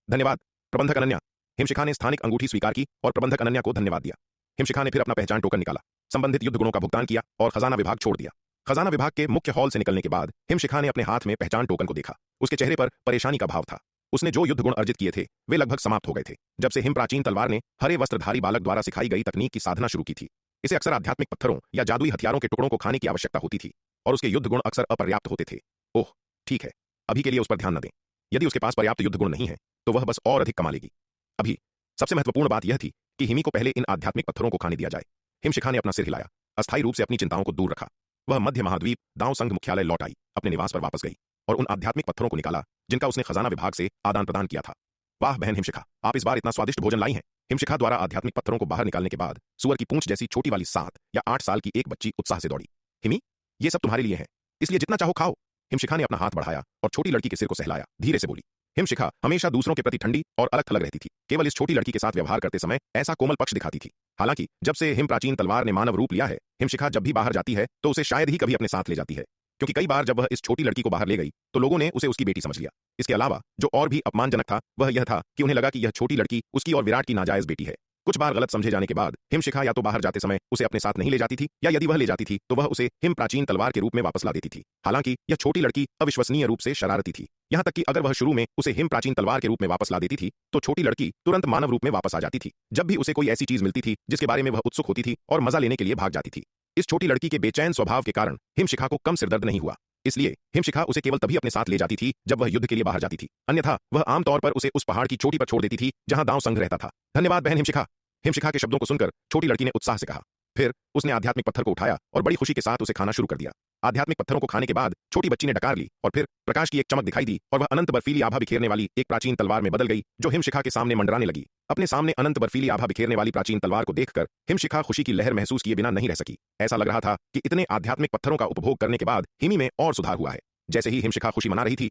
धन्यवाद प्रबंधक अनन्या। हिमशिखा ने स्थानिक अंगूठी स्वीकार की और प्रबंधक अनन्या को धन्यवाद दिया। हिमशिखा ने फिर अपना पहचान टोकन निकाला, संबंधित युद्ध गुणों का भुगतान किया और खजाना विभाग छोड़ दिया। खजाना विभाग के मुख्य हॉल से निकलने के बाद हिमशिखा ने अपने हाथ में पहचान टोकन को देखा। उसके चेहरे पर परेशानी का भाव था। उसने जो युद्ध गुण अर्जित किए थे वे लगभग समाप्त हो गए थे जब से हिम प्राचीन तलवार ने हरे वस्त्रधारी बालक द्वारा सिखाई गई तकनीक की साधना शुरू की थी। इसे अक्सर आध्यात्मिक पत्थरों या जादुई हथियारों के टुकड़ों को खाने की आवश्यकता होती थी और उसके युद्ध गुण अक्सर अपर्याप्त होते थे। ओह ठीक है, अभी के लिए उस पर ध्यान न दें। यदि उसके पास पर्याप्त युद्ध गुण नहीं है तो वह बस और अधिक कमा लेगी। अभी सबसे महत्वपूर्ण बात यह थी कि हिमी को पहले इन आध्यात्मिक पत्थरों को खाने दिया जाए। हिमशिखा ने अपना सिर हिलाया, अस्थायी रूप से अपनी चिंताओं को दूर रखा। वह मध्य महाद्वीप दांव संघ मुख्यालय लौट आई, अपने निवास पर वापस गई। और उन आध्यात्मिक पत्थरों को निकाला जिनका उसने खजाना विभाग से आदान प्रदान किया था। वाह बहन हिमशिखा, आप इस बार इतना स्वादिष्ट भोजन लाई हैं। हिमशिखा द्वारा आध्यात्मिक पत्थरों को बाहर निकालने के बाद सुअर की पूंछ जैसी छोटी वाली 7 या 8 साल की एक बच्ची उत्साह से दौड़ी। हिमी, ये सब तुम्हारे लिए है, इसलिए जितना चाहो खाओ। हिमशिखा ने अपना हाथ बढ़ाया और छोटी लड़की के सिर को सहलाया, धीरे से बोली। हिमशिखा हमेशा दूसरों के प्रति ठंडी और अलग थलग रहती थी, केवल इस छोटी लड़की के साथ व्यवहार करते समय ऐसा कोमल पक्ष दिखाती थी। हालांकि जब से हिम प्राचीन तलवार ने मानव रूप लिया है, हिमशिखा जब भी बाहर जाती है तो उसे शायद ही कभी अपने साथ ले जाती है, क्योंकि कई बार जब वह इस छोटी लड़की को बाहर ले गई तो लोगों ने उसे उसकी बेटी समझ लिया। इसके अलावा जो और भी अपमानजनक था वह यह था कि उन्हें लगा कि यह छोटी लड़की उसकी और विराट की नाजायज बेटी है। कुछ बार गलत समझे जाने के बाद हिमशिखा या तो बाहर जाते समय उसे अपने साथ नहीं ले जाती थी, या यदि वह ले जाती थी तो वह उसे हिम प्राचीन तलवार के रूप में वापस ला देती थी। हालांकि यह छोटी लड़की अविश्वसनीय रूप से शरारती थी, यहां तक कि अगर वह शुरू में उसे हिम प्राचीन तलवार के रूप में वापस ला देती थी तो छोटी लड़की तुरंत मानव रूप में वापस आ जाती थी। जब भी उसे कोई ऐसी चीज मिलती थी जिसके बारे में वह उत्सुक होती थी और मजा लेने के लिए भाग जाती थी। इस छोटी लड़की के बेचैन स्वभाव के कारण हिमशिखा को कम सिरदर्द नहीं हुआ, इसलिए हिमशिखा उसे केवल तभी अपने साथ ले जाती थी जब वह युद्ध के लिए बाहर जाती थी, अन्यथा वह आमतौर पर उसे उस पहाड़ की चोटी पर छोड़ देती थी जहां दांव संग रहता था। धन्यवाद बहन हिमशिखा। हिमशिखा के शब्दों को सुनकर छोटी लड़की ने उत्साह से कहा। फिर उसने आध्यात्मिक पत्थर को उठाया और बड़ी खुशी के साथ उसे खाना शुरू कर दिया। आध्यात्मिक पत्थरों को खाने के बाद छोटी बच्ची ने डकार ली और फिर प्रकाश की एक चमक दिखाई दी और वह अनंत बर्फीली आभा बिखेरने वाली एक प्राचीन तलवार में बदल गई जो हिमशिखा के सामने मंडराने लगी। अपने सामने अनंत बर्फीली आभा बिखेरने वाली प्राचीन तलवार को देखकर हिमशिखा खुशी की लहर महसूस किए बिना नहीं रह सकी। ऐसा लग रहा था कि इतने आध्यात्मिक पत्थरों का उपभोग करने के बाद हिमी में और सुधार हुआ है। जैसे ही हिमशिखा खुशी मना रही थी,